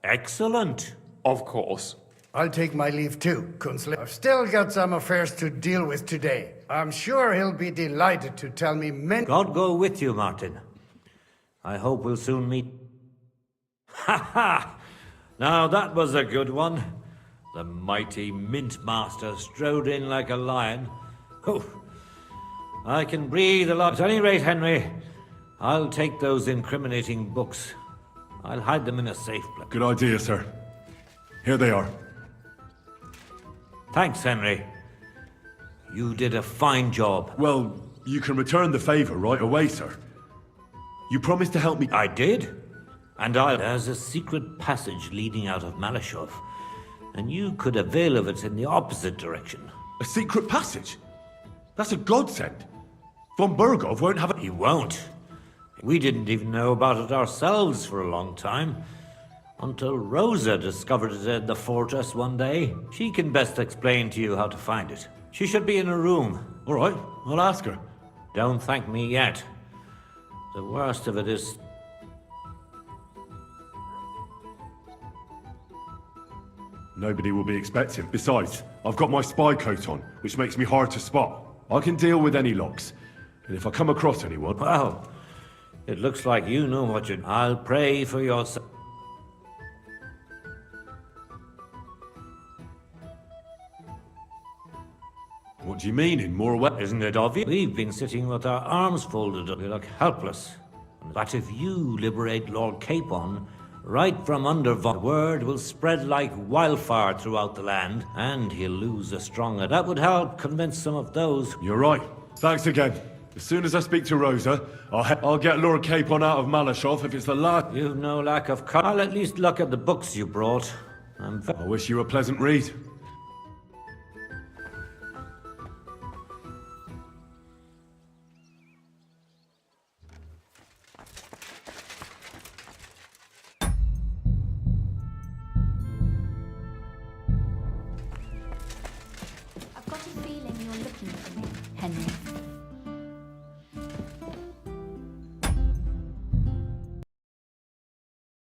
Excellent. Of course. I'll take my leave too, Kunslin. I've still got some affairs to deal with today. I'm sure he'll be delighted to tell me many... God go with you, Martin. I hope we'll soon meet... Ha ha! Now that was a good one. The mighty Mint Master strode in like a lion. Oh, I can breathe a lot. At any rate, Henry, I'll take those incriminating books. I'll hide them in a safe place. Good idea, sir. Here they are. Thanks, Henry. You did a fine job. Well, you can return the favor right away, sir. You promised to help me. I did. And there's a secret passage leading out of Malashov, and you could avail of it in the opposite direction. A secret passage? That's a godsend. Von Burgov won't have it. He won't. We didn't even know about it ourselves for a long time, until Rosa discovered it in the fortress one day. She can best explain to you how to find it. She should be in a room. All right, I'll ask her. Don't thank me yet. The worst of it is... Nobody will be expecting. Besides, I've got my spy coat on, which makes me hard to spot. I can deal with any locks. And if I come across anyone... Well, it looks like you know what you're... I'll pray for your... What do you mean, in more ways? Isn't it obvious? We've been sitting with our arms folded. We look helpless. But if you liberate Lord Capon, right from under word will spread like wildfire throughout the land, and he'll lose a stronger. That would help convince some of those. You're right. Thanks again. As soon as I speak to Rosa, I'll get Lord Capon out of Malashov if it's the last... You've no lack of I'll at least look at the books you brought. I wish you a pleasant read. got a feeling you're looking for me, Henry.